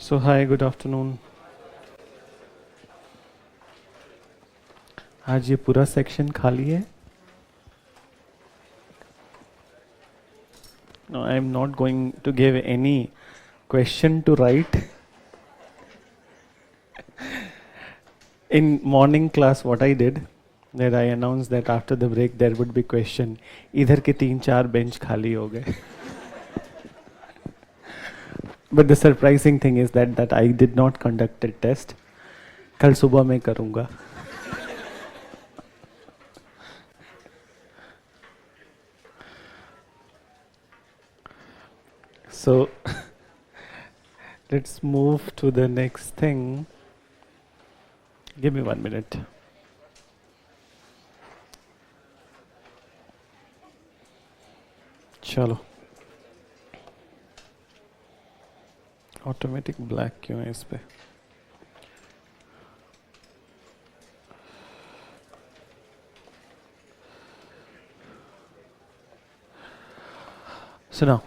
So hi, good afternoon. आज ये पूरा सेक्शन खाली है. No, I am not going to give any question to write. In morning class, what I did, that I announced that after the break there would be question. इधर के 3-4 bench खाली हो गए. But the surprising thing is that I did not conduct a test. कल सुबह मैं करूँगा. So let's move to the next thing. Give me 1 minute. चलो. ऑटोमेटिक ब्लैक क्यों है इस पे? So now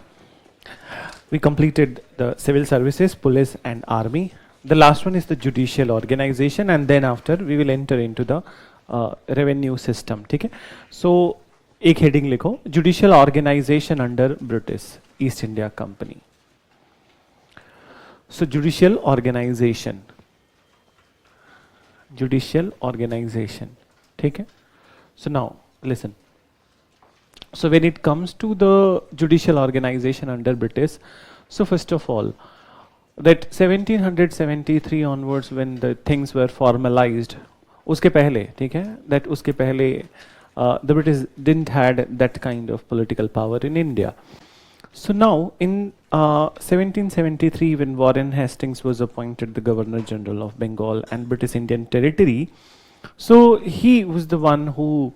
we completed the civil services, police and army. The last one is the judicial organization, and then after we will enter into the revenue system. ठीक है? So एक heading लिखो, judicial organization under British East India Company. So judicial organization, ठीक है? So now listen. So when it comes to the judicial organization under British, so first of all, that 1773 onwards when the things were formalized, उसके पहले, ठीक है? That उसके पहले the British didn't had that kind of political power in India. So now in 1773 when Warren Hastings was appointed the Governor General of Bengal and British Indian Territory, so he was the one who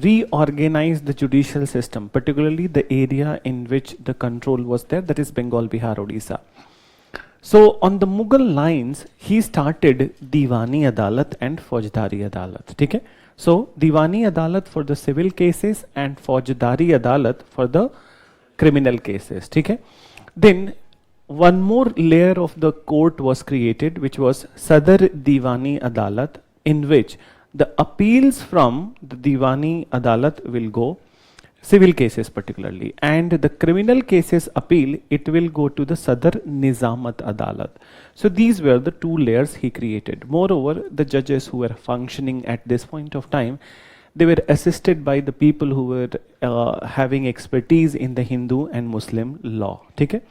reorganized the judicial system, particularly the area in which the control was there, that is Bengal, Bihar, Odisha. So on the Mughal lines, he started Diwani Adalat and Faujdari Adalat. ठीक है? So Diwani Adalat for the civil cases and Faujdari Adalat for the criminal cases. ठीक है? Then one more layer of the court was created, which was Sadar Diwani Adalat, in which the appeals from the Diwani Adalat will go, civil cases particularly, and the criminal cases appeal, it will go to the Sadar Nizamat Adalat. So these were the two layers he created. Moreover, the judges who were functioning at this point of time, they were assisted by the people who were having expertise in the Hindu and Muslim law. ठीक है?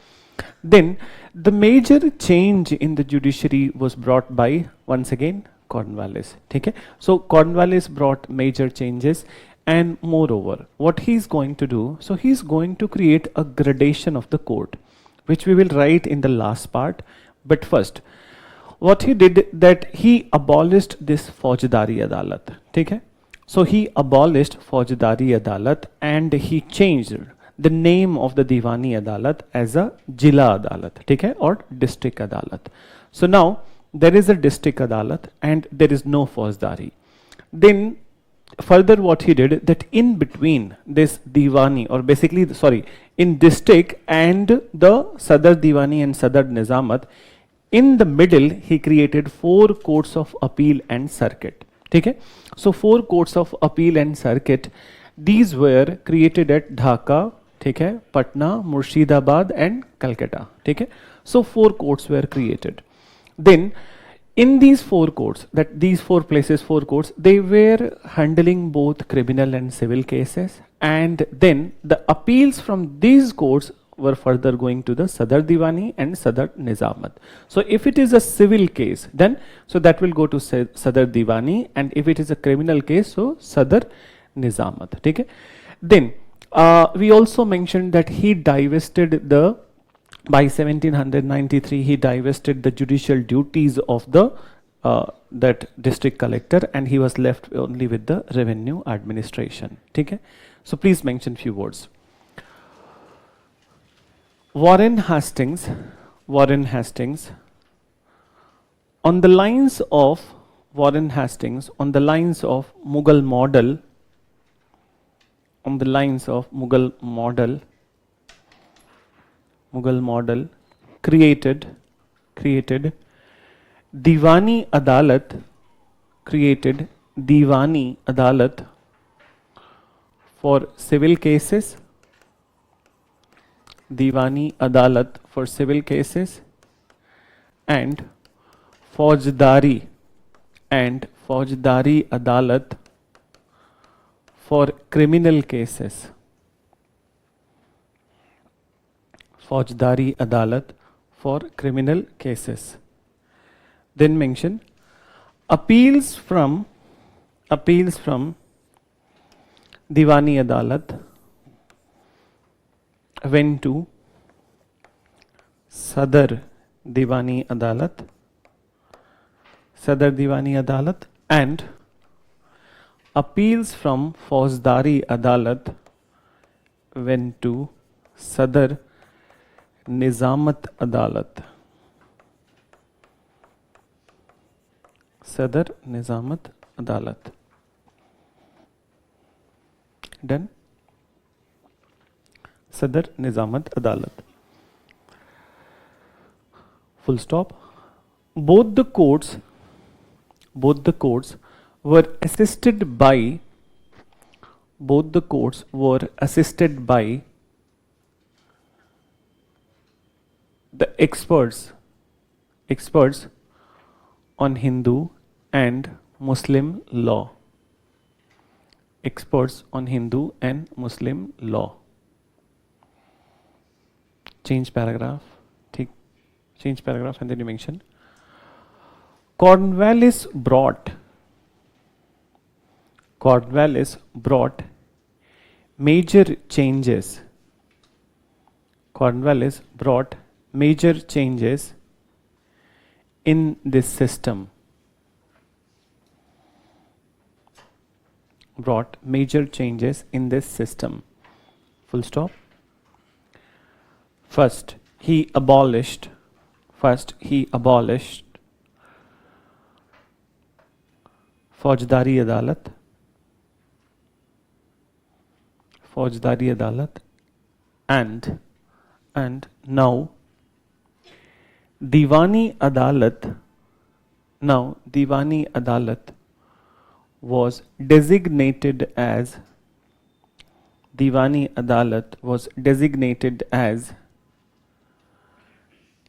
Then the major change in the judiciary was brought by, once again, Cornwallis. ठीक है? So Cornwallis brought major changes, and moreover, what he's going to do, so he's going to create a gradation of the court, which we will write in the last part. But first, what he did, that he abolished this Faujdari Adalat. ठीक है? So he abolished Faujdari Adalat and he changed the name of the Diwani Adalat as a Jila Adalat, ठीक है? Or District Adalat. So now there is a District Adalat and there is no Faujdari. Then further what he did, that in between this Diwani, or basically sorry, in district and the Sadar Diwani and Sadar Nizamat, in the middle he created 4 courts of appeal and circuit. ठीक है? So 4 courts of appeal and circuit, these were created at Dhaka, ठीक है? Patna, Murshidabad and Calcutta. ठीक है? So 4 courts were created. Then in these 4 courts, that these 4 places, 4 courts, they were handling both criminal and civil cases, and then the appeals from these courts were further going to the Sadar Diwani and Sadar Nizamat. So if it is a civil case, then so that will go to Sadar Diwani, and if it is a criminal case, so Sadar Nizamat. ठीक है? Then we also mentioned that he divested the, by 1793 he divested the judicial duties of the that district collector, and he was left only with the revenue administration. ठीक है? So please mention few words. Warren Hastings, on the lines of Warren Hastings on the lines of Mughal model, created Diwani Adalat, for civil cases, Diwani Adalat for civil cases, and Faujdari Adalat for criminal cases. Faujdari Adalat for criminal cases. Then mention appeals from Diwani Adalat went to Sadar Diwani Adalat, and appeals from Faujdari Adalat went to Sadar Nizamat Adalat. Sadar Nizamat Adalat. Done? Sadar Nizamat Adalat. Full stop. Both the courts were assisted by the experts on Hindu and Muslim law. Experts on Hindu and Muslim law. Change paragraph. Change paragraph and then you mention Cornwallis brought major changes. Cornwallis brought major changes in this system. Brought major changes in this system. Full stop. First, he abolished Faujdari Adalat, and now Diwani Adalat was designated as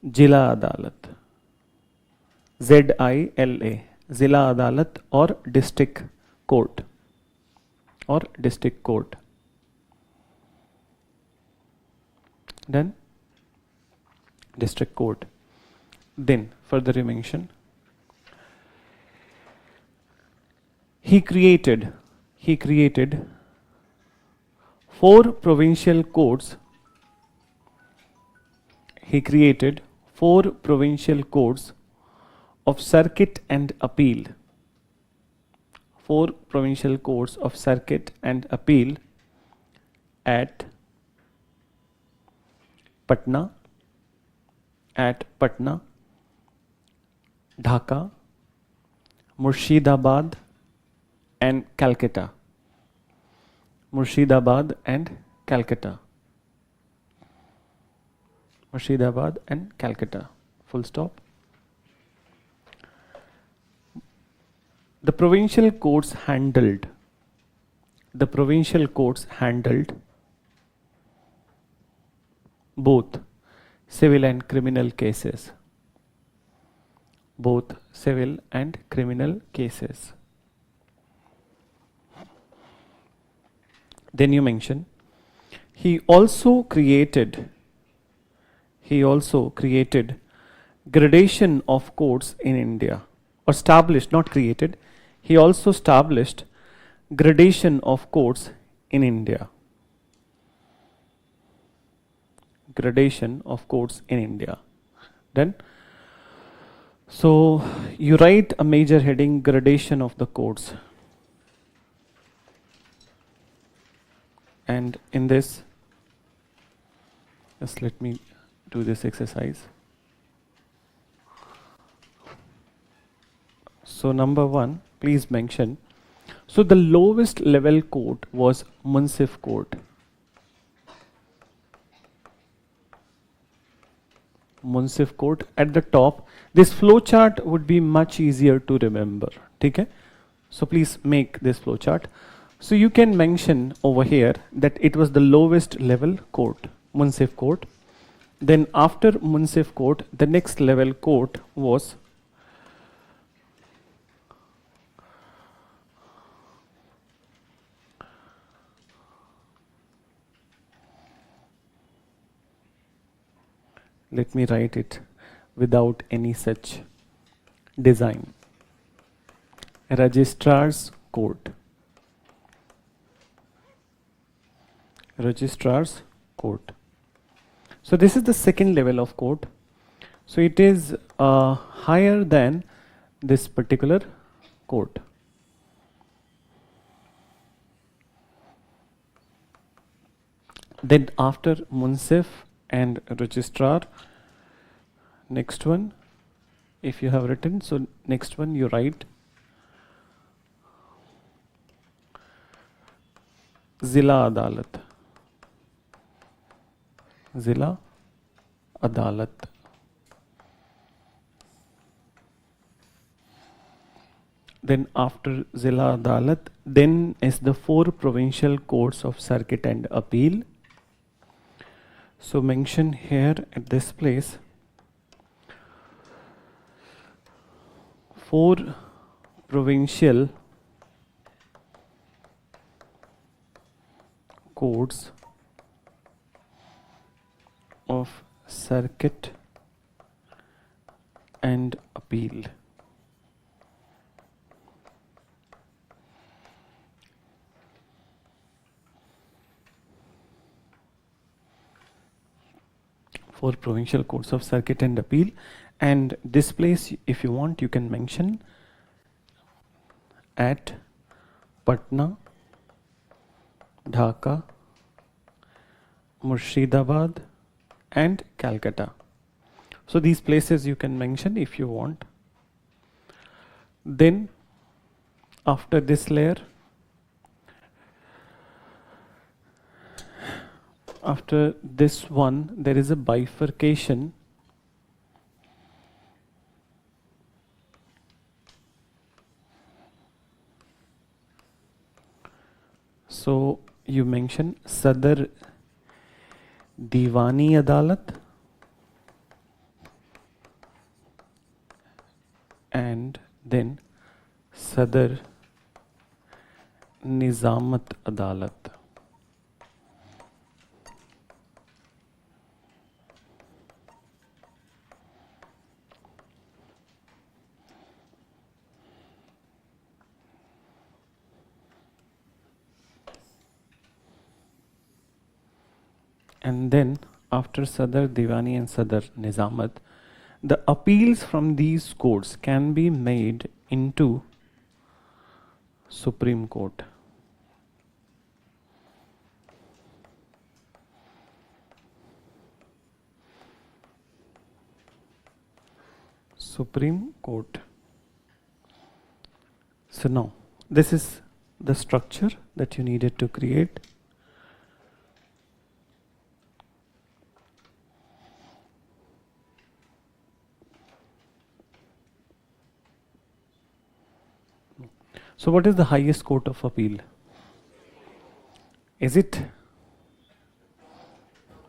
Zila Adalat. ZILA. Zila Adalat or district court. Then district court. Then further you mention he created 4 provincial courts. He created 4 provincial courts of circuit and appeal. 4 provincial courts of circuit and appeal at Patna, Dhaka, Murshidabad and Calcutta. Murshidabad and Calcutta. Full stop. The provincial courts handled both civil and criminal cases. Then you mention he also created gradation of courts in India. Or established, not created. He also established gradation of courts in India. Then, so you write a major heading, gradation of the courts. And in this, just let me do this exercise. So number one, please mention. So the lowest level court was Munsif court. Munsif court at the top. This flow chart would be much easier to remember. Okay? So please make this flow chart. So you can mention over here that it was the lowest level court, Munsif court. Then after Munsif court, the next level court was let me write it without any such design. Registrar's court. Registrar's court. So this is the second level of court. So it is higher than this particular court. Then after Munsif and registrar, next one, if you have written, so next one you write Zila Adalat. Zila Adalat. Then after Zila Adalat, then is the 4 provincial courts of circuit and appeal. So mention here at this place 4 provincial courts of circuit and appeal. For provincial courts of circuit and appeal, and this place, if you want, you can mention at Patna, Dhaka, Murshidabad and Calcutta. So these places you can mention if you want. Then after this layer, after this one, there is a bifurcation. So you mention Sadar Diwani Adalat and then Sadar Nizamat Adalat. And then after Sadar Diwani and Sadar Nizamat, the appeals from these courts can be made into Supreme Court. Supreme Court. So now, this is the structure that you needed to create. So what is the highest court of appeal? Is it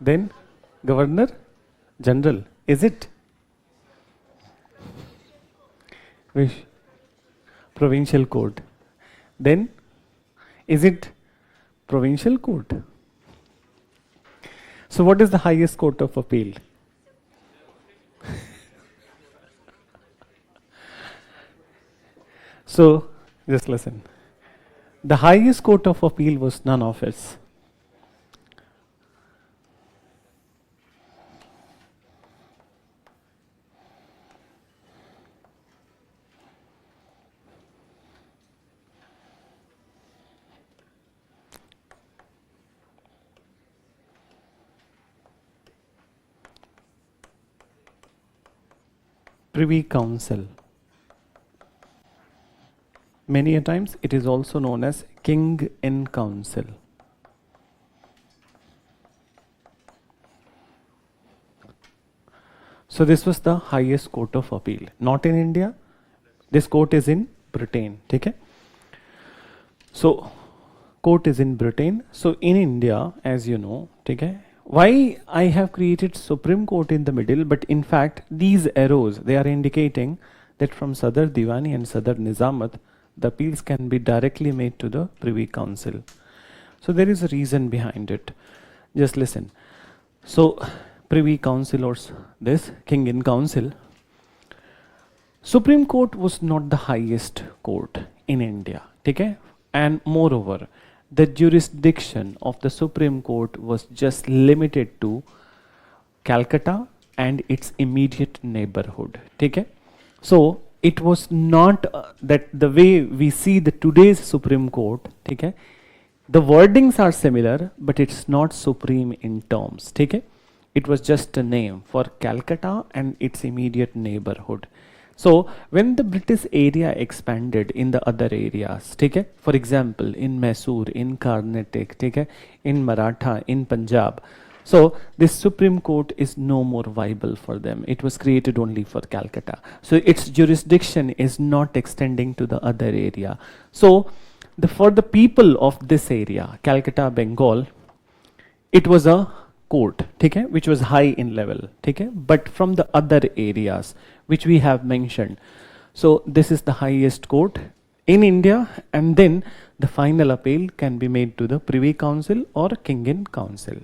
then Governor General? Is it Provincial Court? Then is it Provincial Court? So what is the highest court of appeal? So just listen. The highest court of appeal was none of its. Privy Council. Many a times it is also known as king in council. So this was the highest court of appeal. Not in India. This court is in Britain. Okay? So court is in Britain. So in India, as you know, okay, why I have created Supreme Court in the middle, but in fact these arrows, they are indicating that from Sadr Diwani and Sadr Nizamat, the appeals can be directly made to the Privy Council. So there is a reason behind it. Just listen. So Privy Council, or this king in council, Supreme Court was not the highest court in India. Okay? And moreover, the jurisdiction of the Supreme Court was just limited to Calcutta and its immediate neighborhood. Okay? So it was not that the way we see the today's Supreme Court. Okay? The wordings are similar, but it's not supreme in terms. Okay? It was just a name for Calcutta and its immediate neighborhood. So when the British area expanded in the other areas, for example, in Mysore, in Karnataka, in Maratha, in Punjab, so this Supreme Court is no more viable for them. It was created only for Calcutta. So its jurisdiction is not extending to the other area. So for the people of this area, Calcutta, Bengal, it was a court, which was high in level, but from the other areas which we have mentioned. So this is the highest court in India, and then the final appeal can be made to the Privy Council or King in Council.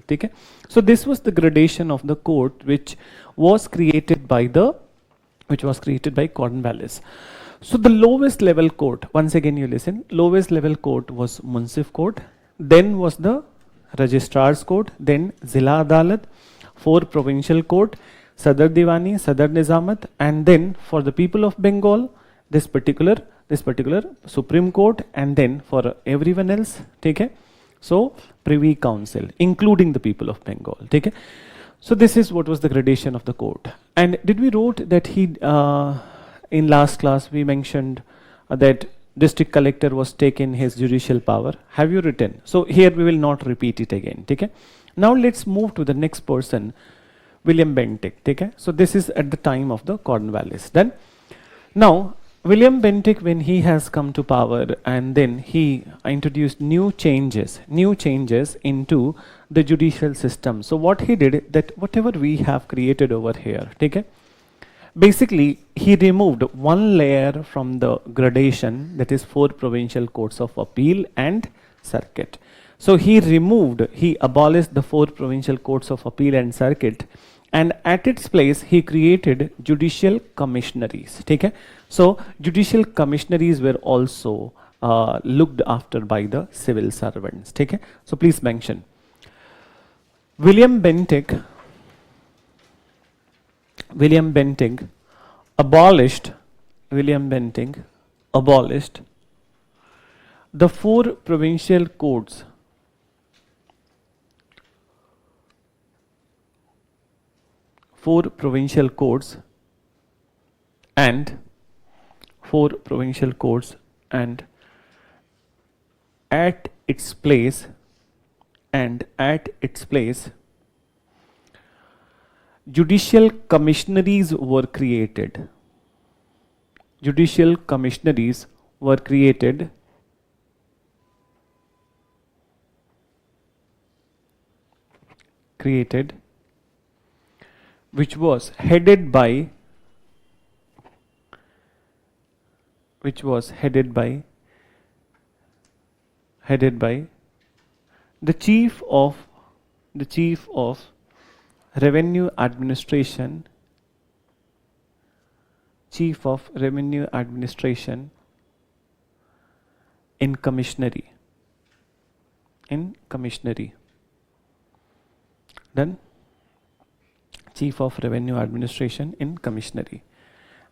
So this was the gradation of the court which was created by Cornwallis. So the lowest level court, once again you listen, lowest level court was Munsif Court, then was the Registrar's Court, then Zila Adalat, 4 Provincial Court, Sadr Diwani, Sadr Nizamat, and then for the people of Bengal, this particular Supreme Court, and then for everyone else, so Privy Council, including the people of Bengal. So this is what was the gradation of the court. And did we wrote that in last class we mentioned that district collector was taken his judicial power. Have you written? So here we will not repeat it again. Now let's move to the next person, William Bentinck. So this is at the time of the Cornwallis. Then now William Bentinck, when he has come to power, and then he introduced new changes into the judicial system. So what he did, that whatever we have created over here, basically he removed one layer from the gradation, that is 4 provincial courts of appeal and circuit. So he abolished the 4 provincial courts of appeal and circuit, and at its place he created judicial commissionaries. So judicial commissionaries were also looked after by the civil servants. So please mention William Bentinck abolished the 4 provincial courts and at its place judicial commissionaries were created. Which was headed by the chief of revenue administration in commissionary. Then Chief of Revenue Administration in Commissionary.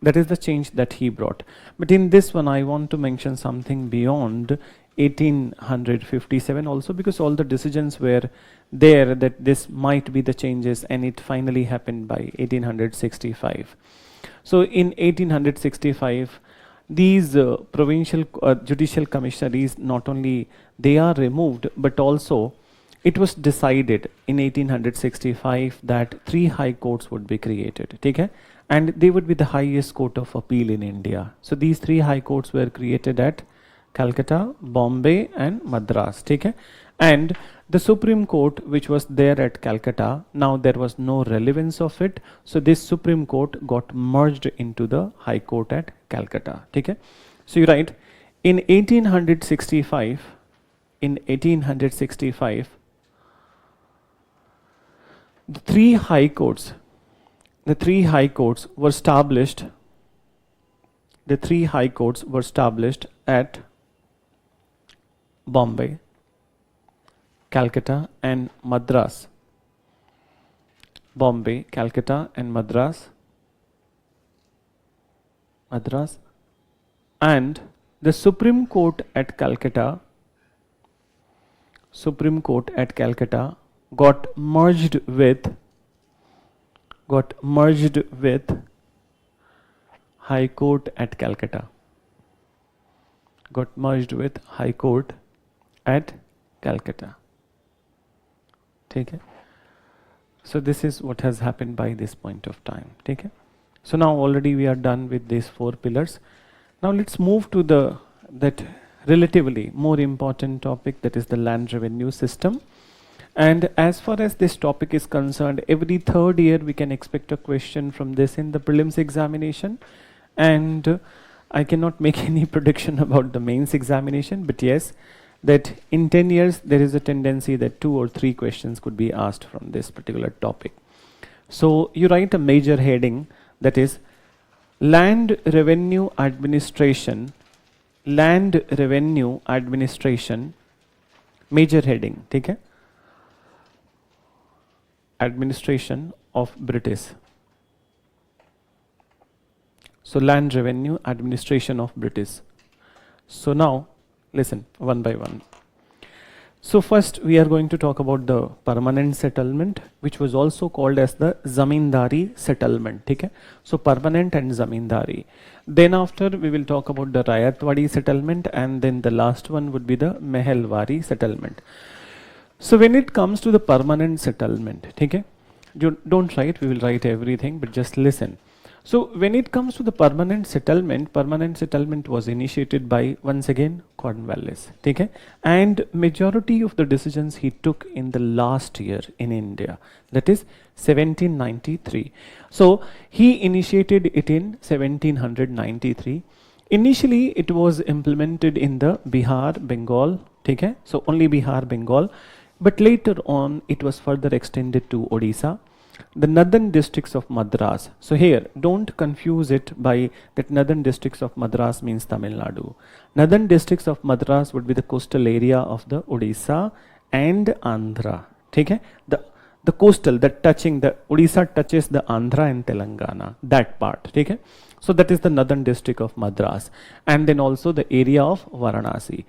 That is the change that he brought. But in this one, I want to mention something beyond 1857 also, because all the decisions were there that this might be the changes, and it finally happened by 1865. So in 1865, these provincial judicial commissaries, not only they are removed, but also it was decided in 1865 that 3 high courts would be created, okay? And they would be the highest court of appeal in India. So these 3 high courts were created at Calcutta, Bombay and Madras, okay? And the Supreme Court, which was there at Calcutta, now there was no relevance of it. So this Supreme Court got merged into the High Court at Calcutta, okay? So you write, in 1865, the three high courts were established. The 3 high courts were established at Bombay, Calcutta and Madras. Bombay, Calcutta and Madras. And the Supreme Court at Calcutta got merged with High Court at Calcutta. Got merged with High Court at Calcutta. Okay. So this is what has happened by this point of time. Okay. So now already we are done with these 4 pillars. Now let's move to that relatively more important topic, that is the land revenue system. And as far as this topic is concerned, every 3rd year we can expect a question from this in the prelims examination. And I cannot make any prediction about the mains examination, but yes, that in 10 years there is a tendency that 2 or 3 questions could be asked from this particular topic. So you write a major heading, that is land revenue administration, major heading, okay? Administration of British. So land revenue administration of British. So now listen one by one. So first we are going to talk about the permanent settlement, which was also called as the Zamindari settlement. Okay? So permanent and Zamindari. Then after we will talk about the Rayatwadi settlement, and then the last one would be the Mehelwari settlement. So when it comes to the permanent settlement, okay? Don't write, we will write everything, but just listen. So when it comes to the permanent settlement was initiated by, once again, Cornwallis, okay? And majority of the decisions he took in the last year in India, that is 1793. So he initiated it in 1793. Initially it was implemented in the Bihar, Bengal, okay? So only Bihar, Bengal, but later on it was further extended to Odisha, the northern districts of Madras. So here, don't confuse it by that northern districts of Madras means Tamil Nadu. Northern districts of Madras would be the coastal area of the Odisha and Andhra. Okay? The coastal, that touching, the Odisha touches the Andhra and Telangana, that part. Okay? So that is the northern district of Madras. And then also the area of Varanasi.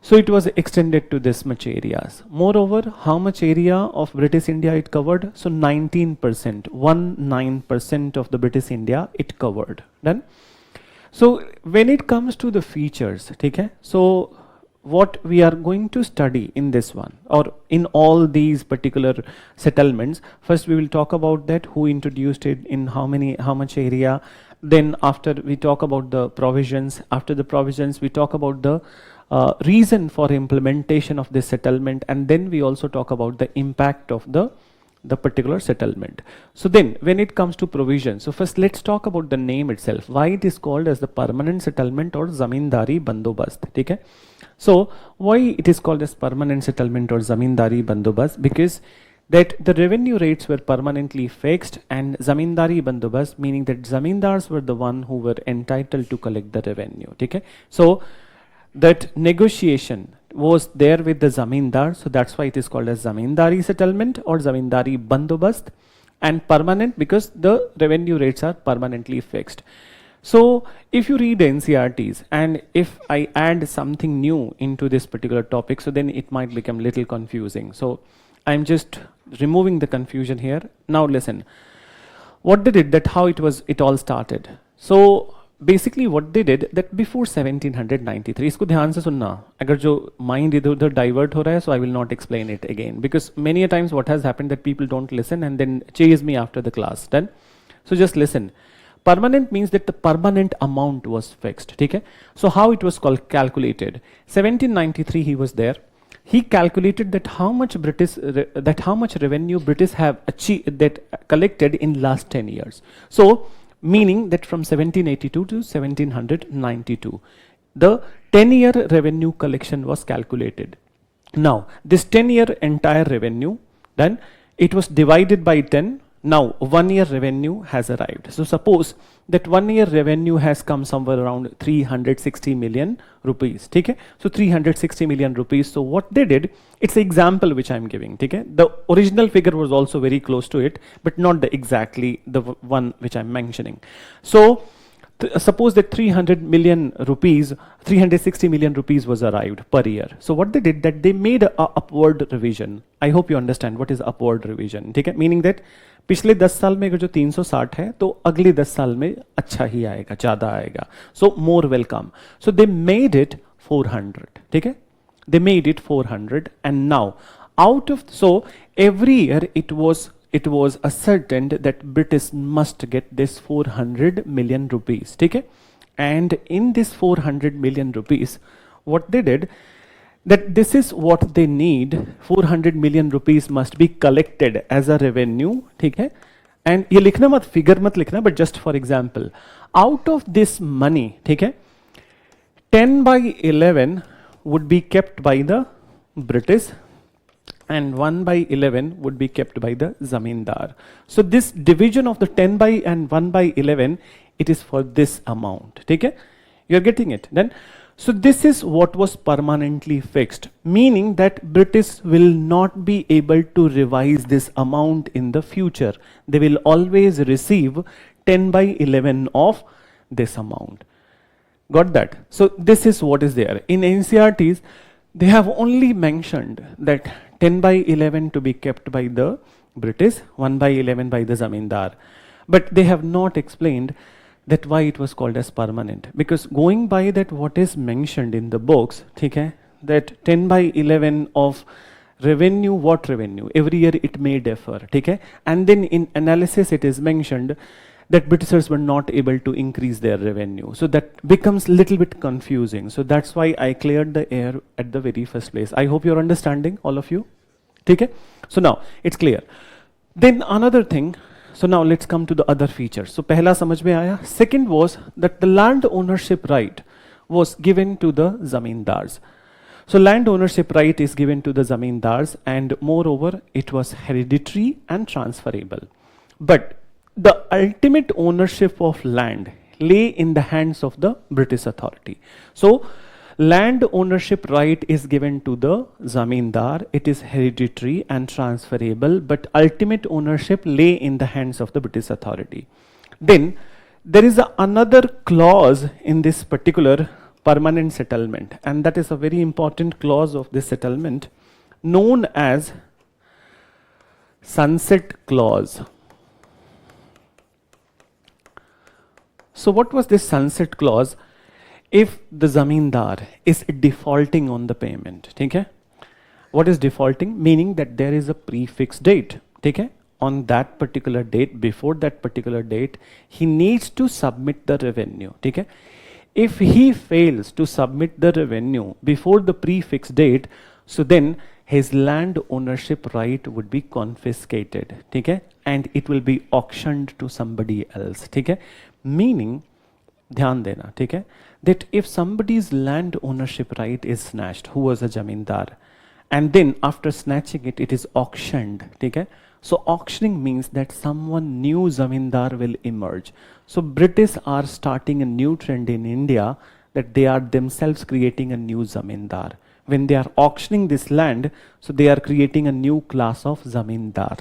So it was extended to this much areas. Moreover, how much area of British India it covered? So 19%, 19% of the British India it covered. Done. So when it comes to the features, okay, so what we are going to study in this one, or in all these particular settlements, first we will talk about that, who introduced it, in how much area. Then after we talk about the provisions, after the provisions we talk about the reason for implementation of this settlement, and then we also talk about the impact of the particular settlement. So then when it comes to provision, so first let's talk about the name itself, why it is called as the permanent settlement or Zamindari Bandobast. Okay? So why it is called as permanent settlement or Zamindari Bandobast? Because that the revenue rates were permanently fixed, and Zamindari Bandobast meaning that Zamindars were the one who were entitled to collect the revenue. Okay? So that negotiation was there with the Zamindar, so that's why it is called as Zamindari settlement or Zamindari Bandobast, and permanent because the revenue rates are permanently fixed. So if you read NCRTs, and if I add something new into this particular topic, so then it might become little confusing. So I'm just removing the confusion here. Now listen, what did it, that how it all started. So basically what they did that before 1793, इसको ध्यान से सुनना, अगर जो mind इधर उधर divert हो रहा है, so I will not explain it again because many a times what has happened that people don't listen and then chase me after the class. Done? So just listen. Permanent means that the permanent amount was fixed. ठीक है? So how it was called calculated? 1793 he was there. He calculated that how much revenue British have achieved that collected in last 10 years. So meaning that from 1782 to 1792, the 10-year revenue collection was calculated. Now, this 10-year entire revenue, then it was divided by 10. Now, 1 year revenue has arrived. So, suppose that 1 year revenue has come somewhere around 360 million rupees. Okay? So, 360 million rupees. So, what they did, it's an example which I'm giving. Okay? The original figure was also very close to it, but not the exactly the one which I'm mentioning. So, suppose that 360 million rupees was arrived per year. So what they did that they made a upward revision. I hope you understand what is upward revision. ठीक है? Meaning that पिछले 10 साल में अगर जो 360 है तो अगले 10 साल में अच्छा ही आएगा, ज़्यादा आएगा. So more will come. So they made it 400. ठीक है? They made it 400 and now out of, so every year it was ascertained that British must get this 400 million rupees. Okay? And in this 400 million rupees, what they did, that this is what they need, 400 million rupees must be collected as a revenue. Okay? And ये लिखना मत, figure मत लिखना, but just for example, out of this money, okay, 10 by 11 would be kept by the British, and 1 by 11 would be kept by the zamindar. So this division of the 10 by and 1 by 11, it is for this amount. Okay? You are getting it? Then, so this is what was permanently fixed, meaning that British will not be able to revise this amount in the future. They will always receive 10 by 11 of this amount. Got that? So this is what is there. In NCRTs, they have only mentioned that 10 by 11 to be kept by the British, 1 by 11 by the zamindar. But they have not explained that why it was called as permanent. Because going by that what is mentioned in the books, okay, that 10 by 11 of revenue, what revenue? Every year it may differ. Okay? And then in analysis it is mentioned that Britishers were not able to increase their revenue. So that becomes little bit confusing. So that's why I cleared the air at the very first place. I hope you're understanding, all of you. Okay? So now it's clear. Then another thing, so now let's come to the other features. So pehla samajh mein aaya. Second was that the land ownership right was given to the zamindars. So land ownership right is given to the zamindars, and moreover it was hereditary and transferable. But the ultimate ownership of land lay in the hands of the British authority. So land ownership right is given to the zamindar. It is hereditary and transferable, but ultimate ownership lay in the hands of the British authority. Then there is another clause in this particular permanent settlement, and that is a very important clause of this settlement known as sunset clause. So what was this sunset clause? If the zamindar is defaulting on the payment, okay? What is defaulting? Meaning that there is a prefix date, okay? On that particular date, before that particular date, he needs to submit the revenue, okay? If he fails to submit the revenue before the prefix date, so then his land ownership right would be confiscated, okay? And it will be auctioned to somebody else, okay? Meaning, ध्यान देना, ठीक है, that if somebody's land ownership right is snatched, who was a jamindar, and then after snatching it, it is auctioned, ठीक है? So auctioning means that someone new zamindar will emerge. So British are starting a new trend in India that they are themselves creating a new zamindar. When they are auctioning this land, so they are creating a new class of zamindar.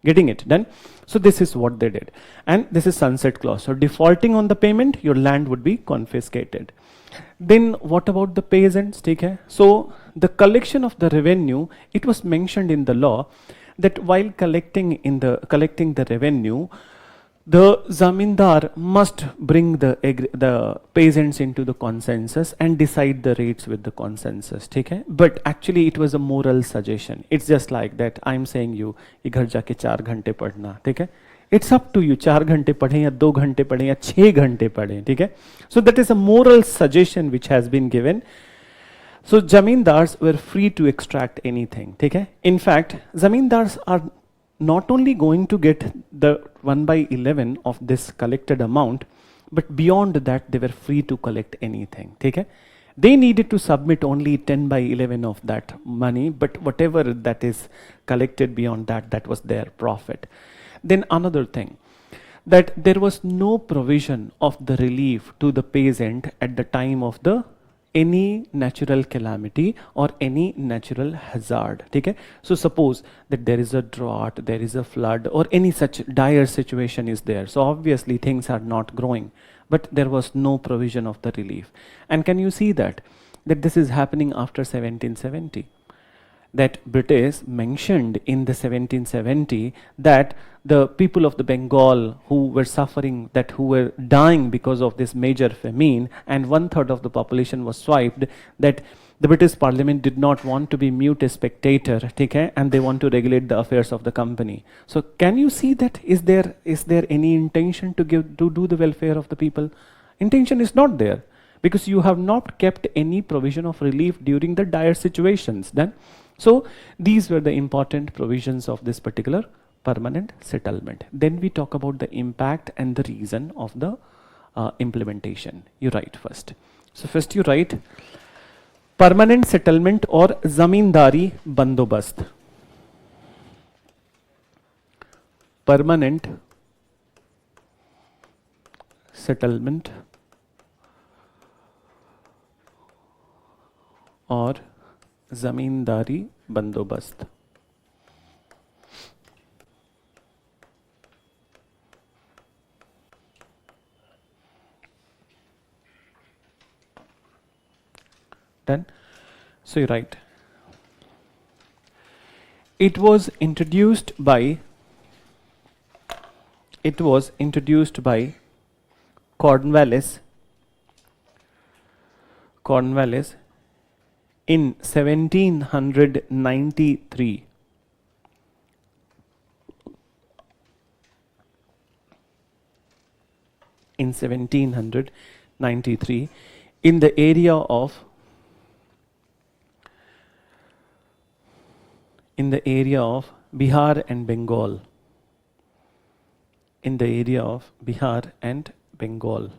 Getting it done? So this is what they did. And this is sunset clause. So defaulting on the payment, your land would be confiscated. Then what about the peasants? Okay? So the collection of the revenue, it was mentioned in the law that while collecting the revenue, the zamindar must bring the peasants into the consensus and decide the rates with the consensus, ठीक है? But actually it was a moral suggestion. It's just like that. I'm saying you कि घर जाके 4 घंटे पढ़ना, ठीक है? It's up to you. 4 घंटे पढ़ें या 2 घंटे पढ़ें या 6 घंटे पढ़ें, ठीक है? So that is a moral suggestion which has been given. So zamindars were free to extract anything, ठीक है? In fact, zamindars are not only going to get the 1/11 of this collected amount, but beyond that they were free to collect anything, ठीक है? They needed to submit only 10/11 of that money, but whatever that is collected beyond that, that was their profit. Then another thing, that there was no provision of the relief to the peasant at the time of the any natural calamity or any natural hazard, ठीक है? So suppose that there is a drought, there is a flood, or any such dire situation is there. So obviously things are not growing, but there was no provision of the relief. And can you see that this is happening after 1770? That British mentioned in the 1770 that the people of the Bengal who were suffering, that who were dying because of this major famine, and 1/3 of the population was swiped, that the British Parliament did not want to be mute spectator, okay, and they want to regulate the affairs of the company. So can you see that is there any intention to do the welfare of the people? Intention is not there, because you have not kept any provision of relief during the dire situations then. So these were the important provisions of this particular permanent settlement. Then we talk about the impact and the reason of the implementation. You write first. So first you write permanent settlement or zamindari bandobast. Permanent settlement or zamindari bandobast. Done. So you write, it was introduced by Cornwallis in 1793. In 1793, in the area of Bihar and Bengal. In the area of Bihar and Bengal.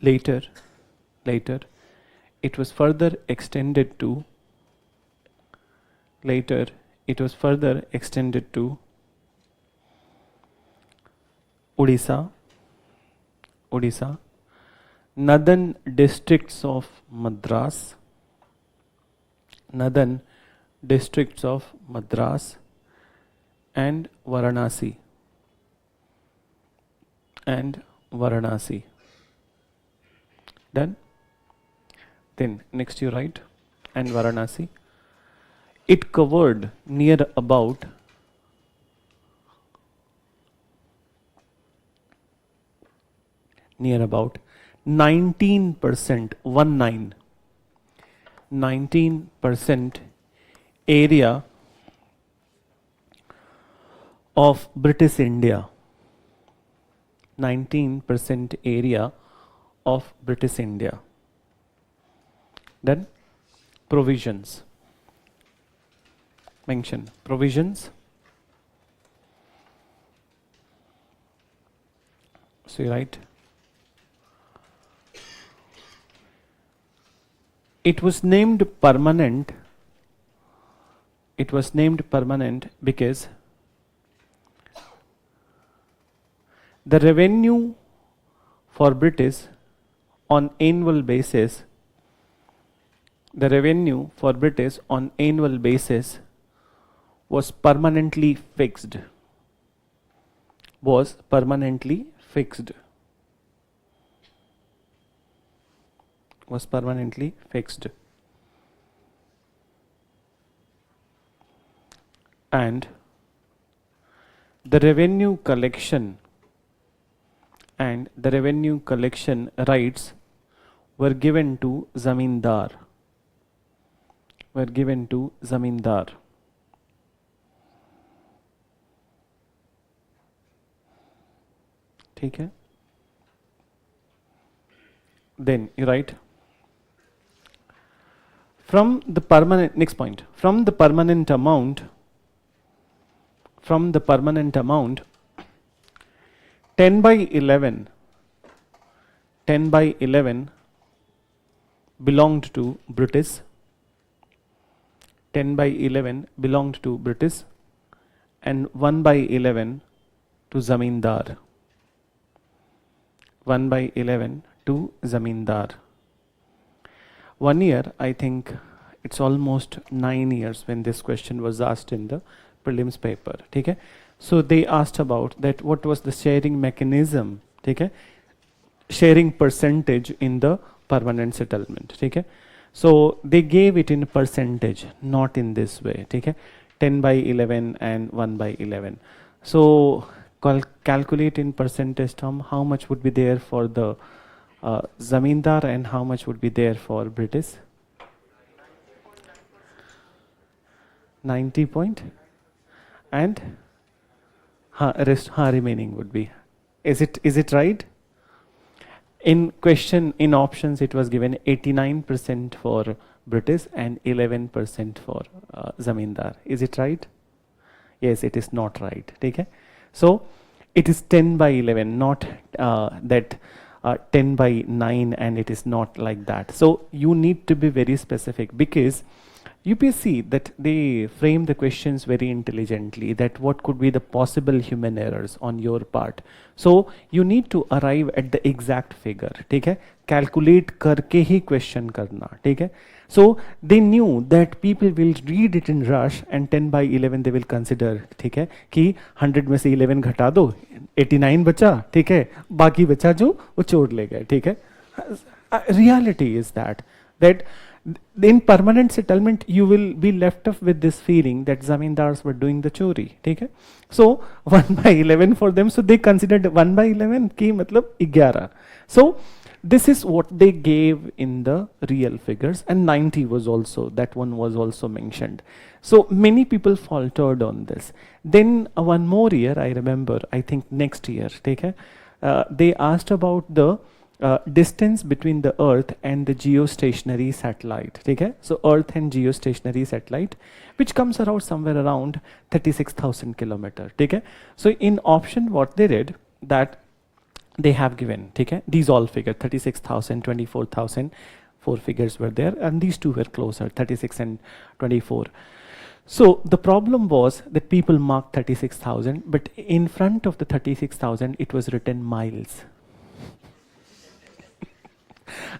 Later, it was further extended to Odisha, northern districts of Madras, and Varanasi. Done. Then next you write, and Varanasi. It covered near about 19%, 19% area of British India. 19% area of British India. Then provisions. Mention provisions. So you write, it was named permanent because the revenue for British on annual basis was permanently fixed. And the revenue collection and the revenue collection rights were given to zamindar. ठीक है? Then you write from the permanent, next point, from the permanent amount 10 by 11 belonged to British. 10 by 11 belonged to British and 1 by 11 to zamindar. 1 by 11 to zamindar. 1 year, I think it's almost 9 years when this question was asked in the prelims paper. Okay? So they asked about that what was the sharing mechanism, okay? Sharing percentage in the permanent settlement. Okay? So they gave it in percentage, not in this way. Okay? 10 by 11 and 1 by 11. So calculate in percentage term how much would be there for the zamindar and how much would be there for British. 90 point and rest remaining would be. Is it right? In question, in options, it was given 89% for British and 11% for zamindar. Is it right? Yes, it is not right. Okay? So it is 10 by 11, not that 10 by 9, and it is not like that. So you need to be very specific, because UPSC, that they frame the questions very intelligently, that what could be the possible human errors on your part. So you need to arrive at the exact figure. ठीक है? Calculate करके ही question करना. ठीक है? So they knew that people will read it in rush and 10 by 11 they will consider. ठीक है? कि 100 में से 11 घटा दो, 89 बचा. ठीक है? बाकी बचा जो वो छोड़ ले गए. ठीक है? Reality is that in permanent settlement you will be left off with this feeling that zamindars were doing the chori. ठीक है? So 1 by 11 for them, so they considered 1 by 11 की मतलब 11. So this is what they gave in the real figures, and 90 was also, that one was also mentioned. So many people faltered on this. Then one more year, I remember, I think next year, ठीक है? They asked about the distance between the Earth and the geostationary satellite. Okay? So Earth and geostationary satellite, which comes around somewhere around 36,000 kilometers. Okay? So in option, what they did, that they have given, okay? These all figures, 36,000, 24,000, 4 figures were there, and these two were closer, 36 and 24. So the problem was that people marked 36,000, but in front of the 36,000, it was written miles.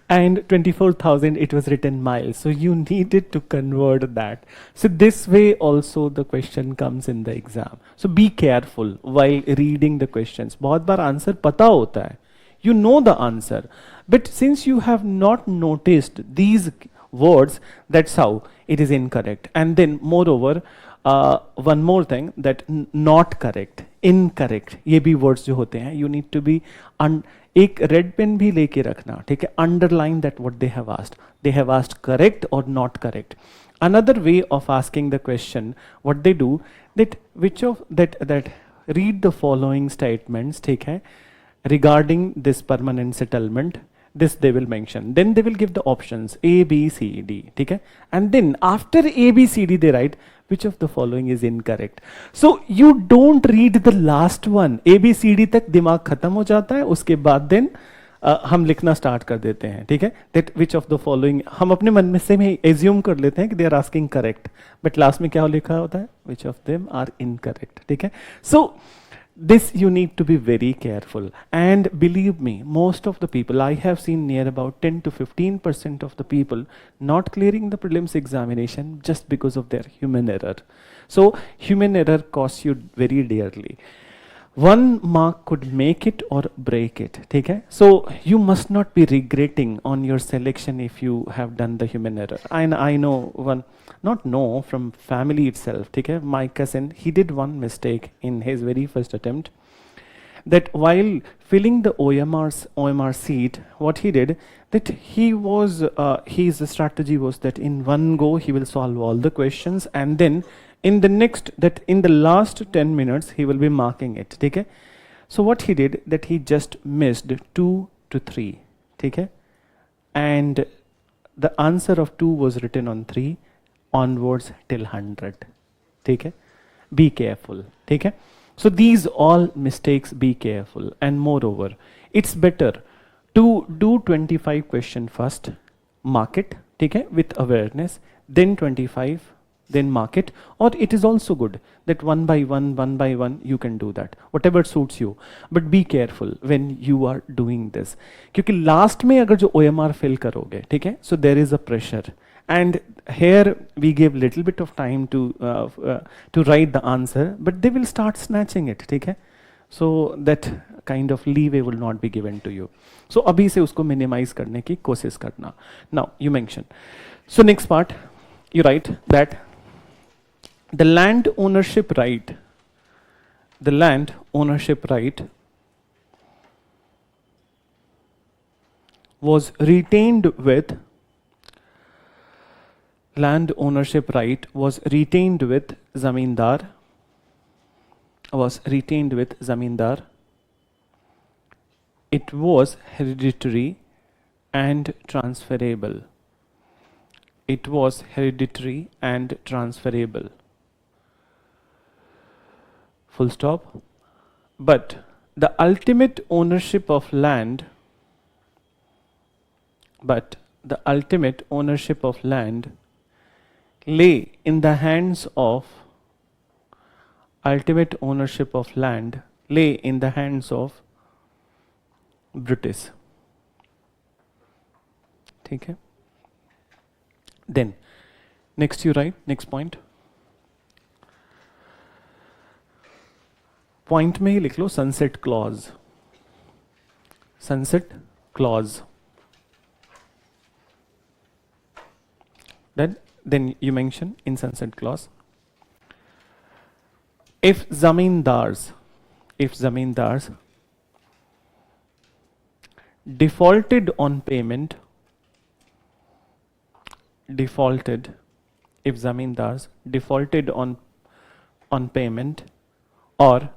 And 24,000, it was written miles. So you needed to convert that. So this way also the question comes in the exam. So be careful while reading the questions. बहुत बार answer पता होता है. You know the answer. But since you have not noticed these words, that's how it is incorrect. And then moreover, one more thing, that not correct, incorrect, ये भी words जो होते हैं, you need to be एक red pen भी लेके रखना. ठीक है? Underline that what they have asked. They have asked correct और not correct. Another way of asking the question, what they do, that which of that read the following statements, ठीक है, regarding this permanent settlement. This they will mention. Then they will give the options A, B, C, D. ठीक है? And then after A, B, C, D, they write which of the following is incorrect. So you don't read the last one. A, B, C, D तक दिमाग खत्म हो जाता है. उसके बाद then हम लिखना स्टार्ट कर देते हैं. ठीक है? That which of the following, हम अपने मन में से ही assume कर लेते हैं कि they are asking correct. But last में क्या लिखा होता है? Which of them are incorrect. ठीक है? So this you need to be very careful, and believe me, most of the people, I have seen near about 10 to 15% of the people not clearing the prelims examination just because of their human error. So human error costs you very dearly. 1 mark could make it or break it. ठीक है? So you must not be regretting on your selection if you have done the human error. And I know one, not know, from family itself. ठीक है? My cousin, he did one mistake in his very first attempt. That while filling the OMR seat, what he did, that he was, his strategy was that in one go he will solve all the questions, and then in the next, that in the last 10 minutes he will be marking it. Okay? So what he did, that he just missed 2 to 3. Okay? And the answer of 2 was written on 3 onwards till 100. Okay? Be careful. Okay? So these all mistakes, be careful. And moreover, it's better to do 25 question first, mark it, okay, with awareness, then 25, then mark it. Or it is also good that one by one, you can do that. Whatever suits you. But be careful when you are doing this. Because last में अगर जो OMR fill करोगे, ठीक है? So there is a pressure. And here we give little bit of time to write the answer, but they will start snatching it, ठीक है? So that kind of leeway will not be given to you. So अभी से उसको minimize करने की कोशिश करना. Now you mention. So next part, you write that the land ownership right was retained with zamindar, it was hereditary and transferable. Full stop. But the ultimate ownership of land lay in the hands of British. ठीक है? Then next you write, next point. Point में ही लिख लो sunset clause. Then you mention in sunset clause, if zamindars defaulted on payment, or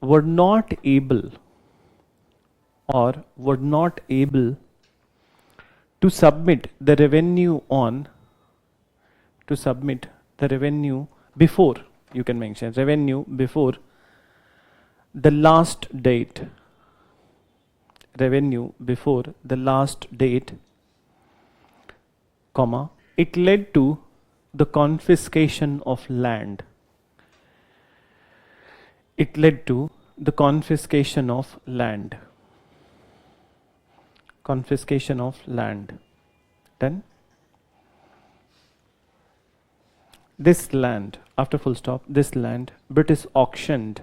were not able to submit the revenue before, you can mention revenue before the last date, comma, it led to the confiscation of land. Then this land, after full stop, this land British auctioned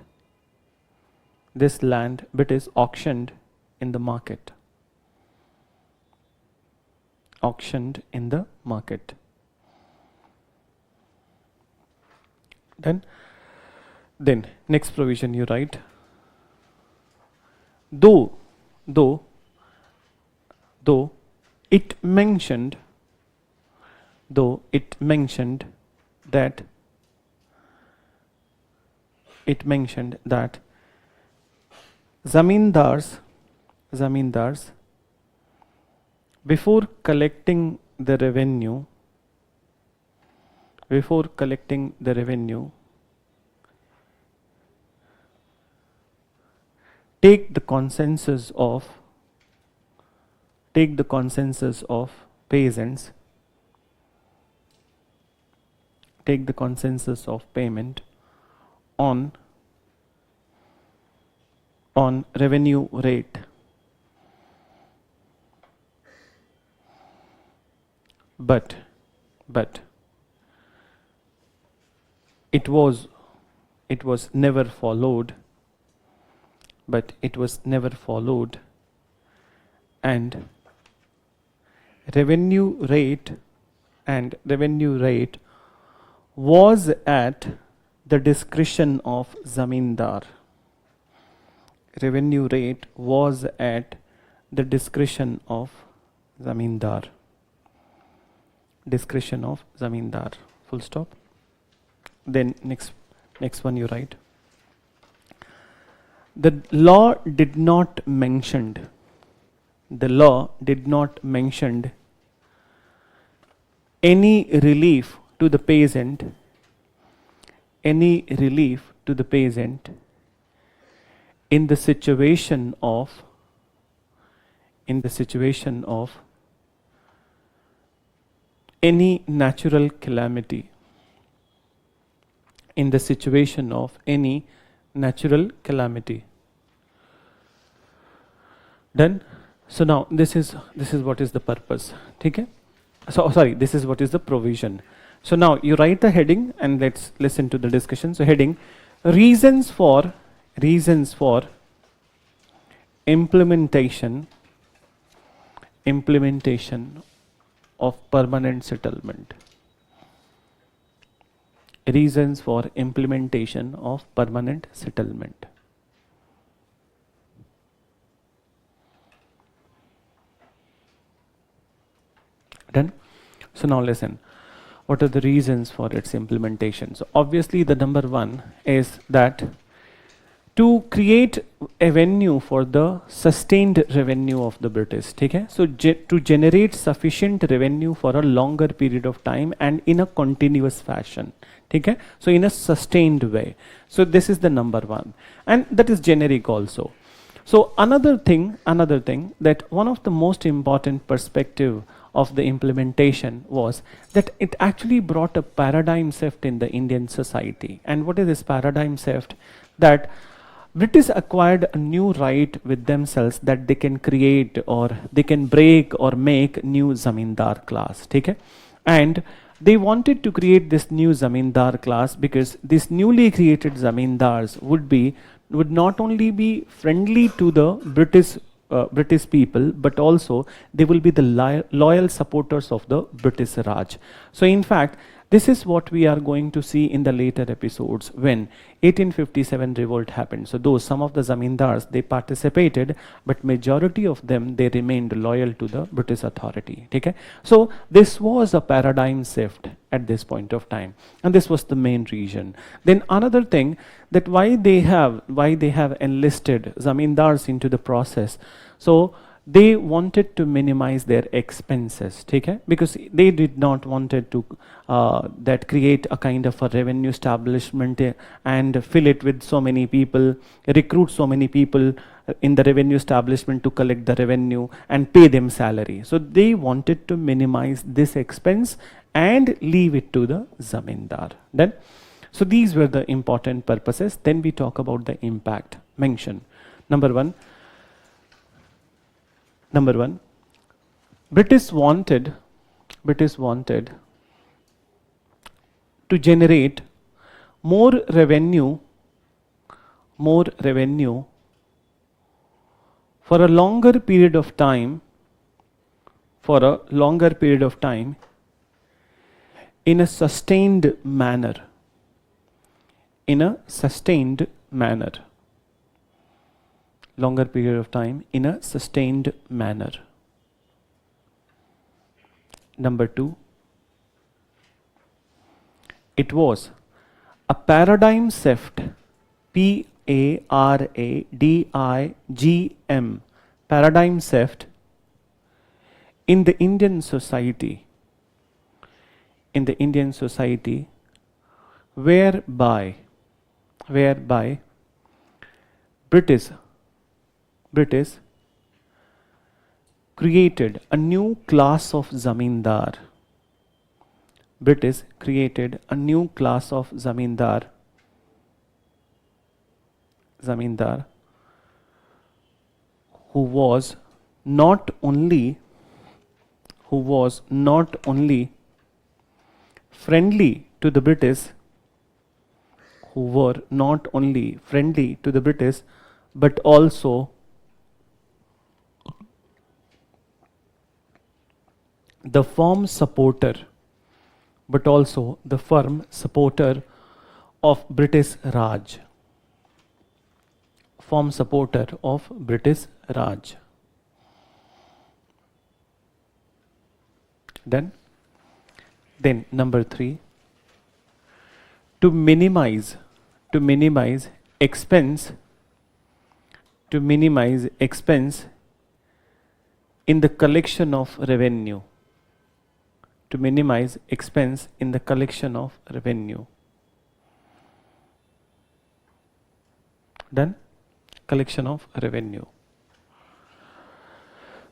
in the market. Then next provision you write, though it mentioned that zamindars before collecting the revenue take the consensus of peasants, payment on revenue rate, but it was it was never followed, and revenue rate was at the discretion of zamindar. Revenue rate was at the discretion of zamindar. Discretion of zamindar. Full stop. Then next one you write. The law did not mention any relief to the peasant in the situation of any natural calamity. In the situation of any natural calamity. Done? So now this is what is the purpose. Okay? So sorry, this is what is the provision. So now you write the heading and let's listen to the discussion. So heading, reasons for implementation of permanent settlement. Reasons for implementation of permanent settlement. Done? So now listen. What are the reasons for its implementation? So obviously the number one is that to create a venue for the sustained revenue of the British. Okay? So to generate sufficient revenue for a longer period of time and in a continuous fashion. Okay? So in a sustained way. So this is the number one. And that is generic also. So another thing that one of the most important perspective of the implementation was that it actually brought a paradigm shift in the Indian society. And what is this paradigm shift? That British acquired a new right with themselves that they can create or they can break or make new zamindar class. Okay? And they wanted to create this new zamindar class because these newly created zamindars would not only be friendly to the British people, but also they will be the loyal supporters of the British Raj. So in fact, this is what we are going to see in the later episodes when 1857 revolt happened. So though some of the zamindars, they participated, but majority of them, they remained loyal to the British authority. Okay? So this was a paradigm shift at this point of time. And this was the main reason. Then another thing that why they have enlisted zamindars into the process. So they wanted to minimize their expenses, okay? Because they did not wanted to that create a kind of a revenue establishment and fill it with so many people, recruit so many people in the revenue establishment to collect the revenue and pay them salary. So they wanted to minimize this expense and leave it to the zamindar. Then, so these were the important purposes. Then we talk about the impact. Mention. Number one, British wanted to generate more revenue for a longer period of time in a sustained manner. Longer period of time in a sustained manner. Number two, it was a paradigm shift, PARADIGM, paradigm shift in the Indian society, whereby British created a new class of zamindar. British created a new class of zamindar who was not only friendly to the British, who were not only friendly to the British but also the firm supporter of British Raj. Firm supporter of British Raj. Then number 3, to minimize expense in the collection of revenue. To minimize expense in the collection of revenue. Done? Collection of revenue.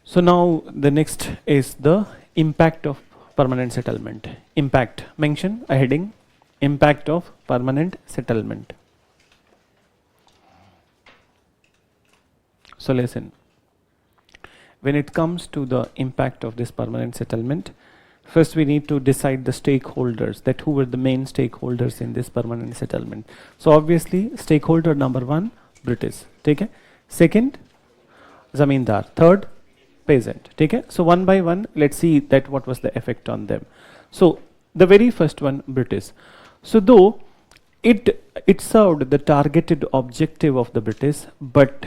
So now the next is the impact of permanent settlement. Impact. Mention a heading. Impact of permanent settlement. So listen. When it comes to the impact of this permanent settlement, first we need to decide the stakeholders, that who were the main stakeholders in this permanent settlement. So obviously stakeholder number 1, British. Take it. Second, Zamindar. Third, peasant. Take it. So one by one, let's see that what was the effect on them. So the very first one, British. So though it served the targeted objective of the British, but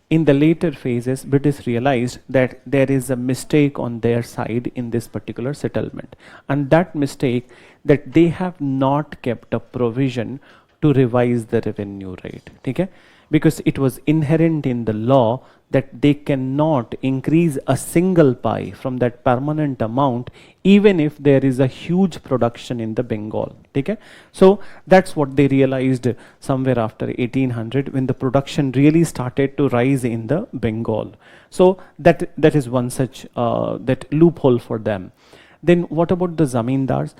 in the later phases, British realized that there is a mistake on their side in this particular settlement. And that mistake, that they have not kept a provision to revise the revenue rate. Okay? Because it was inherent in the law that they cannot increase a single pie from that permanent amount, even if there is a huge production in the Bengal. Okay? So that's what they realized somewhere after 1800, when the production really started to rise in the Bengal. So that is one such that loophole for them. Then what about the zamindars?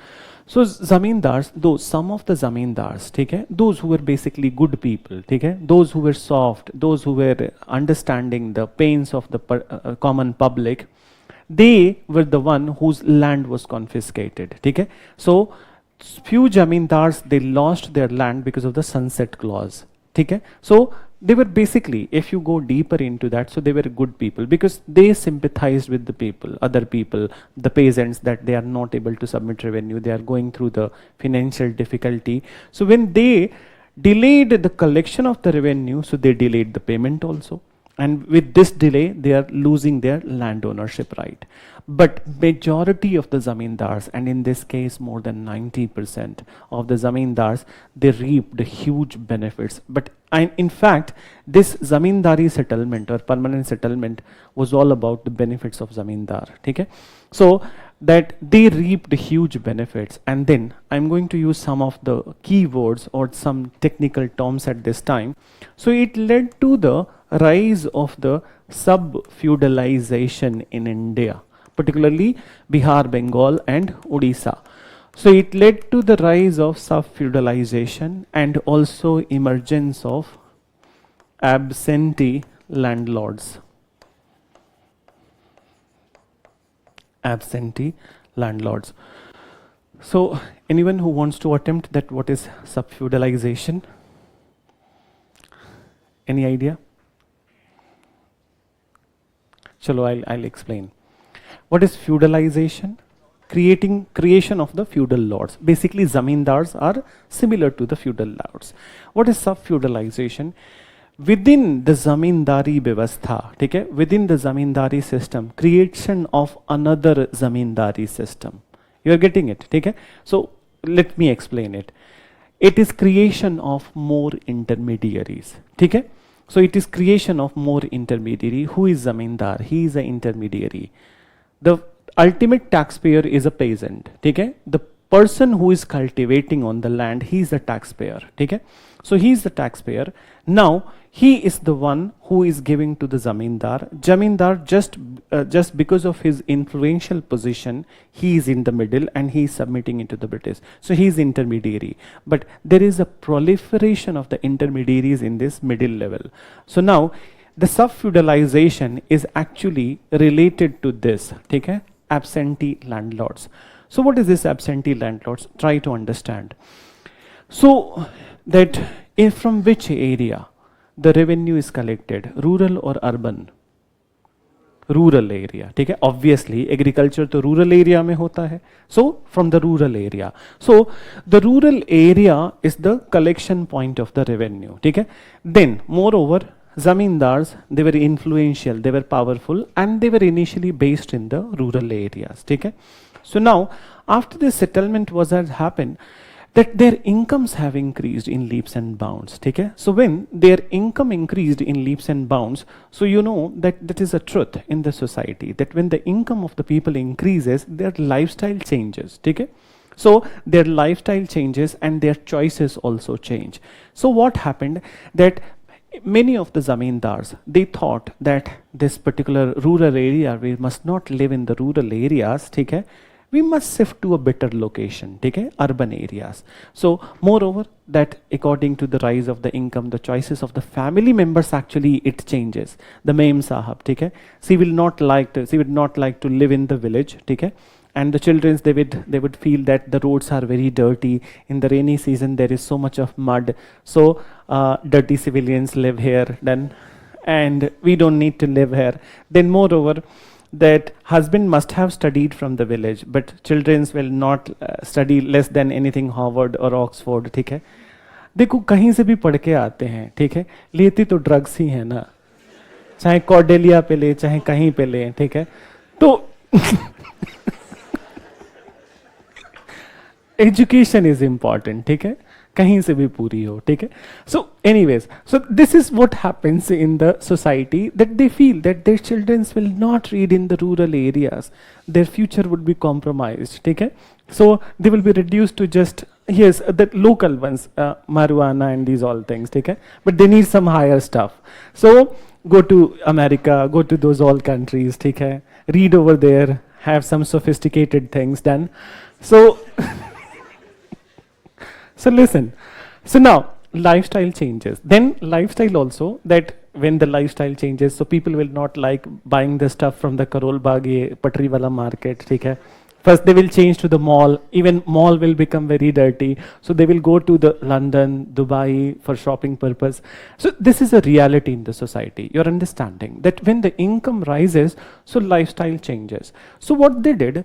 So zamindars, though some of the zamindars, those who were basically good people, those who were soft, those who were understanding the pains of the common public, they were the one whose land was confiscated. So few zamindars, they lost their land because of the sunset clause. So they were basically, if you go deeper into that, so they were good people because they sympathized with the people, other people, the peasants, that they are not able to submit revenue, they are going through the financial difficulty. So when they delayed the collection of the revenue, so they delayed the payment also. And with this delay, they are losing their land ownership right. But majority of the zamindars, and in this case more than 90% of the zamindars, they reaped huge benefits. But in fact, this zamindari settlement or permanent settlement was all about the benefits of zamindar. So that they reaped huge benefits. And then I'm going to use some of the keywords or some technical terms at this time. So it led to the rise of the sub-feudalization in India, particularly Bihar, Bengal and Odisha. So it led to the rise of sub-feudalization and also emergence of absentee landlords. Absentee landlords. So anyone who wants to attempt that, what is sub-feudalization? Any idea? Chalo, I'll explain. What is feudalization? Creation of the feudal lords. Basically, zamindars are similar to the feudal lords. What is sub-feudalization? Within the zamindari vyavastha, within the zamindari system, creation of another zamindari system. You are getting it? So let me explain it. It is creation of more intermediaries. So it is creation of more intermediary. Who is zamindar? He is an intermediary. The ultimate taxpayer is a peasant. The person who is cultivating on the land, he is the taxpayer. So he is the taxpayer. Now he is the one who is giving to the zamindar. Zamindar, just because of his influential position, he is in the middle and he is submitting it to the British. So he is intermediary. But there is a proliferation of the intermediaries in this middle level. So now the sub-feudalization is actually related to this. Absentee landlords. So what is this absentee landlords? Try to understand. So that if from which area the revenue is collected, rural or urban? Rural area, ठीक है. Obviously agriculture तो rural area में होता है, so from the rural area. So the rural area is the collection point of the revenue, ठीक है. Then moreover zamindars, they were influential, they were powerful, and they were initially based in the rural areas, ठीक है. So now after this settlement was has happened, that their incomes have increased in leaps and bounds, ठीक है. So when their income increased in leaps and bounds, so you know that that is a truth in the society, that when the income of the people increases, their lifestyle changes, ठीक है. So their lifestyle changes and their choices also change. So what happened, that many of the zamindars, they thought that this particular rural area, we must not live in the rural areas, ठीक है. We must shift to a better location, ठीक है, urban areas. So moreover that according to the rise of the income, the choices of the family members, actually it changes. The mem sahab, ठीक है, she would not like to live in the village, ठीक है. And the children, they would feel that the roads are very dirty. In the rainy season, there is so much of mud. So dirty civilians live here, then, and we don't need to live here. Then moreover, that husband must have studied from the village, but children will not study less than anything Harvard or Oxford, ठीक है. देखो कहीं से भी पढ़ के आते हैं, ठीक है, लेती तो ड्रग्स ही है ना, चाहे कॉर्डेलिया पे ले चाहे कहीं पे ले, ठीक है. तो एजुकेशन इज इंपॉर्टेंट, ठीक है, कहीं से भी पूरी हो, ठीक है. So anyways, so this is what happens in the society, that they feel that their childrens will not read in the rural areas, their future would be compromised, ठीक है. So they will be reduced to just yes the local ones, marijuana and these all things, ठीक है, but they need some higher stuff. So go to America, go to those all countries, ठीक है, read over there, have some sophisticated things done. So so listen, so now lifestyle changes, then lifestyle also, that when the lifestyle changes, so people will not like buying the stuff from the Karol Bagh patri wala market, theek hai. First they will change to the mall, even mall will become very dirty, so they will go to the London, Dubai for shopping purpose. So this is a reality in the society. You're understanding that when the income rises, so lifestyle changes. So what they did,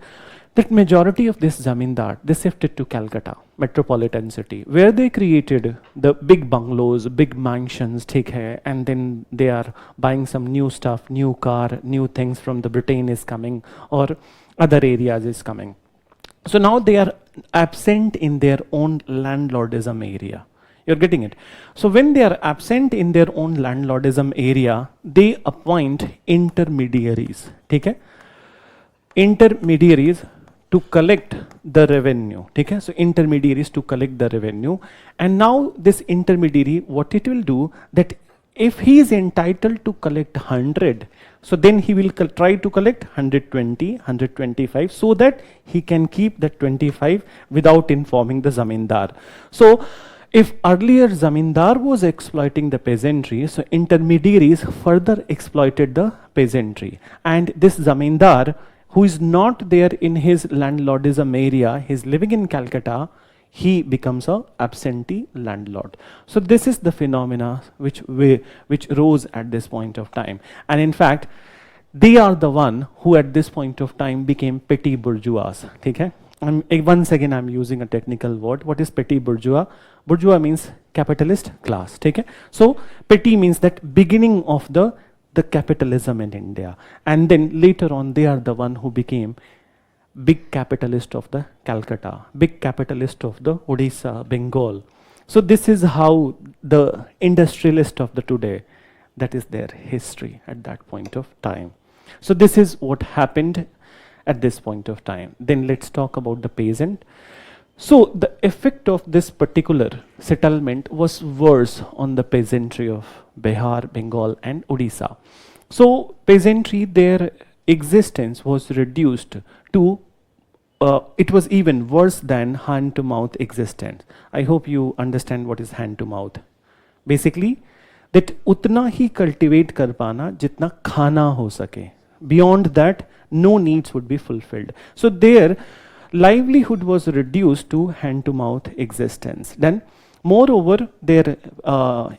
that majority of this zamindar, they shifted to Calcutta, metropolitan city, where they created the big bungalows, big mansions, take hai, and then they are buying some new stuff, new car, new things from the Britain is coming, or other areas is coming. So now they are absent in their own landlordism area. You're getting it? So when they are absent in their own landlordism area, they appoint intermediaries, ठीक है? Intermediaries to collect the revenue, ठीक है? So intermediaries to collect the revenue, and now this intermediary, what it will do, that if he is entitled to collect 100, so then he will try to collect 120, 125, so that he can keep that 25 without informing the zamindar. So if earlier zamindar was exploiting the peasantry, so intermediaries further exploited the peasantry, and this zamindar, who is not there in his landlordism area, he is living in Calcutta, he becomes a absentee landlord. So this is the phenomena which rose at this point of time, and in fact they are the one who at this point of time became petty bourgeois, ठीक है. Once again I'm using a technical word. What is petty bourgeois? Bourgeois means capitalist class, ठीक है. So petty means that beginning of the capitalism in India, and then later on they are the one who became big capitalist of the Calcutta, big capitalist of the Odisha, Bengal. So this is how the industrialist of the today, that is their history at that point of time. So this is what happened at this point of time. Then let's talk about the peasant. So the effect of this particular settlement was worse on the peasantry of Bihar, Bengal and Odisha. So peasantry, their existence was reduced to it was even worse than hand to mouth existence. I hope you understand what is hand to mouth. Basically that utna hi cultivate kar pana jitna khana ho sake. Beyond that no needs would be fulfilled. So there livelihood was reduced to hand to mouth existence. Then moreover, their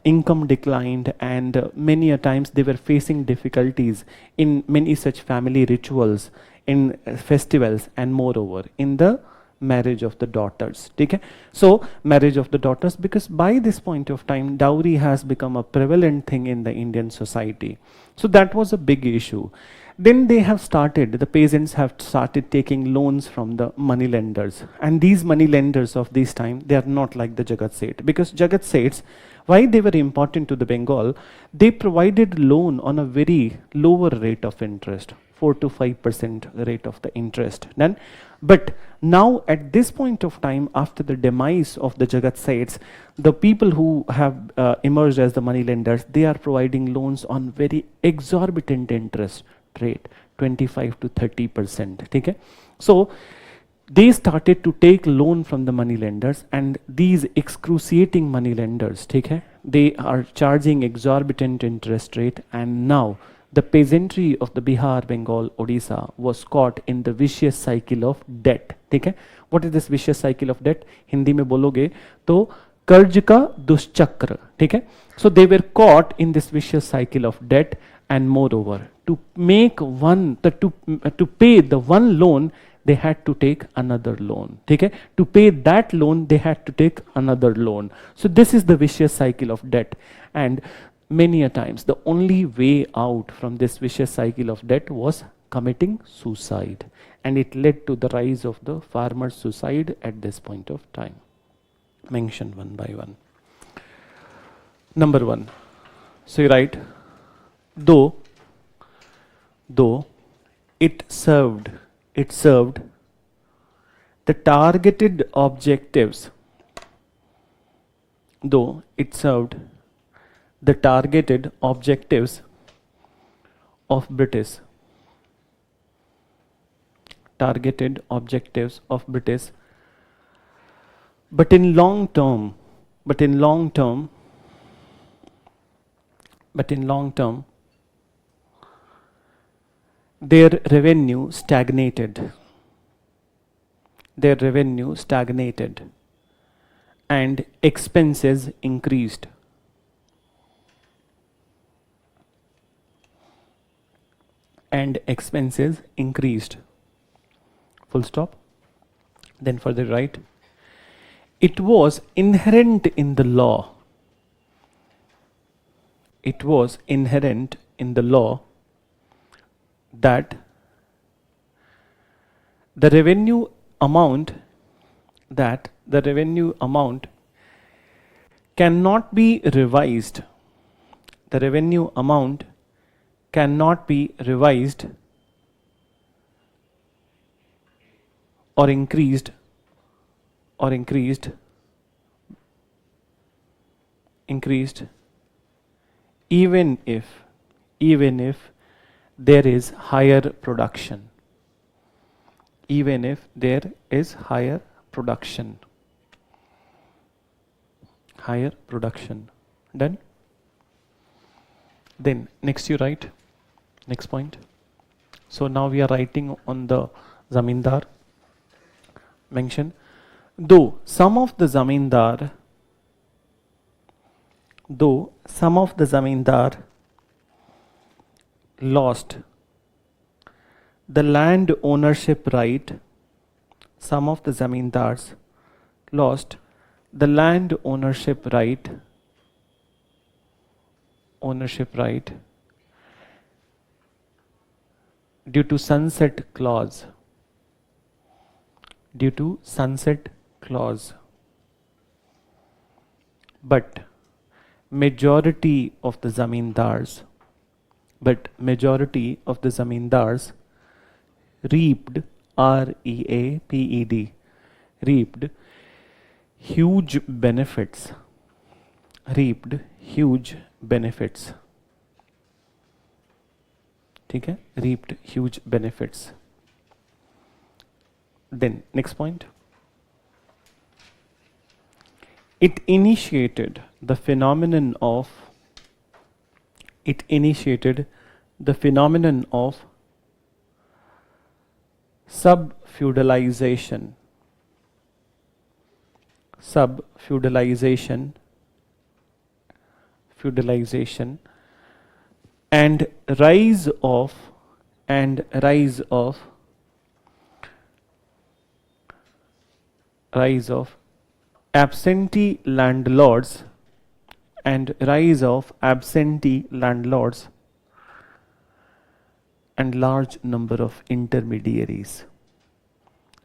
income declined, and many a times they were facing difficulties in many such family rituals, in festivals, and moreover in the marriage of the daughters. Okay? So marriage of the daughters, because by this point of time dowry has become a prevalent thing in the Indian society. So that was a big issue. Then they have started, the peasants have started taking loans from the money lenders, and these money lenders of this time, they are not like the Jagat Seth, because Jagat Seths, why they were important to the Bengal, they provided loan on a very lower rate of interest, 4 to 5% rate of the interest. Then, but now at this point of time, after the demise of the Jagat Seths, the people who have emerged as the money lenders, they are providing loans on very exorbitant interest rate, 25 to 30%. Okay? So they started to take loan from the money lenders, and these excruciating money lenders, okay, they are charging exorbitant interest rate, and now the peasantry of the Bihar, Bengal, Odisha was caught in the vicious cycle of debt. Okay? What is this vicious cycle of debt? Hindi में बोलोगे तो कर्ज का दुष्चक्र. ठीक है? So they were caught in this vicious cycle of debt, and moreover, to pay the one loan, they had to take another loan. Okay? To pay that loan, they had to take another loan. So this is the vicious cycle of debt, and many a times the only way out from this vicious cycle of debt was committing suicide, and it led to the rise of the farmer suicide at this point of time. Mention one by one. Number one. So you write, though it served the targeted objectives, though it served the targeted objectives of British, but in long term, their revenue stagnated, and expenses increased. Full stop. Then further write, it was inherent in the law. That the revenue amount cannot be revised. Or increased even if there is higher production. Done? Then next you write, next point. So now we are writing on the zamindar. Mention, though some of the zamindar lost the land ownership right, due to sunset clause. But majority of the zamindars reaped, R-E-A-P-E-D, reaped huge benefits. ठीक है? Reaped huge benefits. Then next point. It initiated the phenomenon of sub-feudalization, sub-feudalization, feudalization, and rise of absentee landlords, and rise of absentee landlords, and large number of intermediaries,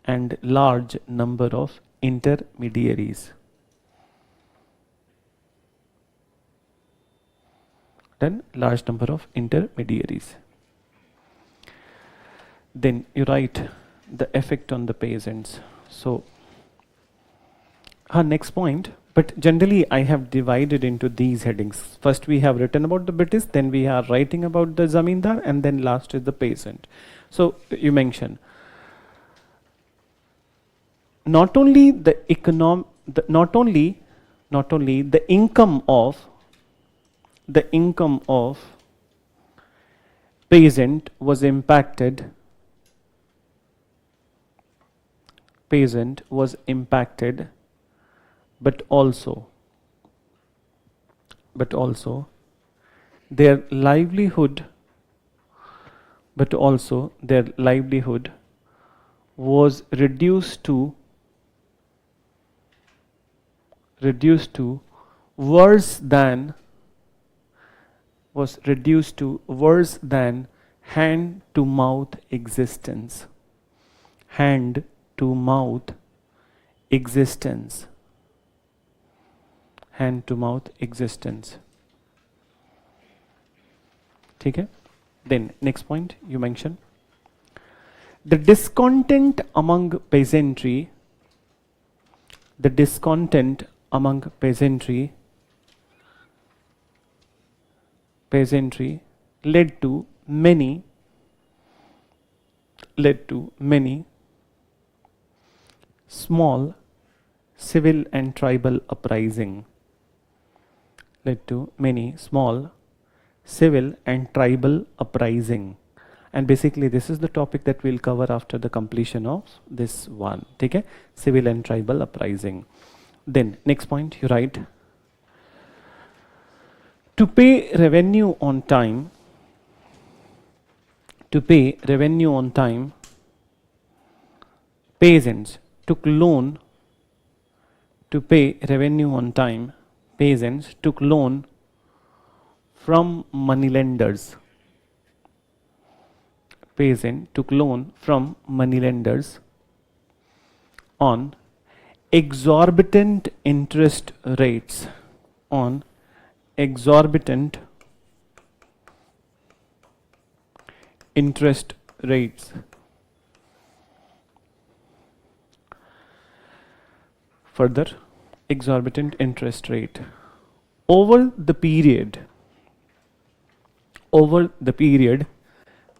and large number of intermediaries. Then large number of intermediaries. Then you write the effect on the peasants. So our next point, but generally I have divided into these headings. First we have written about the British, then we are writing about the Zamindar, and then last is the peasant. So you mention not only the income of peasant was impacted, but also their livelihood was reduced to worse than hand to mouth existence. ठीक है? Then next point you mention the discontent among peasantry led to many small civil and tribal uprising. And basically this is the topic that we'll cover after the completion of this one. Okay? Civil and tribal uprising. Then next point you write to pay revenue on time, peasants took loan from moneylenders. On exorbitant interest rates. Further, exorbitant interest rate. Over the period,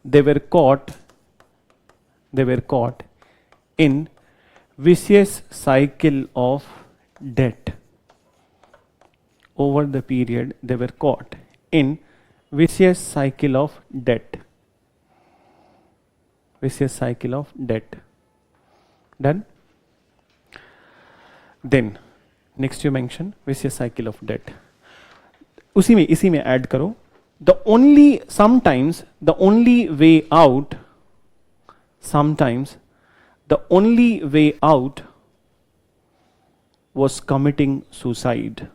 they were caught in vicious cycle of debt. Over the period, they were caught in vicious cycle of debt. Done? Then next you mention vicious cycle of debt. इसी में add करो. Sometimes the only way out was committing suicide.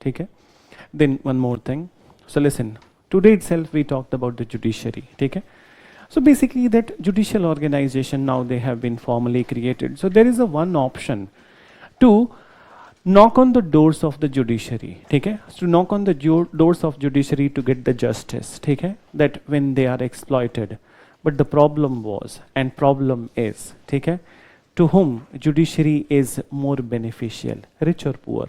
Okay? Then one more thing. So listen, today itself we talked about the judiciary. Okay? So basically that judicial organization now they have been formally created. So there is one option to knock on the doors of the judiciary. Okay? To knock on the doors of judiciary to get the justice. Okay? That when they are exploited. But the problem is, okay, to whom judiciary is more beneficial, rich or poor?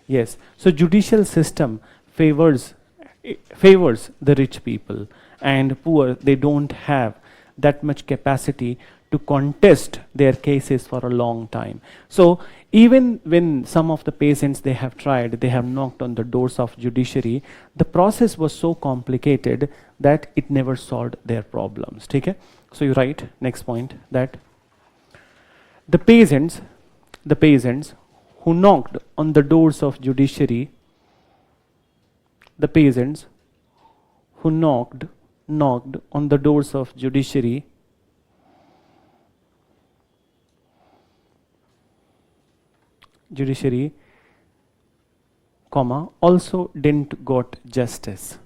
Yes. So judicial system favors the rich people, and poor, they don't have that much capacity to contest their cases for a long time. So even when some of the peasants they have tried, they have knocked on the doors of judiciary, the process was so complicated that it never solved their problems. Okay? So you write next point that the peasants who knocked on the doors of judiciary, the peasants who knocked on the doors of judiciary, comma, also didn't got justice.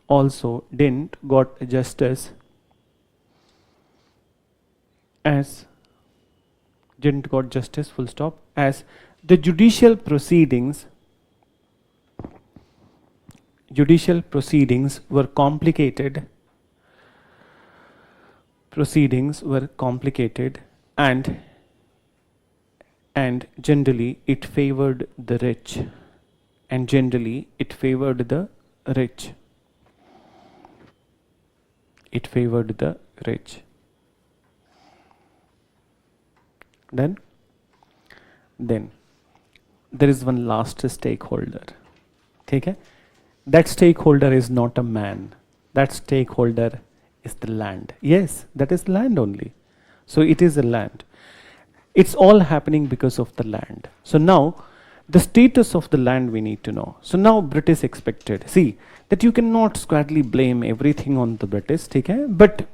Also didn't got justice as didn't got justice, full stop, as the judicial proceedings were complicated and generally it favored the rich. Then there is one last stakeholder. Okay? That stakeholder is not a man. That stakeholder is the land. Yes, that is land only. So it is a land. It's all happening because of the land. So now the status of the land we need to know. So now British expected. See that you cannot squarely blame everything on the British. Okay? But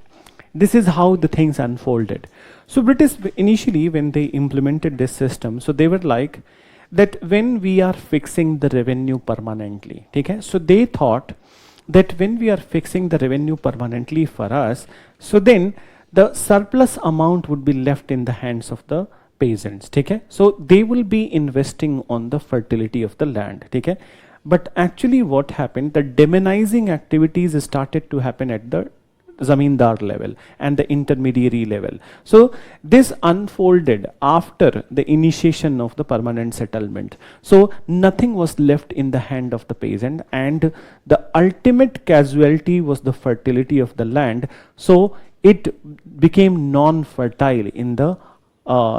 this is how the things unfolded. So British initially when they implemented this system, so they were like that when we are fixing the revenue permanently. Okay? So they thought that when we are fixing the revenue permanently for us, so then the surplus amount would be left in the hands of the peasants. Okay? So they will be investing on the fertility of the land. Okay? But actually what happened, the demonizing activities started to happen at the zamindar level and the intermediary level. So this unfolded after the initiation of the permanent settlement. So nothing was left in the hand of the peasant, and the ultimate casualty was the fertility of the land. So it became non-fertile in the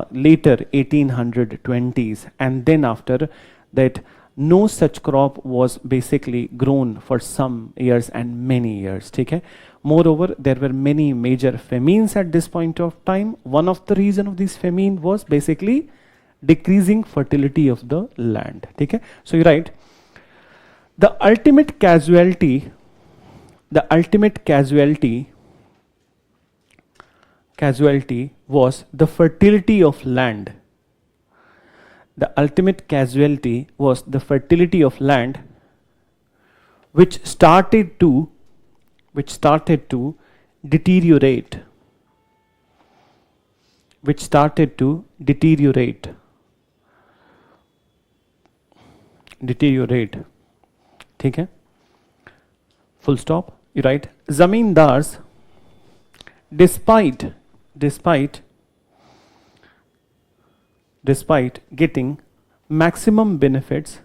later 1820s, and then after that no such crop was basically grown for some years and many years. Okay? Moreover, there were many major famines at this point of time. One of the reason of this famine was basically decreasing fertility of the land. Okay? So you write the ultimate casualty was the fertility of land. The ultimate casualty was the fertility of land, which started to deteriorate. Okay? Full stop. You write zamindars, despite getting maximum benefits,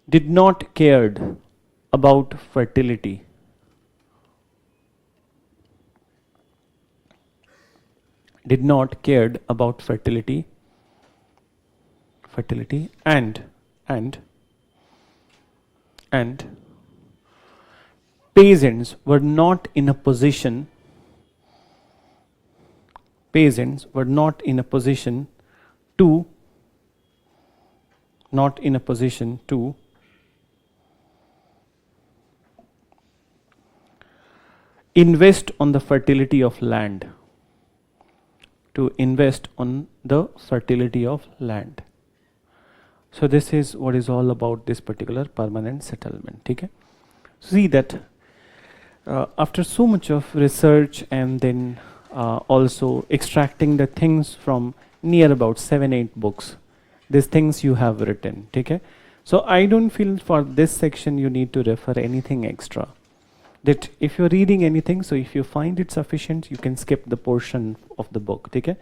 did not cared about fertility. And peasants were not in a position to invest on the fertility of land. So this is what is all about this particular permanent settlement. Okay? See that after so much of research and then also extracting the things from near about 7-8 books, these things you have written. Okay? So I don't feel for this section you need to refer anything extra. That if you're reading anything, so if you find it sufficient, you can skip the portion of the book. Okay?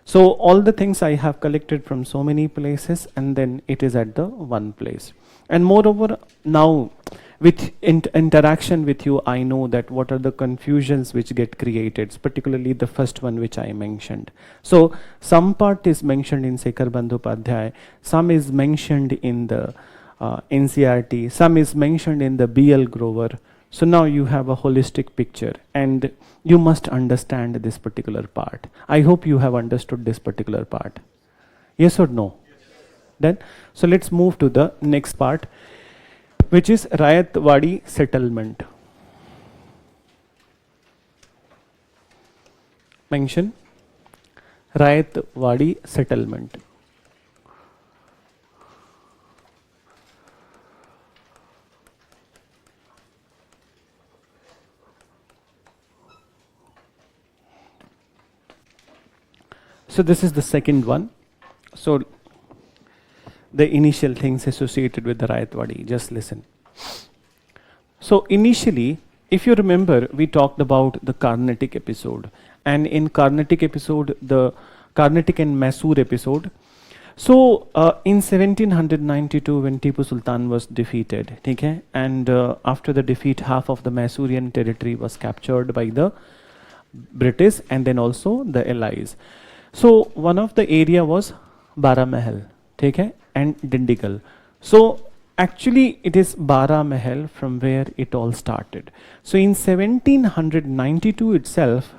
So all the things I have collected from so many places, and then it is at the one place. And moreover, now with interaction with you, I know that what are the confusions which get created, particularly the first one which I mentioned. So some part is mentioned in Sekhar Bandhopadhyay, some is mentioned in the NCRT, some is mentioned in the BL Grover. So now you have a holistic picture and you must understand this particular part. I hope you have understood this particular part. Yes or no? Then, so let's move to the next part, which is Rayatwadi settlement. Mention Rayatwadi settlement. So this is the second one. So the initial things associated with the Rayatwadi, just listen. So initially, if you remember, we talked about the Carnatic episode, and in Carnatic episode, the Carnatic and Mysore episode. So in 1792, when Tipu Sultan was defeated, okay, and after the defeat, half of the Mysorean territory was captured by the British and then also the Allies. So one of the area was Baramahal, okay, and Dindigul. So actually it is Baramahal from where it all started. So in 1792 itself,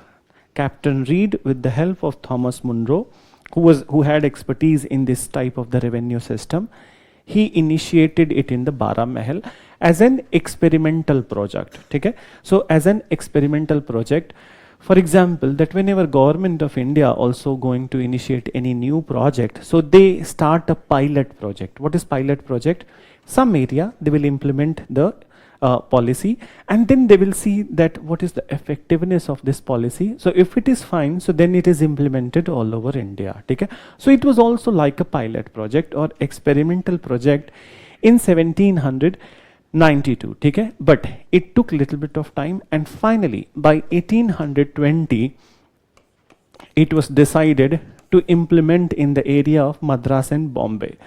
Captain Reed, with the help of Thomas Munro, who had expertise in this type of the revenue system, he initiated it in the Baramahal as an experimental project. Okay? So as an experimental project, for example, that whenever government of India also going to initiate any new project, so they start a pilot project. What is pilot project? Some area they will implement the policy, and then they will see that what is the effectiveness of this policy. So if it is fine, so then it is implemented all over India. Okay? So it was also like a pilot project or experimental project in 1792. Okay? But it took little bit of time, and finally by 1820 it was decided to implement in the area of Madras and Bombay.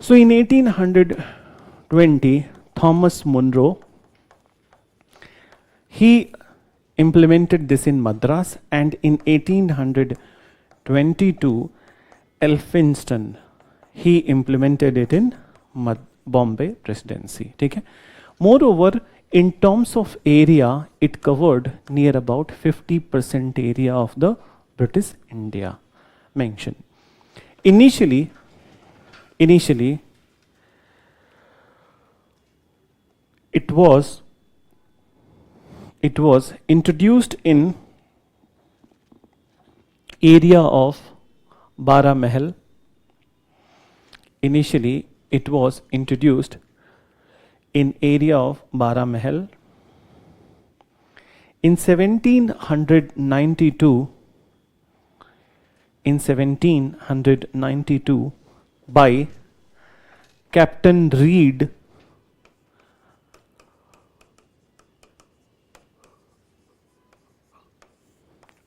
So in 1820, Thomas Munro, he implemented this in Madras, and in 1822, Elphinstone, he implemented it in Bombay Presidency. Okay? Moreover, in terms of area, it covered near about 50% area of the British India mentioned. Initially, it was introduced in area of Baramahal. Initially, it was introduced in area of Baramahal. In 1792, by Captain Reed,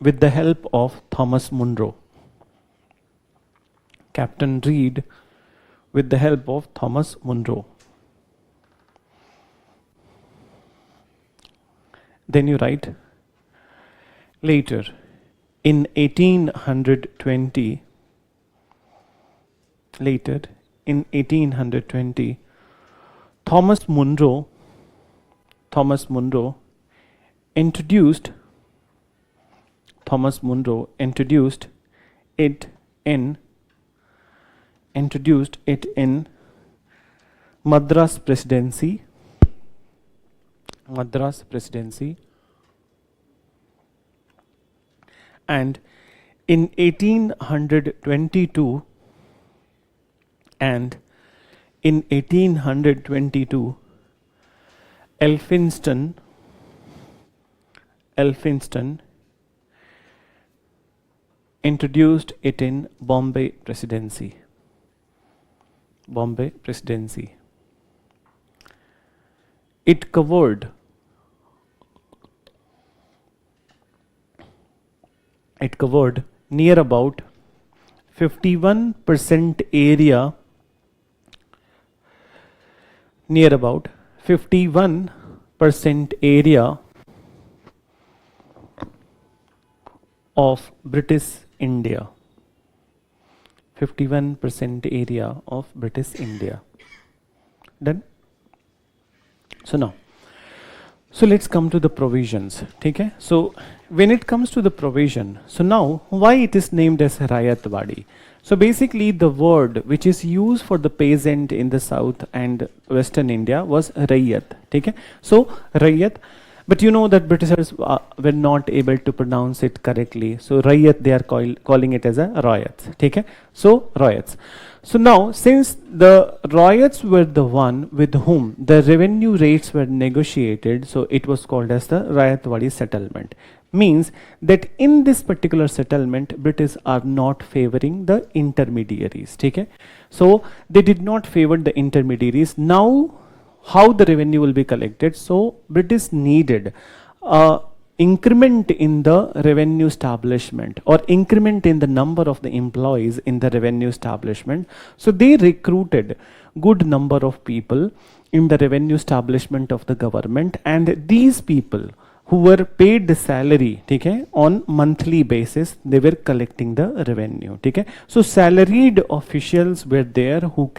with the help of Thomas Munro. Captain Reed with the help of Thomas Munro. Then you write, later in 1820, Thomas Munro introduced it in Madras Presidency, and in 1822 Elphinstone introduced it in Bombay Presidency. It covered near about 51% area, 51% area of British India. 51% area of British India. Done? So now, so let's come to the provisions. Okay? So when it comes to the provision, so now why it is named as Rayatwadi? So basically the word which is used for the peasant in the south and western India was Rayat. Okay? So Rayat, but you know that Britishers were not able to pronounce it correctly. So Rayat, they are calling it as a Rayats. Okay? So Rayats. So now, since the Rayats were the one with whom the revenue rates were negotiated, so it was called as the Rayatwadi settlement. Means that in this particular settlement, British are not favoring the intermediaries. Okay? So they did not favor the intermediaries. Now, how the revenue will be collected? So British needed increment in the revenue establishment or increment in the number of the employees in the revenue establishment. So they recruited good number of people in the revenue establishment of the government, and these people who were paid the salary, okay, on monthly basis, they were collecting the revenue. Okay? So salaried officials were there who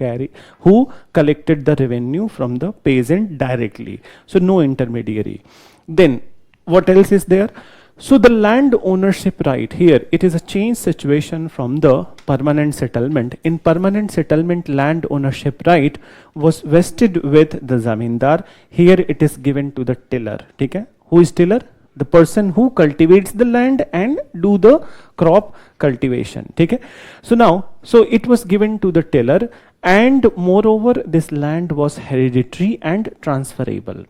collected the revenue from the peasant directly. So no intermediary. Then what else is there? So the land ownership right here, it is a change situation from the permanent settlement. In permanent settlement, land ownership right was vested with the zamindar. Here it is given to the tiller. Okay? Who is tiller? The person who cultivates the land and do the crop cultivation. Okay? So now, so it was given to the tiller, and moreover this land was hereditary and transferable.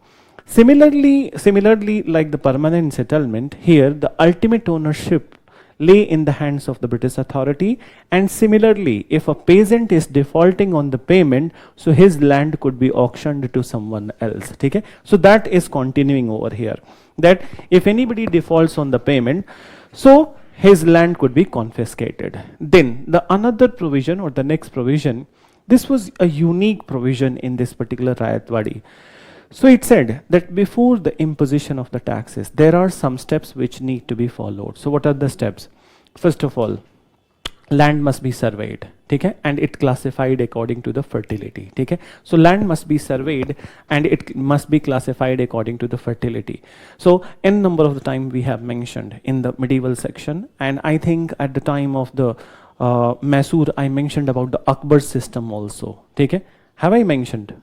Similarly, like the permanent settlement, here the ultimate ownership lay in the hands of the British authority, and similarly, if a peasant is defaulting on the payment, so his land could be auctioned to someone else. Okay? So that is continuing over here, that if anybody defaults on the payment, so his land could be confiscated. Then the another provision, or the next provision, this was a unique provision in this particular Rayatwadi. So it said that before the imposition of the taxes, there are some steps which need to be followed. So what are the steps? First of all, land must be surveyed, okay, and it classified according to the fertility. Okay? So land must be surveyed and it must be classified according to the fertility. So n number of the time we have mentioned in the medieval section, and I think at the time of the Mysore, I mentioned about the Akbar system also. Okay? Have I mentioned?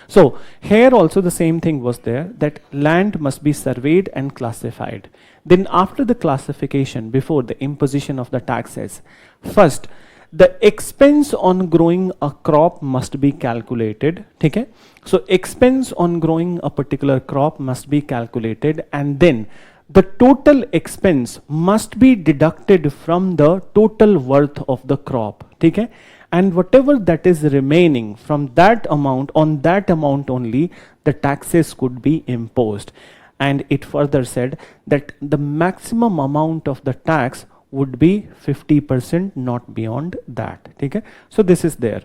So here also the same thing was there, that land must be surveyed and classified. Then after the classification, before the imposition of the taxes, first the expense on growing a crop must be calculated. Okay? So expense on growing a particular crop must be calculated, and then the total expense must be deducted from the total worth of the crop. Okay? And whatever that is remaining from that amount, on that amount only, the taxes could be imposed. And it further said that the maximum amount of the tax would be 50%, not beyond that. Okay? So this is there.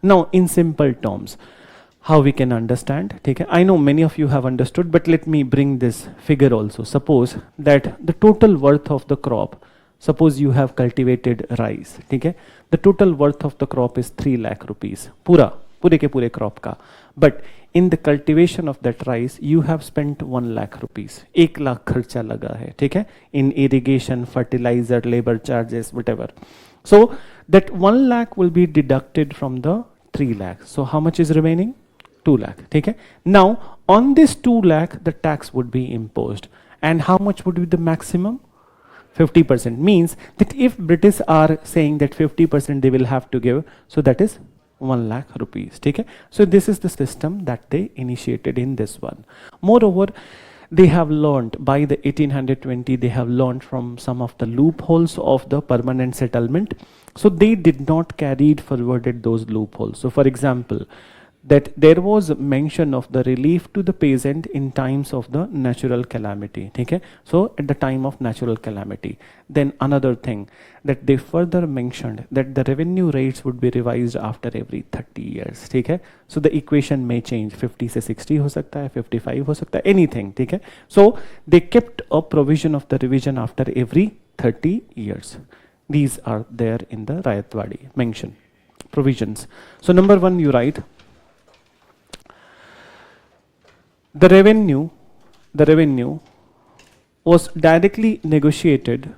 Now in simple terms, how we can understand? Okay? I know many of you have understood, but let me bring this figure also. Suppose that the total worth of the crop, suppose you have cultivated rice, okay? The total worth of the crop is 3 lakh rupees, पूरे के पूरे crop का. But in the cultivation of that rice, you have spent 1 lakh rupees. 1 lakh खर्चा लगा है, ठीक है? In irrigation, fertilizer, labor charges, whatever. So that 1 lakh will be deducted from the 3 lakh. So how much is remaining? 2 lakh, ठीक है? Now on this 2 lakh, the tax would be imposed. And how much would be the maximum? 50%. Means that if British are saying that 50% they will have to give, so that is 1 lakh rupees. Okay? So this is the system that they initiated in this one. Moreover, they have learned by the 1820, they have learned from some of the loopholes of the permanent settlement. So they did not carry forwarded those loopholes. So for example, that there was mention of the relief to the peasant in times of the natural calamity. Okay? So at the time of natural calamity. Then another thing that they further mentioned that the revenue rates would be revised after every 30 years. Okay? So the equation may change, 50 से 60 हो सकता है, 55 हो सकता है, anything. Okay? So they kept a provision of the revision after every 30 years. These are there in the Rayatwadi mention provisions. So number 1 you write the revenue was directly negotiated.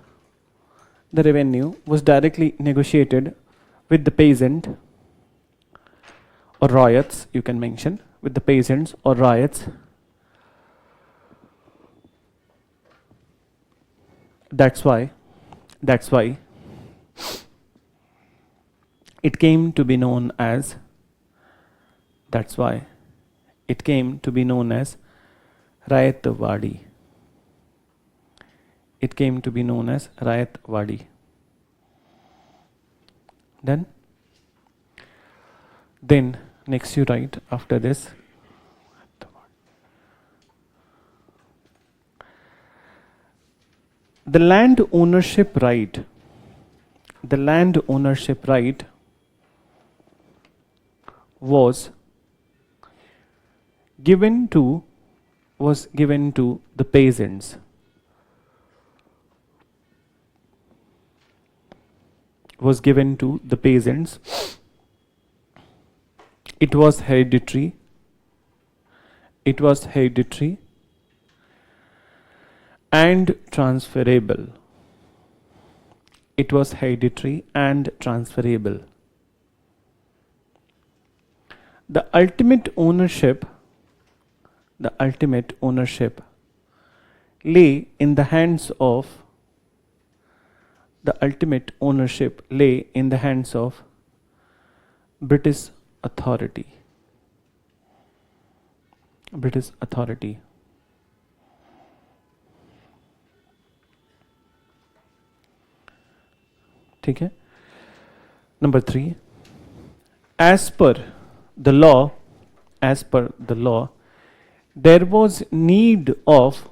The revenue was directly negotiated with the peasant or ryots, you can mention, with the peasants or ryots. That's why it came to be known as, that's why it came to be known as Rayatwadi. It came to be known as Rayatwadi. Then next you write after this the land ownership right was given to the peasants. Was given to the peasants. It was hereditary. And transferable. It was hereditary and transferable. The ultimate ownership lay in the hands of British authority. ठीक है. Number 3, as per the law, there was need of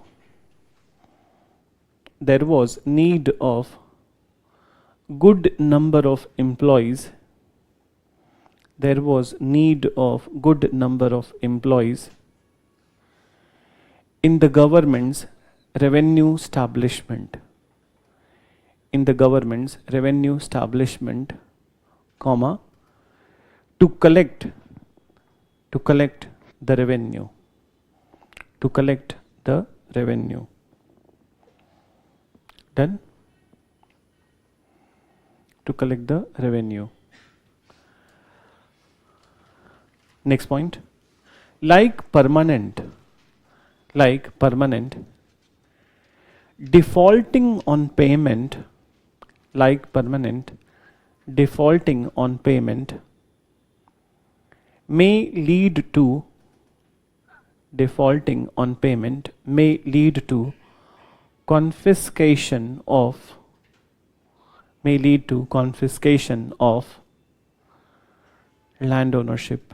good number of employees. There was need of good number of employees in the government's revenue establishment. Comma, to collect the revenue. Then to collect the revenue. Next point, like permanent, defaulting on payment, may lead to confiscation of land ownership.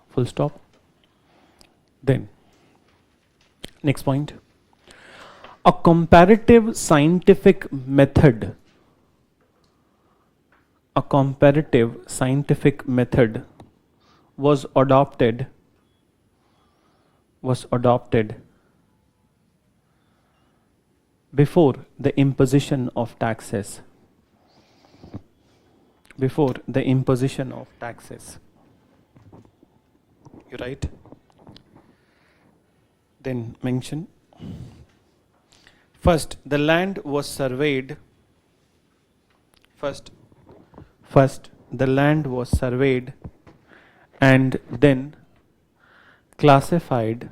Full stop. Then next point, a comparative scientific method was adopted before the imposition of taxes. You write. Then mention. First, the land was surveyed. And then classified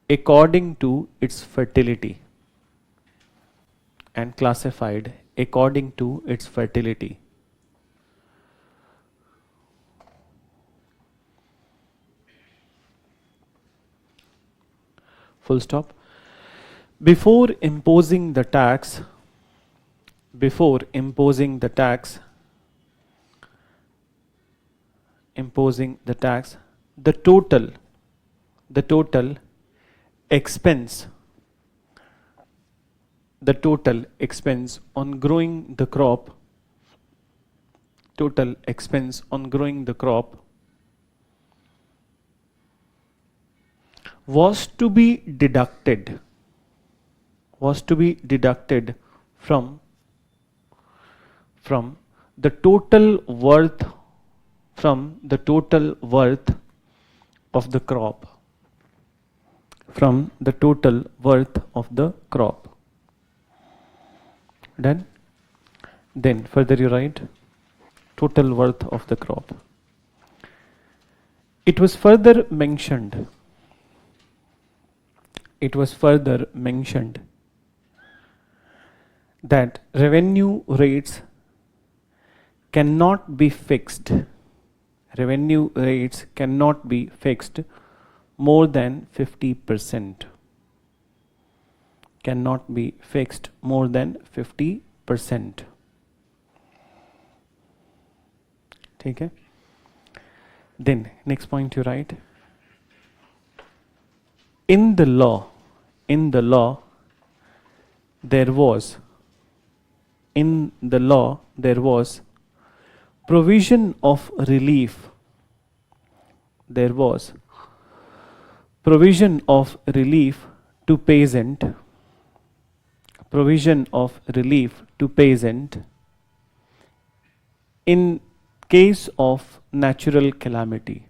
according to its fertility. Full stop. Before imposing the tax, before imposing the tax, the total expense, the total expense on growing the crop, total expense on growing the crop was to be deducted, from the total worth, from the total worth of the crop, from the total worth of the crop. Done? Then further you write total worth of the crop. It was further mentioned, that revenue rates cannot be fixed, more than 50%, cannot be fixed more than 50%. Okay? Then next point you write, in the law there was provision of relief, to peasant, in case of natural calamity,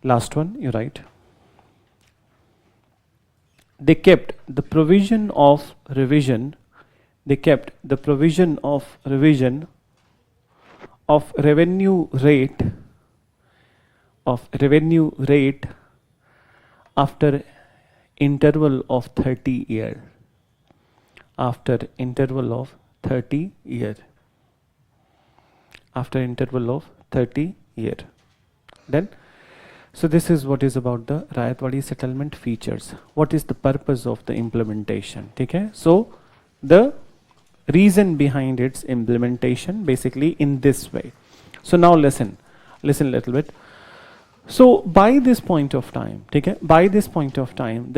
Last one you write, they kept the provision of revision, of revenue rate, after interval of 30 years, after interval of 30 years. Then, so this is what is about the Rayatwadi settlement features. What is the purpose of the implementation? Okay? So the reason behind its implementation basically in this way. So now listen a little bit. So by this point of time, the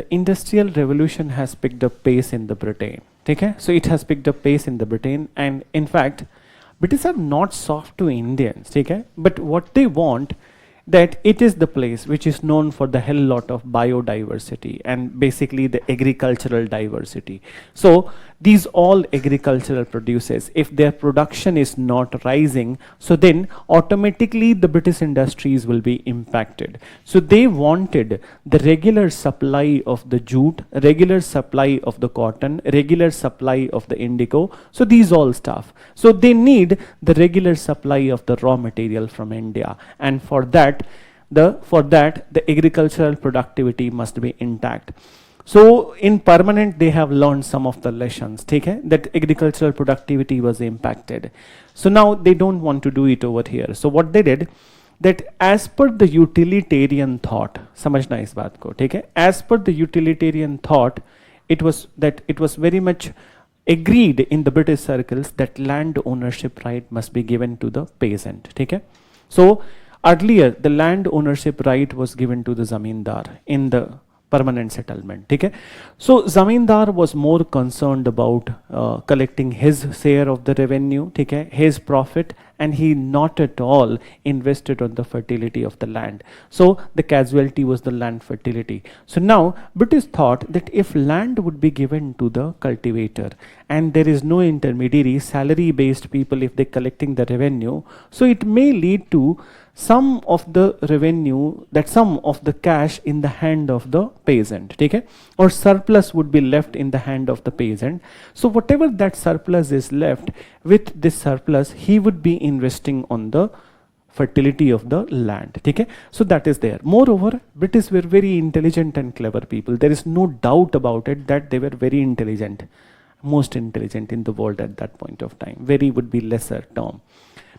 industrial revolution has picked up pace in the Britain. Okay? So it has picked up pace in the Britain, and in fact, British are not soft to Indians. Okay? But what they want, that it is the place which is known for the hell lot of biodiversity and basically the agricultural diversity. So these all agricultural producers, if their production is not rising, so then automatically the British industries will be impacted. So they wanted the regular supply of the jute, regular supply of the cotton, regular supply of the indigo, so these all stuff. So they need the regular supply of the raw material from India, and for that the agricultural productivity must be intact. So in permanent they have learned some of the lessons, okay, that agricultural productivity was impacted. So now they don't want to do it over here. So what they did, that as per the utilitarian thought, समझना इस बात को, ठीक है, as per the utilitarian thought, it was very much agreed in the British circles that land ownership right must be given to the peasant. Okay? So earlier the land ownership right was given to the zamindar in the permanent settlement. Okay? So zamindar was more concerned about collecting his share of the revenue, okay, his profit, and he not at all invested on the fertility of the land. So the casualty was the land fertility. So now British thought that if land would be given to the cultivator and there is no intermediary, salary based people, if they collecting the revenue, so it may lead to some of the revenue, that some of the cash in the hand of the peasant, okay, or surplus would be left in the hand of the peasant. So whatever that surplus is left, with this surplus he would be investing on the fertility of the land. Okay? So that is there. Moreover, British were very intelligent and clever people. There is no doubt about it that they were very intelligent, most intelligent in the world at that point of time. Very would be lesser term.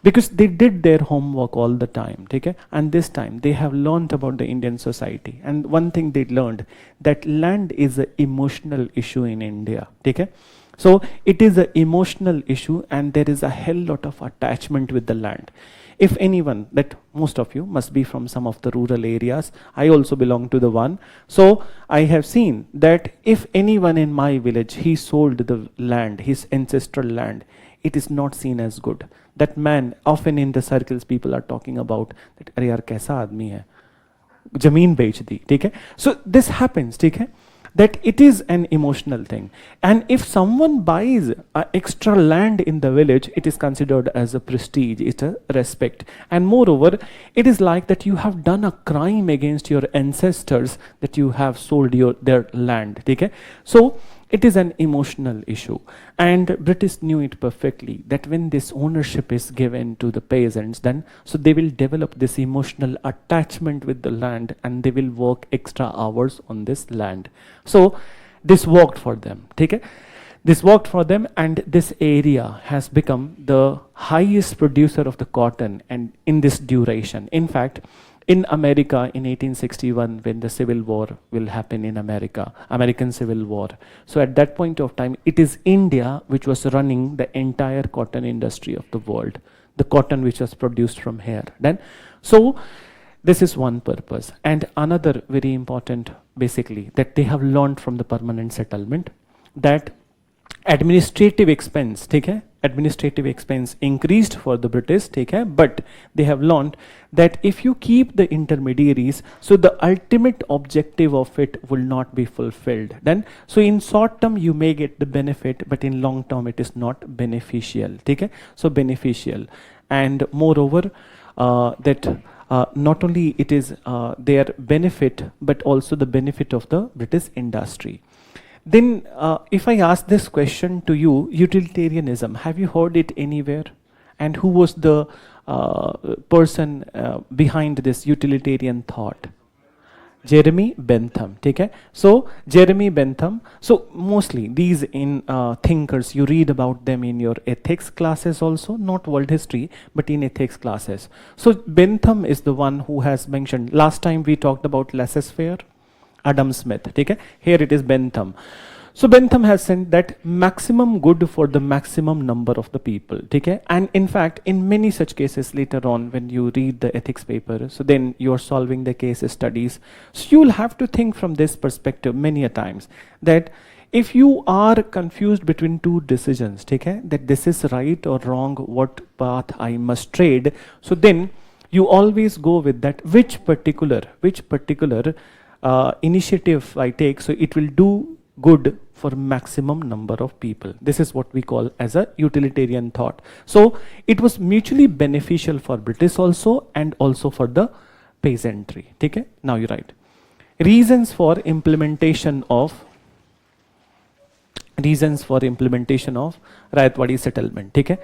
because they did their homework all the time, okay? And this time they have learned about the Indian society, and one thing they learned, that land is an emotional issue in India, okay? So it is an emotional issue, and there is a hell lot of attachment with the land. If anyone, that most of you must be from some of the rural areas, I also belong to the one. So I have seen that if anyone in my village, he sold the land, his ancestral land, it is not seen as good. That man, often in the circles, people are talking about that, अरे यार कैसा आदमी है, जमीन बेच दी, ठीक है? So this happens, ठीक है? That it is an emotional thing. And if someone buys extra land in the village, it is considered as a prestige, it's a respect. And moreover, it is like that you have done a crime against your ancestors, that you have sold their land, okay? So it is an emotional issue. And British knew it perfectly, that when this ownership is given to the peasants, then so they will develop this emotional attachment with the land, and they will work extra hours on this land. So this worked for them, okay? This worked for them, and this area has become the highest producer of the cotton, and in this duration. In fact, in America in 1861, when the Civil War will happen in America, American Civil War. So at that point of time, it is India which was running the entire cotton industry of the world, the cotton which was produced from here. Then, so this is one purpose. And another very important, basically, that they have learned from the permanent settlement, that administrative expense, ठीक है? Administrative expense increased for the British, ठीक है? But they have learned that if you keep the intermediaries, so the ultimate objective of it will not be fulfilled. Then, so in short term you may get the benefit, but in long term it is not beneficial, ठीक है? So beneficial, and moreover that not only it is their benefit, but also the benefit of the British industry. Then if I ask this question to you, utilitarianism, have you heard it anywhere? And who was the person behind this utilitarian thought? Jeremy Bentham, okay? So Jeremy Bentham, so mostly these in thinkers, you read about them in your ethics classes also, not world history, but in ethics classes. So Bentham is the one who has mentioned, last time we talked about laissez-faire, Adam Smith, okay? Here it is Bentham. So Bentham has said that maximum good for the maximum number of the people, okay? And in fact, in many such cases later on, when you read the ethics paper, so then you are solving the case studies. So you will have to think from this perspective many a times, that if you are confused between two decisions, okay, that this is right or wrong, what path I must trade, so then you always go with that, which particular initiative I take, so it will do good for maximum number of people. This is what we call as a utilitarian thought. So it was mutually beneficial for British also, and also for the peasantry. Okay? Now you write reasons for implementation of Rayatwadi settlement. Okay?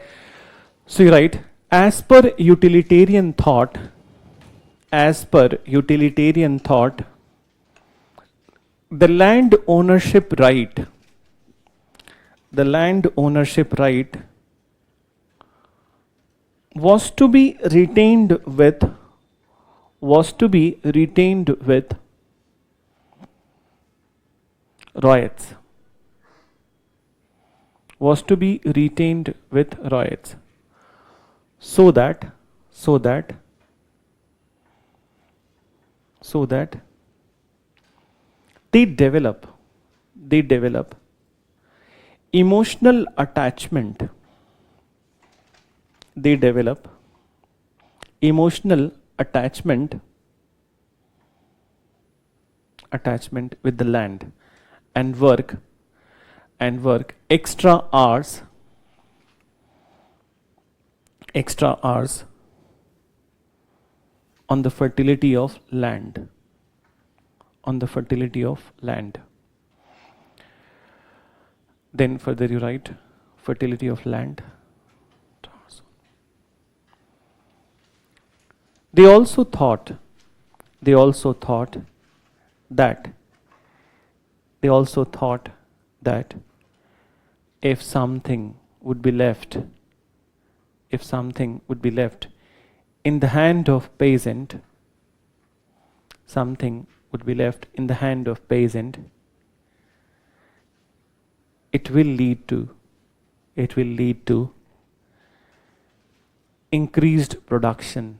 So you write, as per utilitarian thought, the land ownership right was to be retained with riots. So that they develop emotional attachment. Attachment with the land, and work extra hours on the fertility of land. Then further you write fertility of land. They also thought that if something would be left if something would be left in the hand of peasant, something would be left in the hand of peasant, it will lead to increased production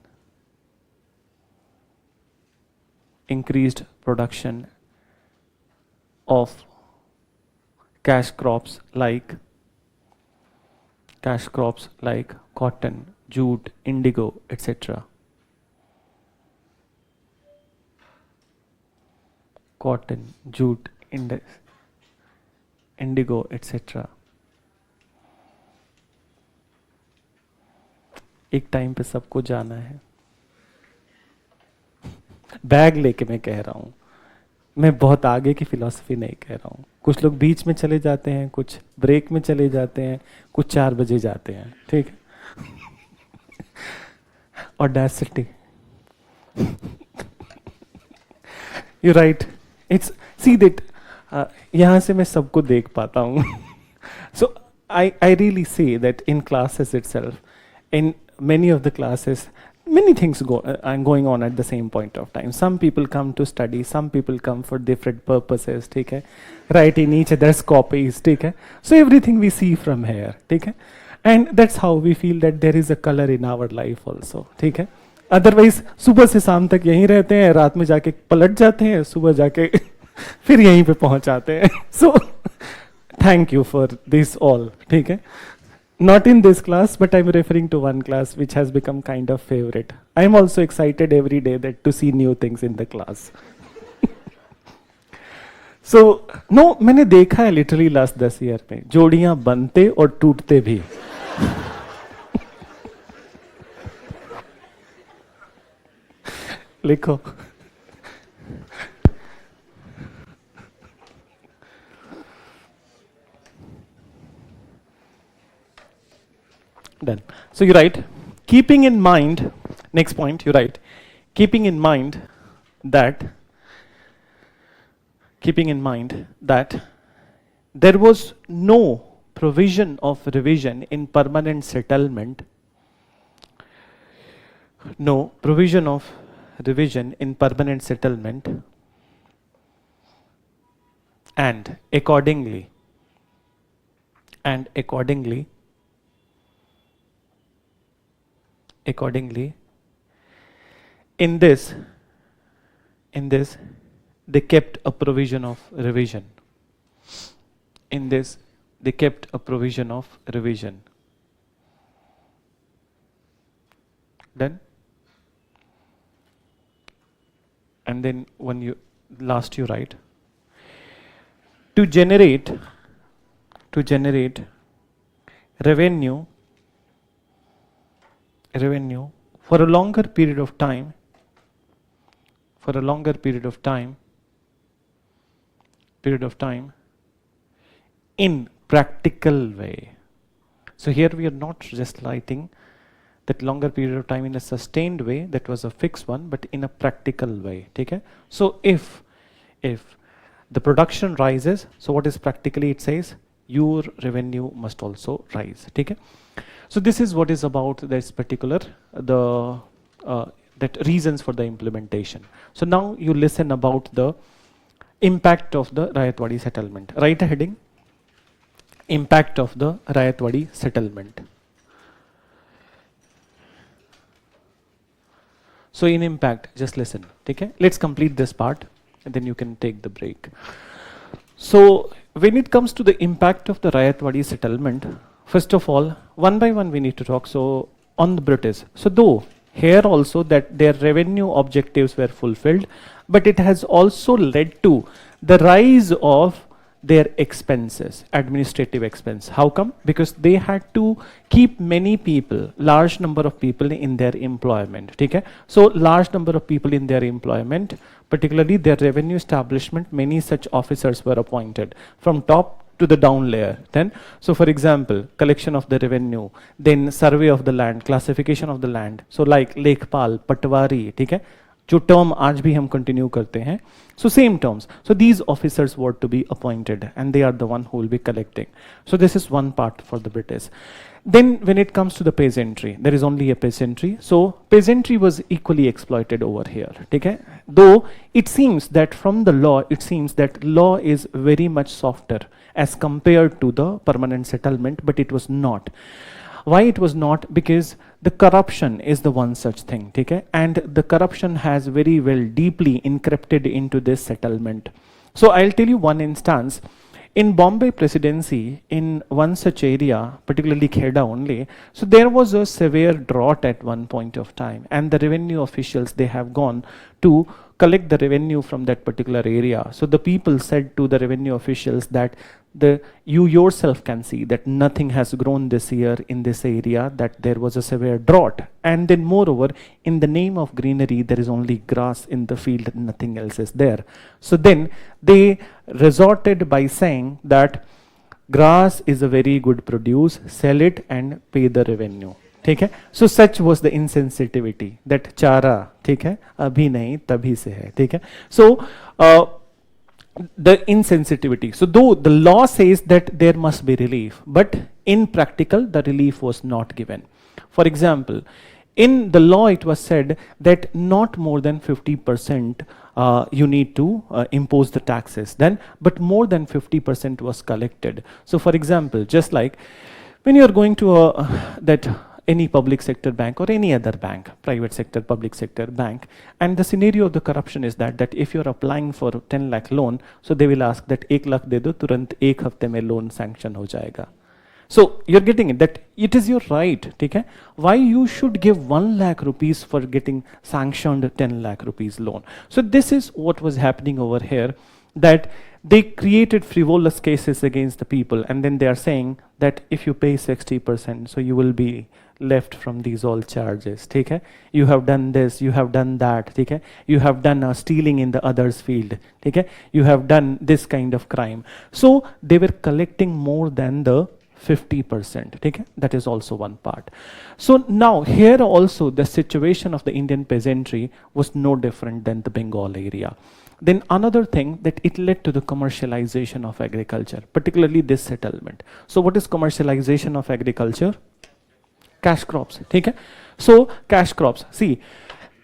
of cash crops like cotton, jute, indigo, etc. Cotton, jute, indigo, etc. एक time पे सबको जाना है. Bag लेके मैं कह रहा हूँ, मैं बहुत आगे की फिलॉसफी नहीं कह रहा हूँ. कुछ लोग बीच में चले जाते हैं, कुछ ब्रेक में चले जाते हैं, कुछ 4 बजे जाते हैं. ठीक है. Audacity. You're right. It's see that यहाँ से मैं सबको देख पाता हूँ. So I really see that in classes itself, in many of the classes, many things are going on at the same point of time. Some people come to study, some people come for different purposes, ठीक है, writing each other's copies, ठीक है. So everything we see from here, ठीक है, and that's how we feel that there is a color in our life also, ठीक है. Otherwise सुबह से शाम तक यहीं रहते हैं, रात में जाके पलट जाते हैं, सुबह जाके फिर यहीं पे पहुंच जाते हैं. So thank you for this all, ठीक है. Not in this class, but I'm referring to one class which has become kind of favorite. I'm also excited every day that to see new things in the class. So, no, मैंने देखा है literally last 10 year में जोड़ियां बनते और टूटते भी. लिखो. Done. So you write, keeping in mind, next point, you write, keeping in mind that there was no provision of revision in permanent settlement, and accordingly, in this they kept a provision of revision. Done. And then when you last you write, to generate revenue for a longer period of time, in practical way. So here we are not just writing that longer period of time in a sustained way, that was a fixed one, but in a practical way. Okay? So if the production rises, so what is practically it says, your revenue must also rise. Okay? So this is what is about this particular that reasons for the implementation. So now you listen about the impact of the Rayatwadi settlement. Write a heading, impact of the Rayatwadi settlement. So in impact, just listen. Okay? Let's complete this part and then you can take the break. So when it comes to the impact of the Rayatwadi settlement, first of all, one by one we need to talk. So on the British. So though here also that their revenue objectives were fulfilled, but it has also led to the rise of their expenses, administrative expense. How come? Because they had to keep many people, large number of people in their employment. Okay? So large number of people in their employment, particularly their revenue establishment, many such officers were appointed from top to the down layer. Then, so for example, collection of the revenue, then survey of the land, classification of the land. So like Lekpal, Patwari, okay? जो term आज भी हम continue करते हैं. So same terms. So these officers were to be appointed and they are the one who will be collecting. So this is one part for the British. Then when it comes to the peasantry, there is only a peasantry. So peasantry was equally exploited over here. Okay? Though it seems that from the law, it seems that law is very much softer as compared to the permanent settlement, but it was not. Why it was not? Because the corruption is the one such thing, okay? And the corruption has very well deeply encrypted into this settlement. So I'll tell you one instance. In Bombay Presidency, in one such area, particularly Kheda only, so there was a severe drought at one point of time, and the revenue officials, they have gone to collect the revenue from that particular area. So the people said to the revenue officials that you yourself can see that nothing has grown this year in this area, that there was a severe drought. And then moreover, in the name of greenery, there is only grass in the field, nothing else is there. So then they resorted by saying that grass is a very good produce, sell it and pay the revenue. ठीक है. So such was the insensitivity that चारा, ठीक है, अभी नहीं तभी से है, ठीक है. So the insensitivity. So though the law says that there must be relief, but in practical the relief was not given. For example, in the law it was said that not more than 50% you need to impose the taxes then, but more than 50% was collected. So for example, just like when you are going to that any public sector bank or any other bank, private sector, public sector bank, and the scenario of the corruption is that if you're applying for 10 lakh loan, so they will ask that 1 lakh de do, turant 1 hafte mein loan sanction ho jayega. So you're getting it, that it is your right, okay? Why you should give 1 lakh rupees for getting sanctioned 10 lakh rupees loan? So this is what was happening over here, that they created frivolous cases against the people, and then they are saying that if you pay 60%, so you will be left from these all charges, okay? You have done this, you have done that, okay? You have done stealing in the other's field, okay? You have done this kind of crime. So they were collecting more than the 50%, okay? That is also one part. So now here also the situation of the Indian peasantry was no different than the Bengal area. Then another thing, that it led to the commercialization of agriculture, particularly this settlement. So what is commercialization of agriculture? Cash crops, okay? So cash crops, see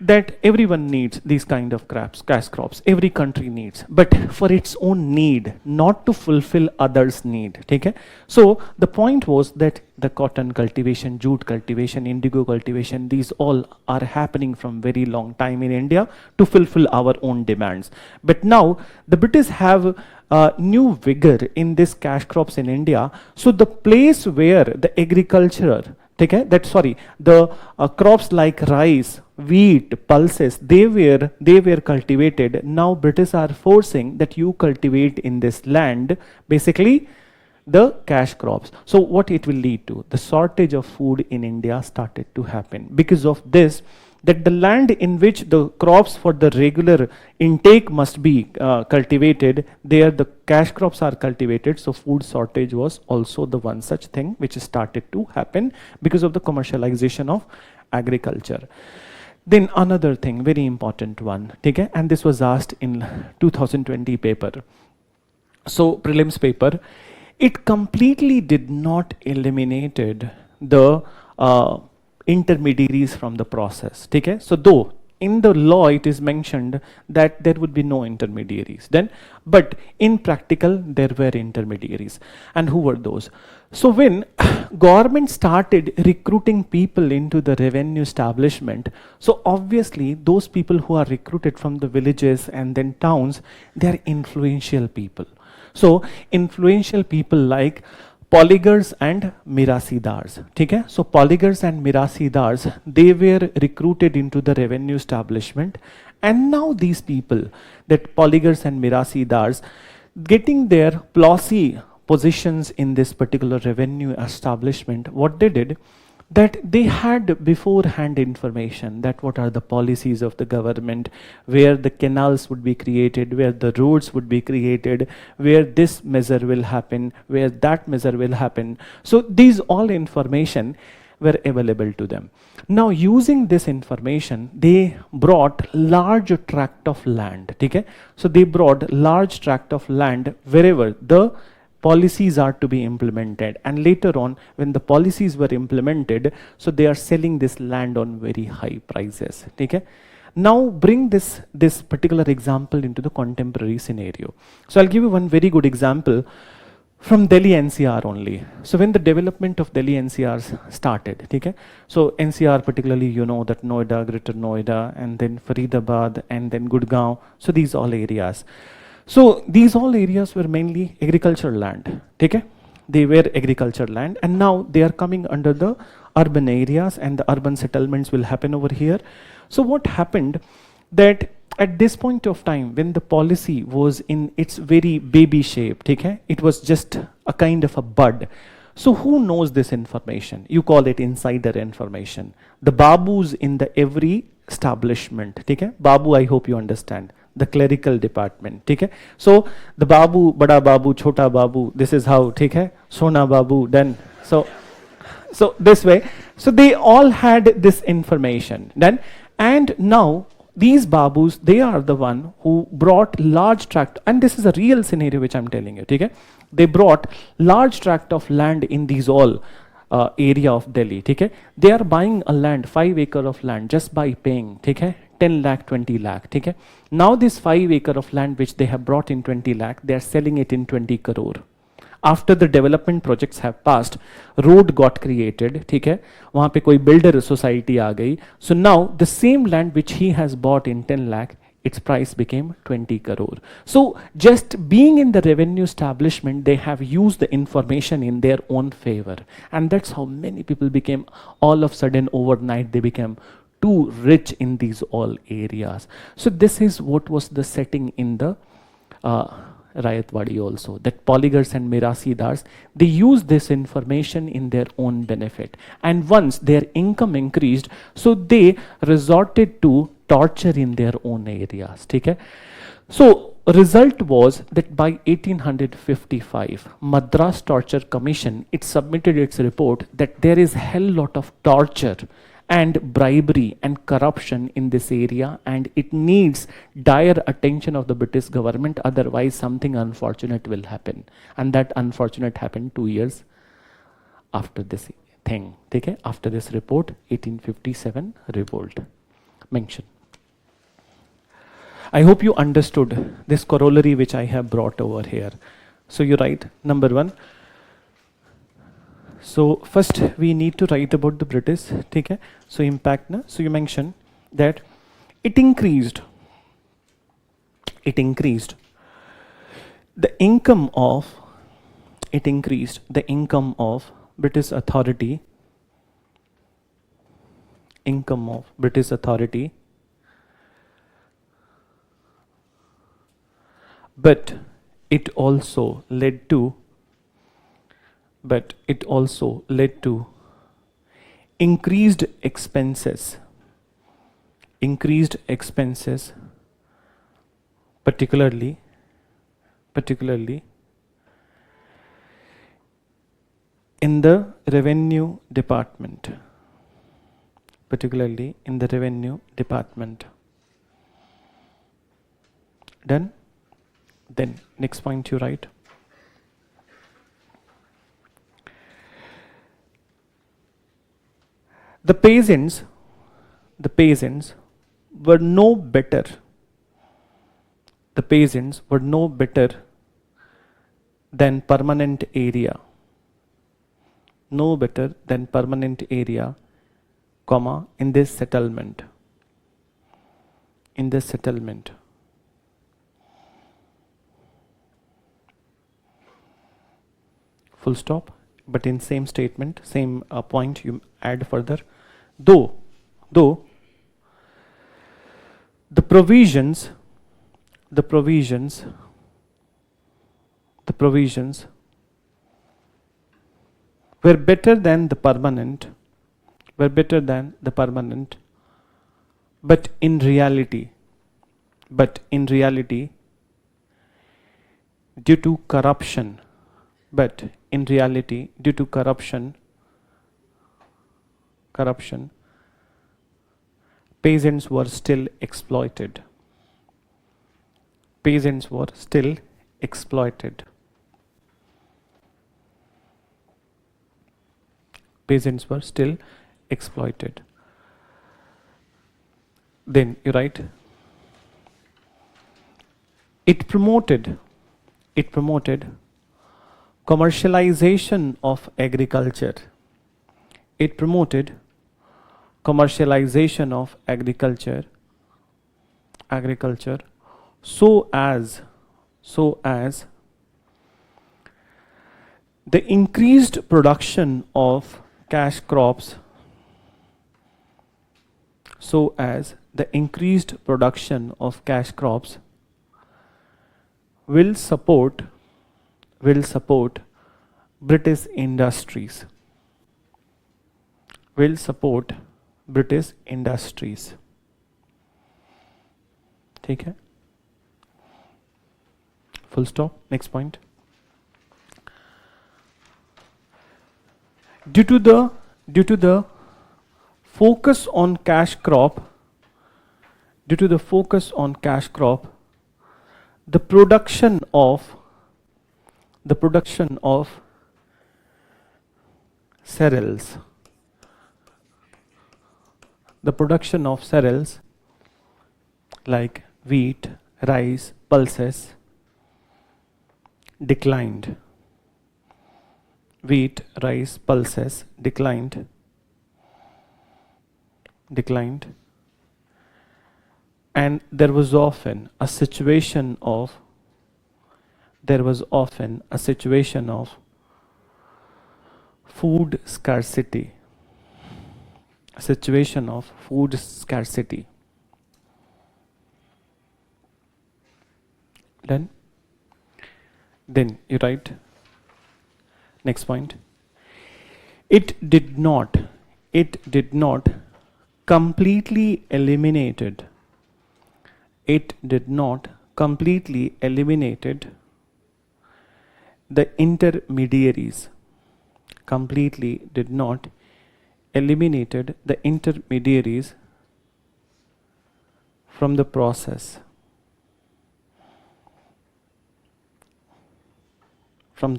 that everyone needs these kind of cash crops, every country needs, but for its own need, not to fulfill others' need, okay? So the point was that the cotton cultivation, jute cultivation, indigo cultivation, these all are happening from very long time in India to fulfill our own demands. But now the British have new vigor in this cash crops in India. So the place where the agriculture, okay, the crops like rice, wheat, pulses, they were cultivated. Now British are forcing that you cultivate in this land basically the cash crops. So what it will lead to? The shortage of food in India started to happen because of this, that the land in which the crops for the regular intake must be cultivated, there the cash crops are cultivated, so food shortage was also the one such thing which started to happen because of the commercialization of agriculture. Then another thing, very important one, okay? And this was asked in 2020 paper. So prelims paper, it completely did not eliminated the intermediaries from the process, okay? So though in the law it is mentioned that there would be no intermediaries then, but in practical there were intermediaries. And who were those? So when government started recruiting people into the revenue establishment, so obviously those people who are recruited from the villages and then towns, they are influential people. So influential people like polygars and mirasidars, okay? So polygars and mirasidars, they were recruited into the revenue establishment, and now these people, that polygars and mirasidars, getting their plossy positions in this particular revenue establishment, what they did, that they had beforehand information that what are the policies of the government, where the canals would be created, where the roads would be created, where this measure will happen, where that measure will happen. So these all information, were available to them. Now using this information, they brought large tract of land. Okay? So they brought large tract of land wherever the policies are to be implemented, and later on when the policies were implemented, so they are selling this land on very high prices. Okay? Now bring this particular example into the contemporary scenario. So I'll give you one very good example from Delhi NCR only. So when the development of Delhi NCR started, okay? So NCR particularly, you know that Noida, Greater Noida, and then Faridabad, and then Gurgaon. So these all areas. So these all areas were mainly agricultural land, okay? They were agricultural land, and now they are coming under the urban areas, and the urban settlements will happen over here. So what happened that at this point of time, when the policy was in its very baby shape, okay, it was just a kind of a bud. So who knows this information? You call it insider information. The babus in the every establishment, okay? Babu, I hope you understand. The clerical department, okay? So the babu, bada babu, chota babu, this is how, okay? Sona babu, then so this way. So they all had this information then, and now these babus, they are the one who brought large tract, and this is a real scenario which I'm telling you, okay? They brought large tract of land in these all area of Delhi, okay? They are buying a land, 5 acre of land, just by paying, okay? 10 lakh, 20 lakh, okay? Now this 5 acre of land which they have brought in 20 lakh, they are selling it in 20 crore. After the development projects have passed, road got created, ठीक है, वहाँ पे कोई builder society आ गई. So now the same land which he has bought in 10 lakh, its price became 20 crore. So just being in the revenue establishment, they have used the information in their own favor. And that's how many people became, all of a sudden overnight, they became too rich in these all areas. So this is what was the setting in the Rayatwadi also, that polygars and mirasidars, they use this information in their own benefit. And once their income increased, so they resorted to torture in their own areas. Okay? So result was that by 1855, Madras Torture Commission, it submitted its report that there is hell lot of torture and bribery and corruption in this area, and it needs dire attention of the British government, otherwise something unfortunate will happen. And that unfortunate happened 2 years after this thing, okay? After this report, 1857 revolt mention. I hope you understood this corollary which I have brought over here. So you write number 1. So first we need to write about the British, okay? So impact na. So you mention that it increased the income of British authority, but it also led to increased expenses, particularly in the revenue department. Done? Then next point you write. The peasants were no better. Than permanent area. Comma, in this settlement. Full stop. But in same statement, same point, you add further. Though the provisions were better than the permanent, but in reality, due to corruption, corruption, peasants were still exploited. Peasants were still exploited. Peasants were still exploited. Then you write, it promoted commercialization of agriculture. It promoted commercialization of agriculture so as the increased production of cash crops will support British industries. ठीक है? Full stop. Next point. Due to the focus on cash crop, the production of cereals, like wheat, rice, pulses declined. And there was often a situation of food scarcity. Then you write, next point, it did not completely eliminated the intermediaries. From the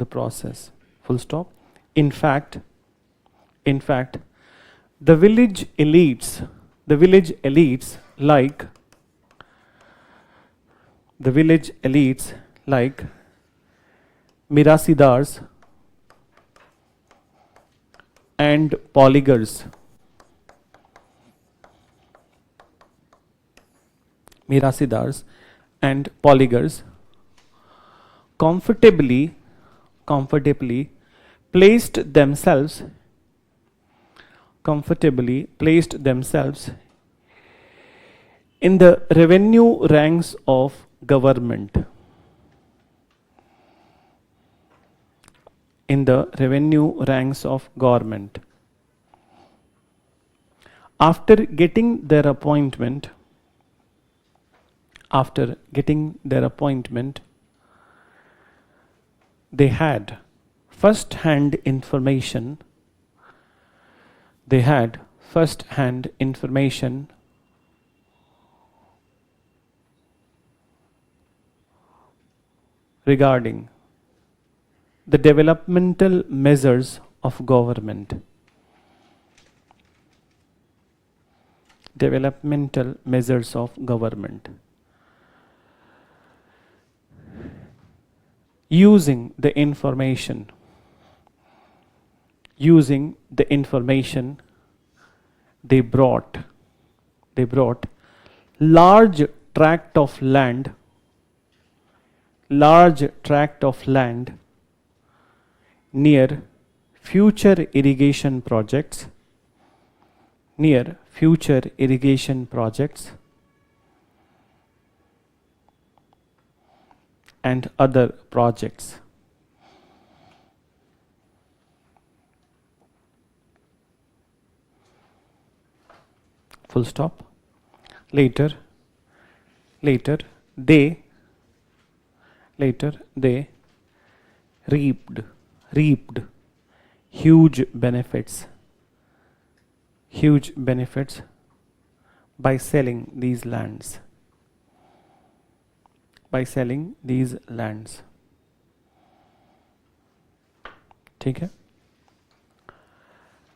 process. Full stop. In fact, the village elites like mirasidars and polygars comfortably placed themselves in the revenue ranks of government. After getting their appointment, they had first-hand information regarding the developmental measures of government. Using the information, they brought large tract of land near future irrigation projects and other projects. Full stop. Later they reaped huge benefits huge benefits by selling these lands. By selling these lands. ठीक है?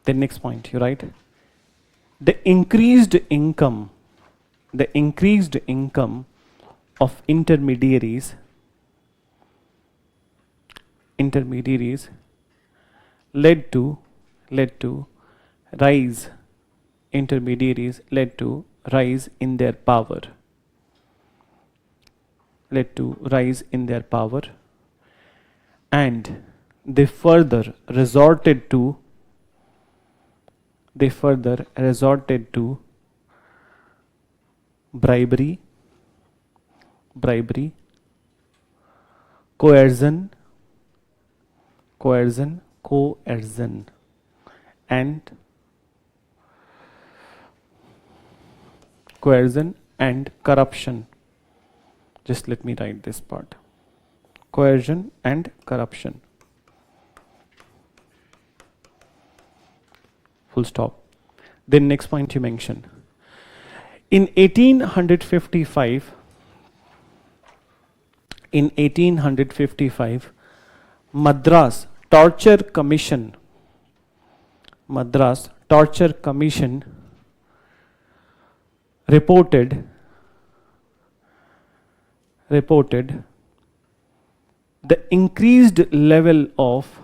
Then next point, you write the increased income of intermediaries led to rise in their power. And they further resorted to bribery, coercion, and corruption. Just let me write this part. Coercion and corruption. Full stop. Then next point you mention. In 1855, Madras Torture Commission reported the increased level of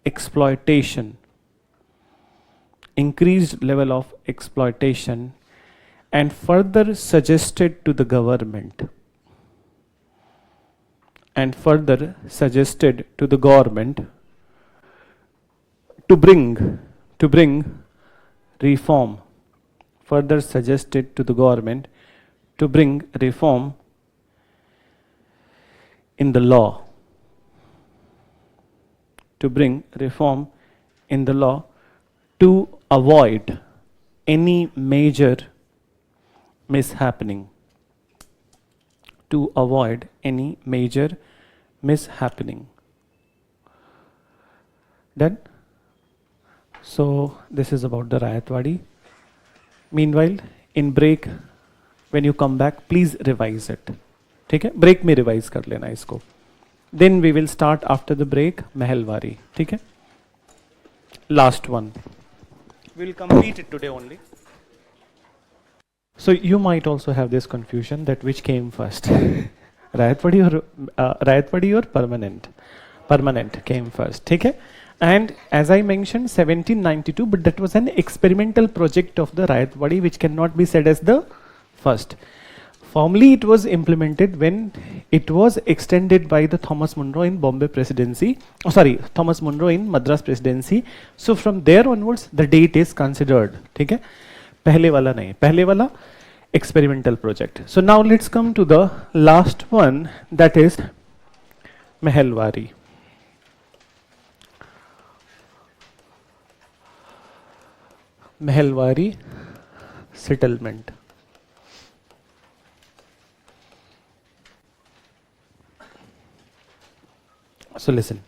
exploitation and further suggested to the government to bring reform in the law to avoid any major mishappening. Done? So this is about the Rayatwadi. Meanwhile, in break, when you come back, please revise it. ठीक है? Break में revise कर लेना इसको. Then we will start after the break Mehelwari. ठीक है? Last one. We will complete it today only. So you might also have this confusion that which came first, Rayatwadi or permanent? Permanent came first. ठीक है? And as I mentioned, 1792, but that was an experimental project of the Rayatwadi, which cannot be said as the first. Formally, it was implemented when it was extended by the Thomas Munro in Bombay Presidency. Oh, sorry, Thomas Munro in Madras Presidency. So from there onwards, the date is considered. ठीक है? पहले वाला नहीं, पहले वाला experimental project. So now let's come to the last one, that is Mehelwari. Mehelwari settlement. So listen.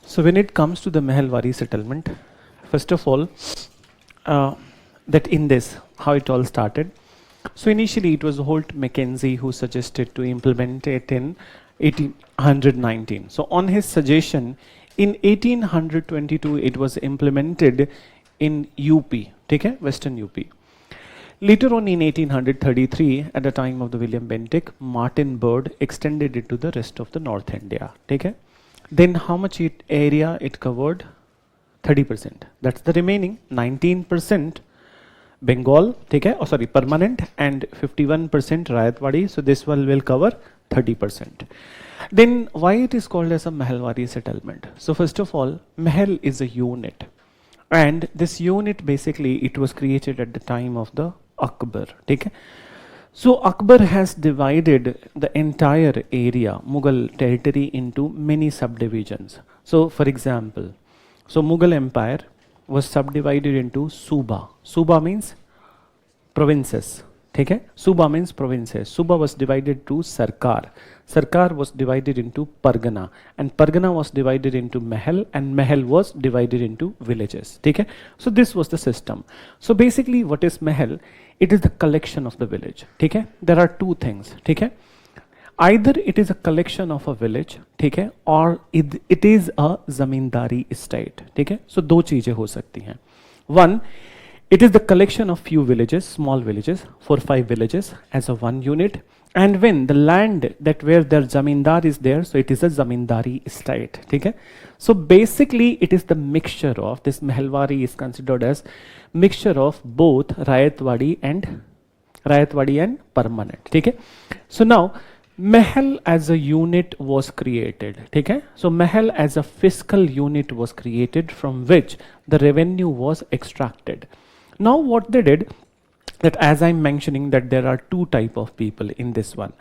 So when it comes to the Mehelwari settlement, first of all, that in this, how it all started. So initially it was Holt Mackenzie who suggested to implement it in 1819. So on his suggestion, in 1822 it was implemented in UP, ठीक है, Western UP. Later on in 1833, at the time of the William Bentinck, Martin Byrd extended it to the rest of the North India, ठीक है. Then how much area it covered? 30%. That's the remaining 19% Bengal, ठीक है, oh sorry, permanent, and 51% Rayatwadi. So this one will cover 30%. Then why it is called as a Mehelwari settlement? So first of all, Mehel is a unit. And this unit basically it was created at the time of the Akbar. Okay? So Akbar has divided the entire area, Mughal territory, into many subdivisions. So for example, so Mughal Empire was subdivided into Suba. Suba means provinces. ठीक है. Suba means provinces. Suba was divided to Sarkar. Sarkar was divided into Pargana, and Pargana was divided into Mahal, and Mahal was divided into villages. ठीक है. So this was the system. So basically what is Mahal? It is the collection of the village. ठीक है. There are two things. ठीक है. Either it is a collection of a village, ठीक है, or it is a zamindari estate. ठीक है. So दो चीजें हो सकती हैं. One, it is the collection of few villages, small villages, 4-5 villages as a one unit. And when the land that where their zamindar is there, so it is a zamindari estate. Okay? So basically it is the mixture of this Mahalwari is considered as mixture of both Rayatwadi and permanent. Okay? So now Mahal as a unit was created. Okay? So Mahal as a fiscal unit was created from which the revenue was extracted. Now what they did, that as I'm mentioning that there are two type of people in this one.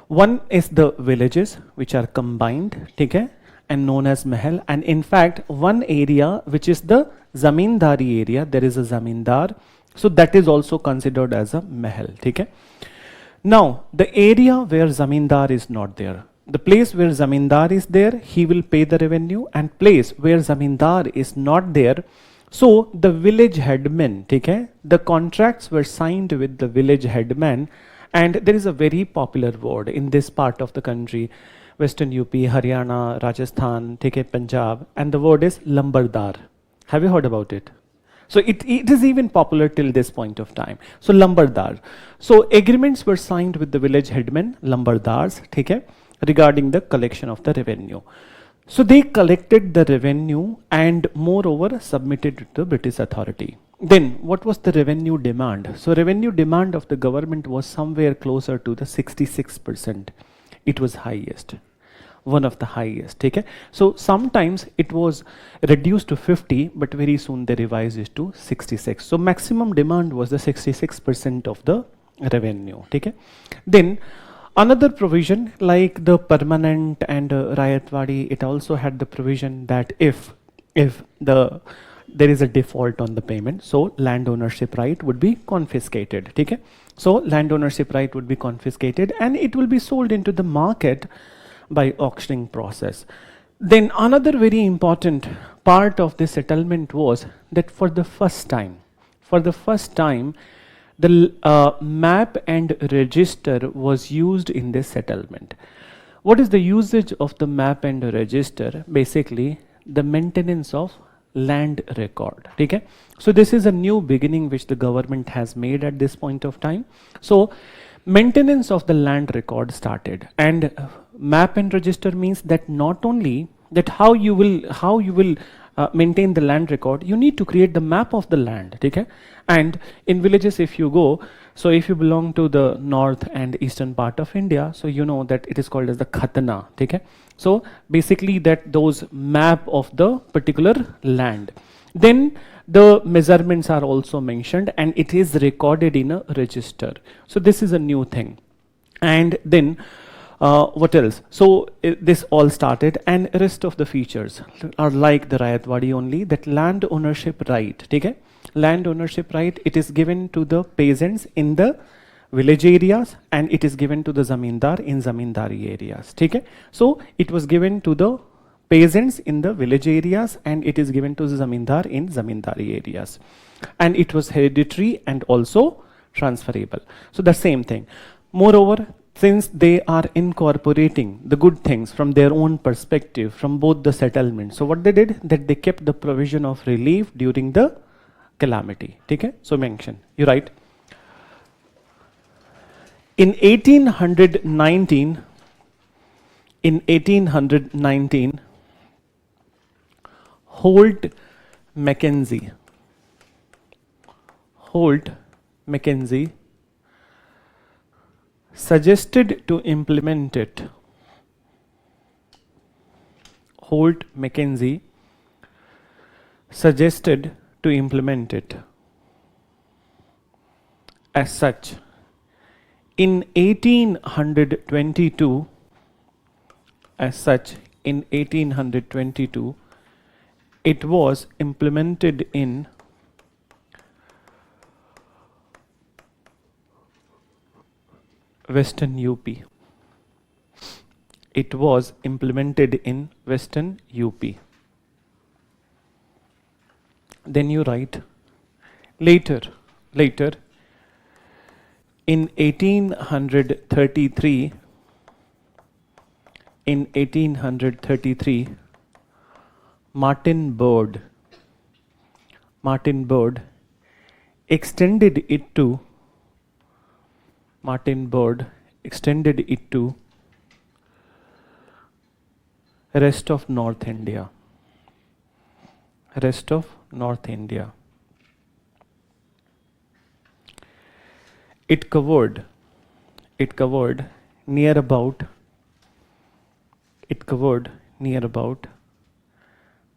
One is the villages which are combined, okay, and known as Mahal. And in fact, one area which is the Zamindari area, there is a Zamindar. So that is also considered as a Mahal, okay. Now, the area where Zamindar is not there, the place where Zamindar is there, he will pay the revenue, and place where Zamindar is not there, so the village headman, okay, the contracts were signed with the village headman, and there is a very popular word in this part of the country, Western UP, Haryana, Rajasthan, okay, Punjab, and the word is lambardar. Have you heard about it? So it is even popular till this point of time. So lambardar. So agreements were signed with the village headmen, lambardars, okay, regarding the collection of the revenue. So they collected the revenue and moreover submitted it to the British authority. Then what was the revenue demand? So revenue demand of the government was somewhere closer to the 66%. It was highest, one of the highest. Okay? So sometimes it was reduced to 50, but very soon they revised it to 66. So maximum demand was the 66% of the revenue. Okay? Then another provision like the permanent and Rayatwadi, it also had the provision that if there is a default on the payment, so land ownership right would be confiscated. Okay? So land ownership right would be confiscated and it will be sold into the market by auctioning process. Then another very important part of this settlement was that for the first time, the map and register was used in this settlement. What is the usage of the map and register? Basically, the maintenance of land record. Okay? So this is a new beginning which the government has made at this point of time. So maintenance of the land record started, and map and register means that not only that how you will maintain the land record, you need to create the map of the land. Okay? And in villages if you go, so if you belong to the north and eastern part of India, so you know that it is called as the khatna. Okay? So basically that those map of the particular land. Then the measurements are also mentioned and it is recorded in a register. So this is a new thing. And then what else? So this all started, and rest of the features are like the Rayatwadi only, that land ownership right. Okay? Land ownership right, it is given to the peasants in the village areas and it is given to the zamindar in zamindari areas. Okay? So it was given to the peasants in the village areas and it is given to the zamindar in zamindari areas. And it was hereditary and also transferable. So the same thing. Moreover, since they are incorporating the good things from their own perspective from both the settlements, so what they did, that they kept the provision of relief during the calamity. Okay? So mention, you write. In 1819, Holt Mackenzie suggested to implement it. Holt Mackenzie suggested to implement it. As such, in 1822, it was implemented in Western UP. It was implemented in Western UP. Then you write later in 1833 Martin Bird extended it to rest of North India. It covered near about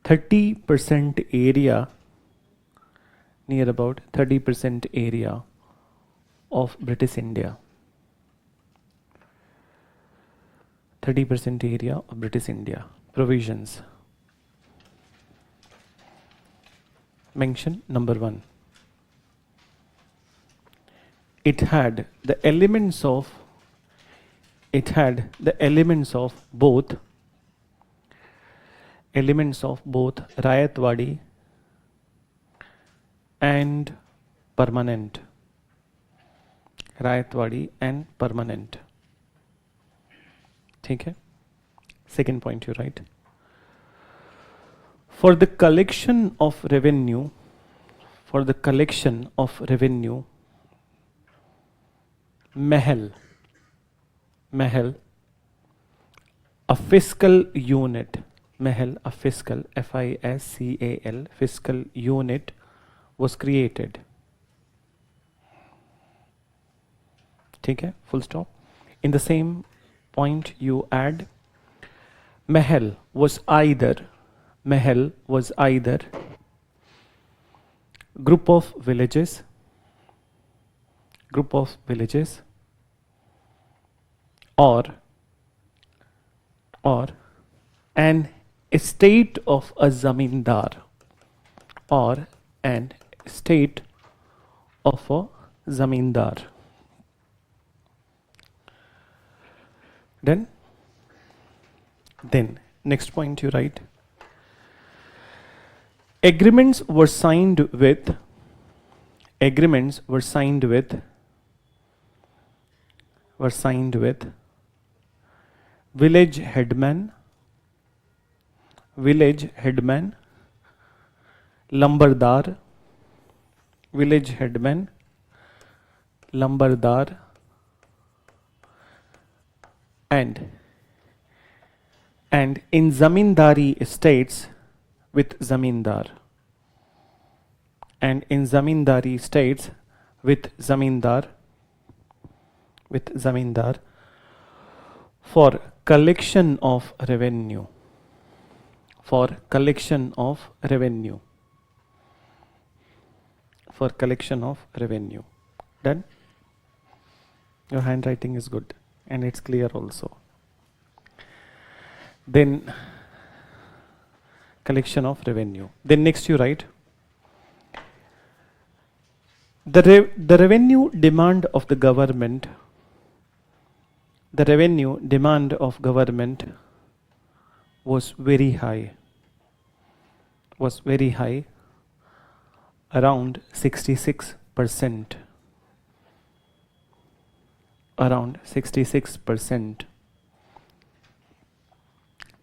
30% area, of British India. 30% area of British India. Provisions. Mention number 1. It had the elements of both Rayatwadi and permanent. ठीक है. Second point you write. For the collection of revenue, Mahal, a fiscal unit, fiscal unit was created. ठीक है, full stop. In the same point you add Mahal was either group of villages or an estate of a zamindar Then next point you write. Agreements were signed with village headman, lambardar, and in zamindari estates with zamindar. For collection of revenue. Done? Your handwriting is good and it's clear also. Then collection of revenue. Then next you write the revenue demand of the government. Was very high. Around 66%.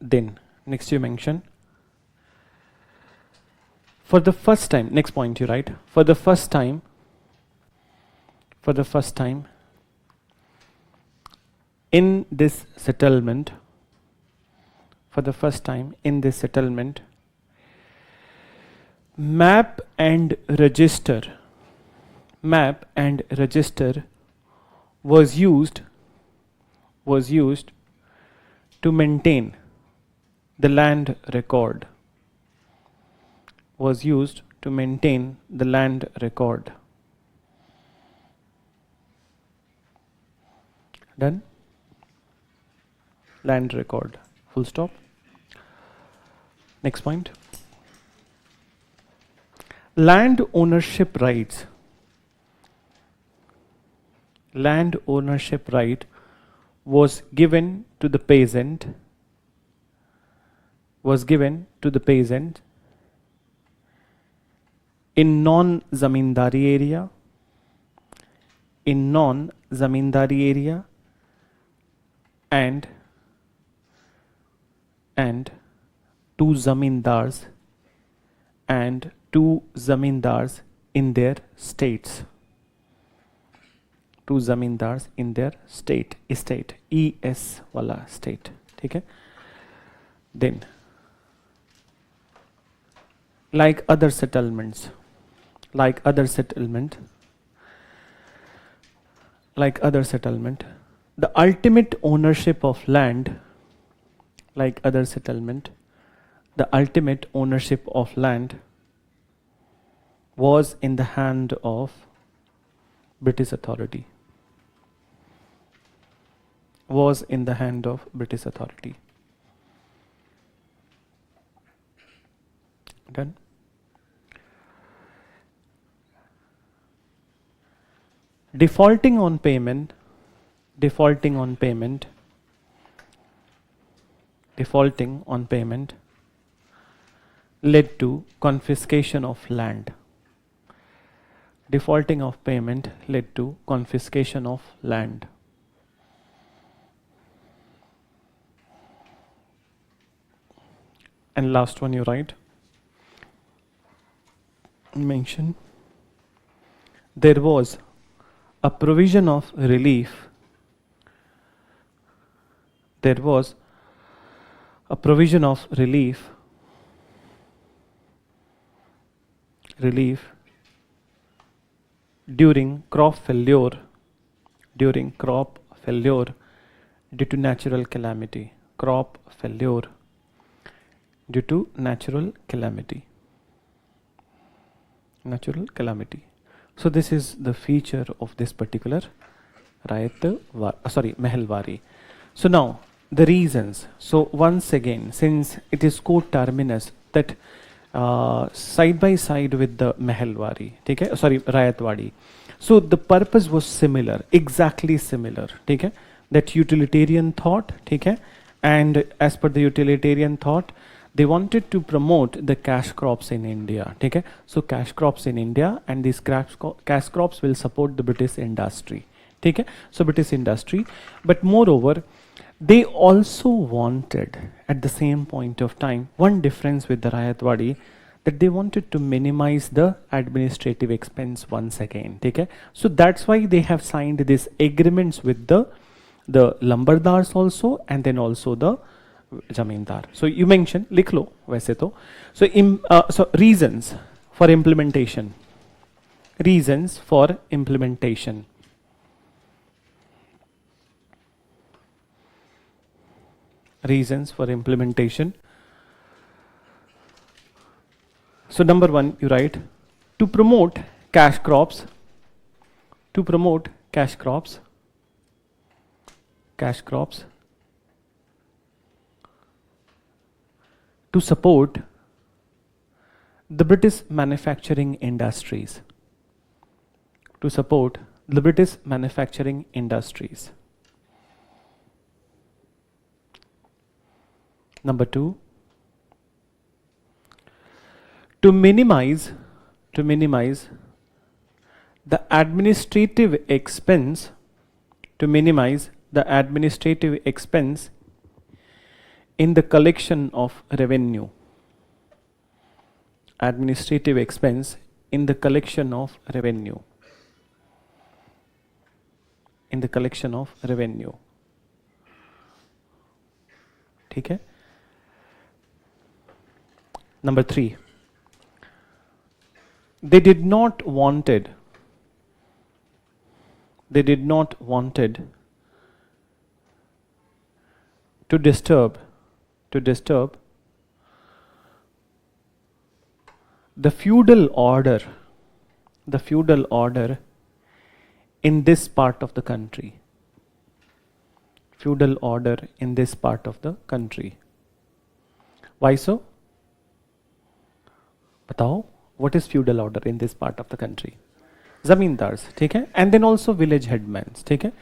Then next you mention for the first time. Next point you write for the first time in this settlement. Map and register was used to maintain the land record. Done? Land record. Full stop. Next point. Land ownership rights land ownership right was given to the peasant, in non-zamindari area, and two zamindars in their states. Two zamindars in their estate, ES wala state. ठीक है? Then, like other settlement, the ultimate ownership of land, was in the hand of British authority. Done. Defaulting on payment led to confiscation of land. Defaulting of payment led to confiscation of land. And last one you write, mention, there was a provision of relief during crop failure due to natural calamity. So this is the feature of this particular Mehelwari. So now the reasons. So once again, since it is coterminous, that side by side with the Mehelwari, Rayatwadi. So the purpose was similar, exactly similar. That utilitarian thought, and as per the utilitarian thought, they wanted to promote the cash crops in India. So cash crops in India, and these cash crops will support the British industry. So British industry, but moreover, they also wanted at the same point of time, one difference with the Rayatwadi, that they wanted to minimize the administrative expense once again. So that's why they have signed these agreements with the lumbardars also, and then also the Jamindar. So you mentioned, likh lo वैसे तो. So reasons for implementation. So number one, you write, to promote cash crops, to support the British manufacturing industries. Number two, to minimize the administrative expense, in the collection of revenue. Okay? Number three, they did not wanted to disturb the feudal order in this part of the country. Why so? Batao, what is feudal order in this part of the country? zamindars, ठीक है, and then also village headmen, ठीक है,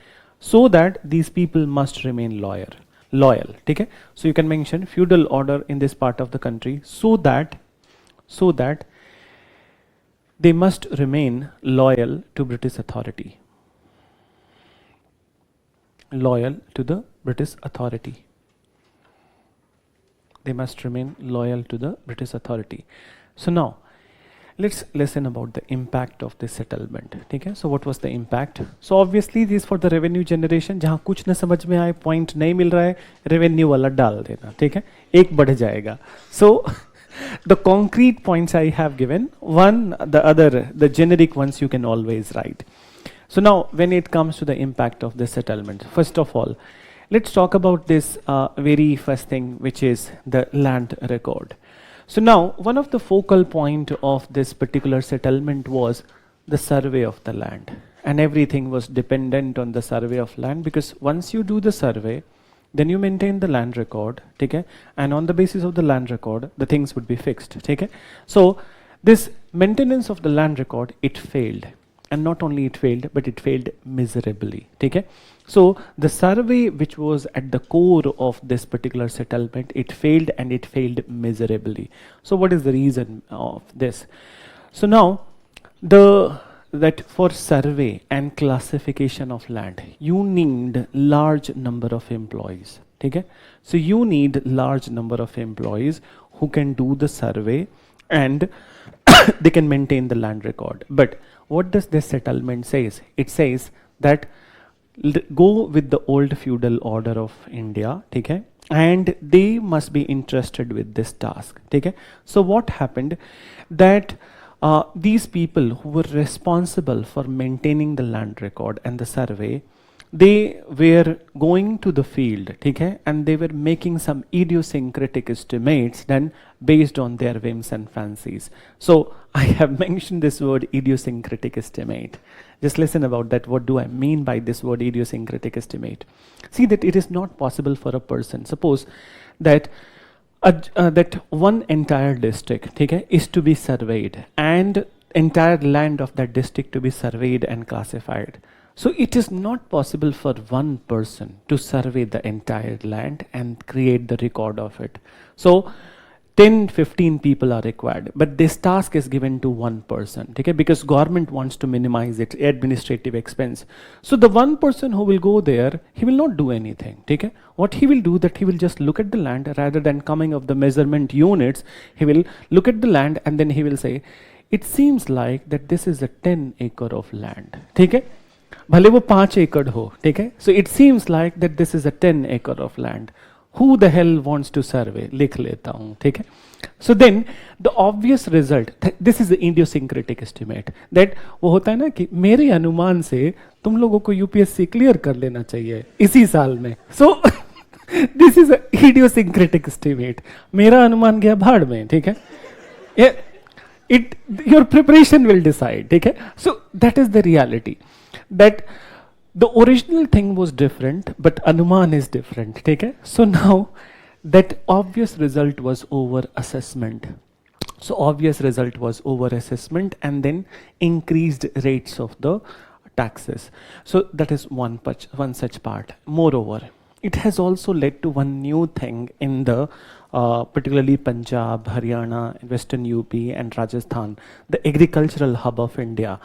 so that these people must remain loyal, ठीक है. So you can mention feudal order in this part of the country, so that they must remain loyal to British authority. Loyal to the British authority. They must remain loyal to the British authority. So now, let's listen about the impact of this settlement. ठीक है, so what was the impact? So obviously this for the revenue generation. जहाँ कुछ न समझ में आए, point नहीं मिल रहा है, revenue वाला डाल देना, ठीक है, एक बढ़ जाएगा. So the concrete points I have given, one, the other, the generic ones you can always write. So now, when it comes to the impact of this settlement, first of all, let's talk about this very first thing, which is the land record. So now, one of the focal point of this particular settlement was the survey of the land, and everything was dependent on the survey of land, because once you do the survey, then you maintain the land record, okay, and on the basis of the land record, the things would be fixed, okay. So this maintenance of the land record, it failed, and not only it failed, but it failed miserably, okay. So the survey which was at the core of this particular settlement, it failed, and it failed miserably. So what is the reason of this? So now, that for survey and classification of land, you need large number of employees, okay. So you need large number of employees who can do the survey, and they can maintain the land record. But what does this settlement says? It says that go with the old feudal order of India, okay, and they must be interested with this task, okay. So what happened, that these people who were responsible for maintaining the land record and the survey, they were going to the field, okay, and they were making some idiosyncratic estimates then based on their whims and fancies. So I have mentioned this word idiosyncratic estimate. Just listen about that. What do I mean by this word idiosyncratic estimate? See that it is not possible for a person. Suppose that that one entire district, okay, is to be surveyed, and entire land of that district to be surveyed and classified. So it is not possible for one person to survey the entire land and create the record of it. So 10-15 people are required, but this task is given to one person, okay, because government wants to minimize its administrative expense. So the one person who will go there, he will not do anything, okay. What he will do, that he will just look at the land, rather than coming of the measurement units, he will look at the land, and then he will say, it seems like that this is a 10 acre of land, okay. भले वो 5 एकड़ हो, ठीक है. So it seems like that this is a 10 acre of land. Who the hell wants to survey? लिख लेता हूँ, ठीक है. So then the obvious result, this is the idiosyncratic estimate, that वो होता है ना कि मेरे अनुमान से तुम लोगों को UPSC क्लियर कर लेना चाहिए इसी साल में. So this is a idiosyncratic estimate. मेरा अनुमान गया भाड़ में, ठीक है. Your preparation will decide, ठीक है. So that is the reality, that the original thing was different, but anuman is different, okay. So now that obvious result was over assessment. So obvious result was over assessment, and then increased rates of the taxes. So that is one such part. Moreover, it has also led to one new thing in the particularly Punjab, Haryana, Western UP and Rajasthan, the agricultural hub of India.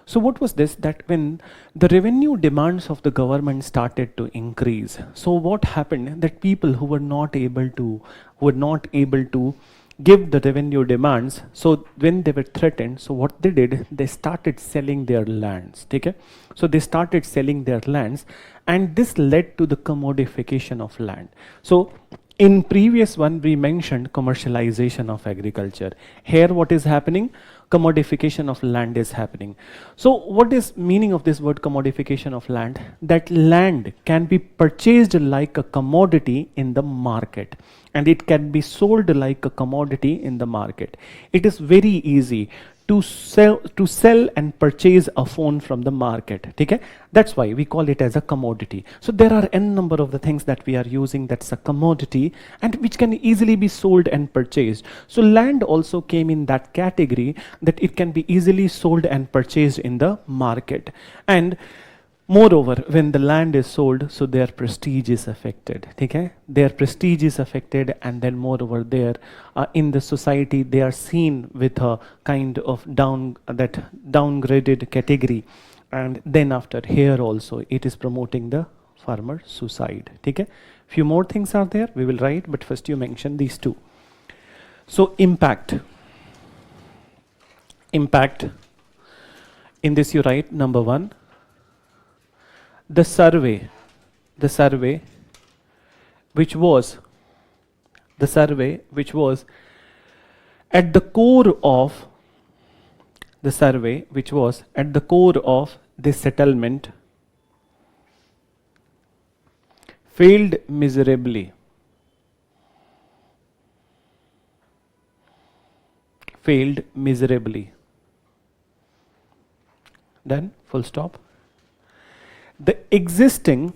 So what was this? That when the revenue demands of the government started to increase, so what happened, that people who were not able to give the revenue demands, so when they were threatened, so what they did, they started selling their lands, okay? So they started selling their lands, and this led to the commodification of land. So in previous one we mentioned commercialization of agriculture. Here what is happening? Commodification of land is happening. So what is meaning of this word commodification of land? That land can be purchased like a commodity in the market, and it can be sold like a commodity in the market. It is very easy to sell and purchase a phone from the market. Okay? That's why we call it as a commodity. So there are n number of the things that we are using that's a commodity and which can easily be sold and purchased. So land also came in that category, that it can be easily sold and purchased in the market. And moreover, when the land is sold, so their prestige is affected. Okay? Their prestige is affected, and then moreover, in the society they are seen with a kind of downgraded category, and then after here also it is promoting the farmer suicide. Okay? Few more things are there. We will write, but first you mention these two. So impact. In this you write number 1. The survey which was at the core of this settlement failed miserably. Then full stop. The existing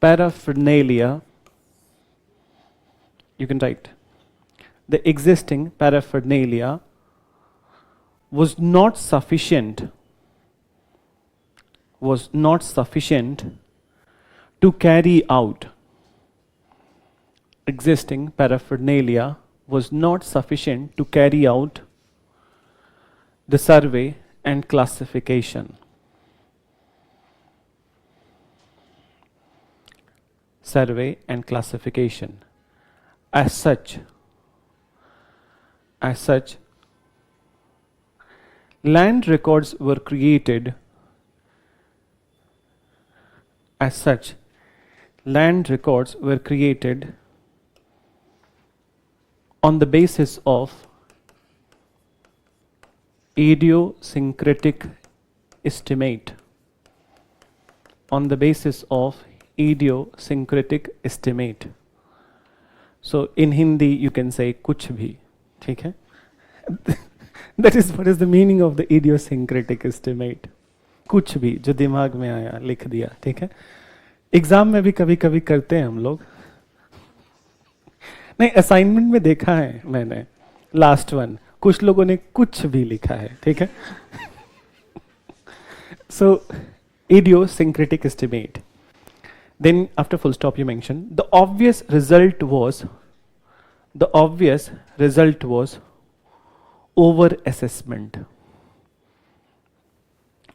paraphernalia, you can write, the existing paraphernalia was not sufficient to carry out. Existing paraphernalia was not sufficient to carry out the survey and classification. As such, land records were created. On the basis of idiosyncratic estimate. So in Hindi you can say kuch bhi. Okay? That is what is the meaning of the idiosyncratic estimate. कुछ भी जो दिमाग में आया लिख दिया. ठीक है? एग्जाम में भी कभी कभी करते हैं हम लोग. नहीं, असाइनमेंट में देखा है मैंने. लास्ट वन कुछ लोगों ने कुछ भी लिखा है. ठीक है? So idiosyncratic estimate. Then after full stop you mention the obvious result was over assessment.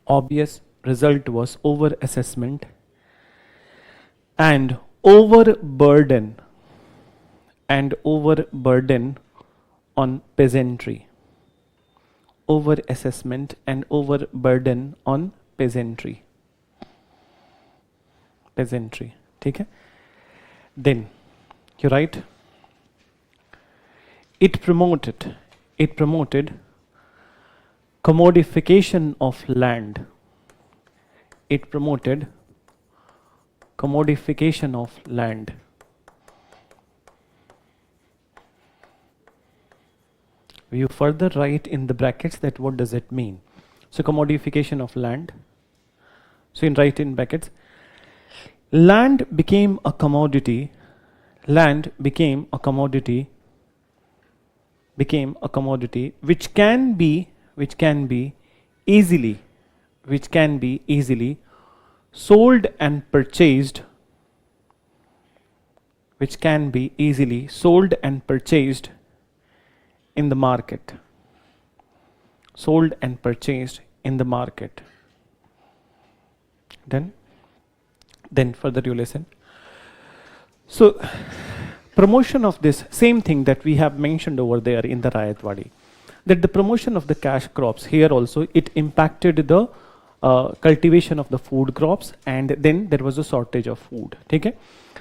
Obvious result was over assessment and overburden on peasantry. Over assessment and overburden on peasantry. ठीक है? Then you write it promoted commodification of land. It promoted commodification of land. You further write in the brackets that what does it mean. So commodification of land. So you write in brackets, land became a commodity which can be easily sold and purchased in the market. Then further you listen. So promotion of this same thing that we have mentioned over there in the Rayatwadi, that the promotion of the cash crops here also, it impacted the cultivation of the food crops, and then there was a shortage of food. Okay?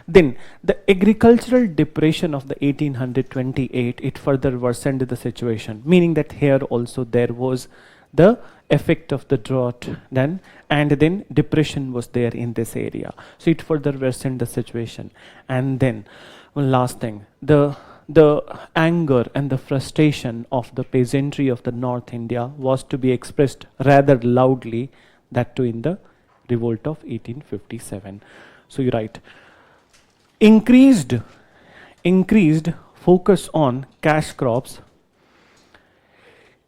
Then the agricultural depression of the 1828, it further worsened the situation, meaning that here also there was the effect of the drought then, and then depression was there in this area. So it further worsened the situation. And then one last thing, the the anger and the frustration of the peasantry of the North India was to be expressed rather loudly, that too in the revolt of 1857. So you write, increased focus on cash crops,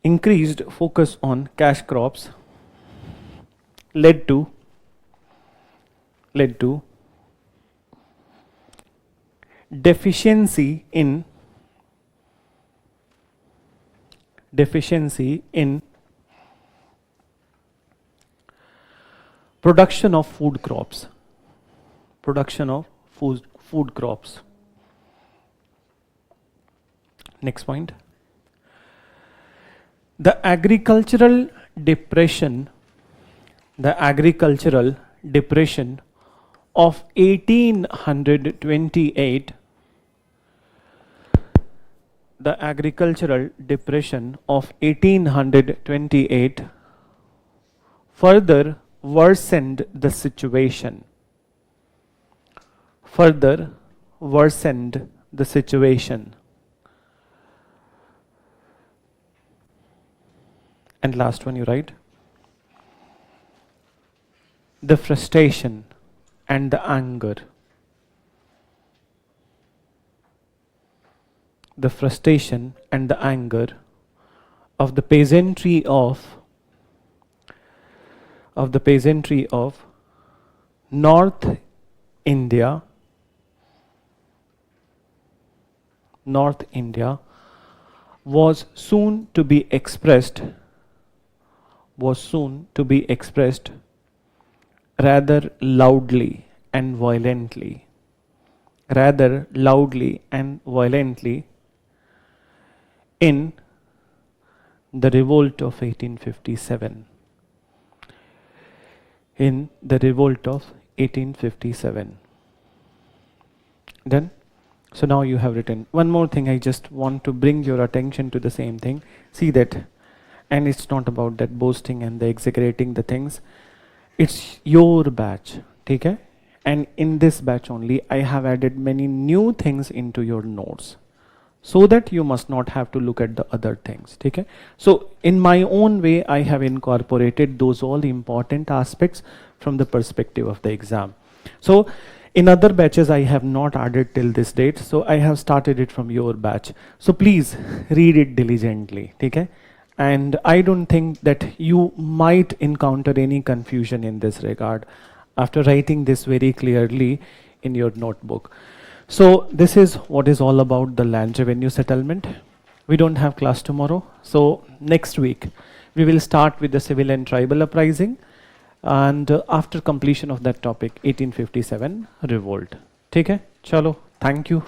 increased focus on cash crops led to deficiency in production of food crops. Next point. The agricultural depression of 1828, the agricultural depression of 1828 further worsened the situation. And last one you write, the frustration and the anger. The frustration and the anger of the peasantry of North India was soon to be expressed rather loudly and violently in the revolt of 1857. Done? So now you have written. One more thing, I just want to bring your attention to the same thing. See that, and it's not about that boasting and the exaggerating the things. It's your batch, okay? And in this batch only, I have added many new things into your notes, so that you must not have to look at the other things, okay? So in my own way, I have incorporated those all important aspects from the perspective of the exam. So in other batches, I have not added till this date, so I have started it from your batch. So please read it diligently, okay? And I don't think that you might encounter any confusion in this regard after writing this very clearly in your notebook. So this is what is all about the land revenue settlement. We don't have class tomorrow, so next week we will start with the civil and tribal uprising, and after completion of that topic, 1857 revolt. ठीक है, चलो, thank you.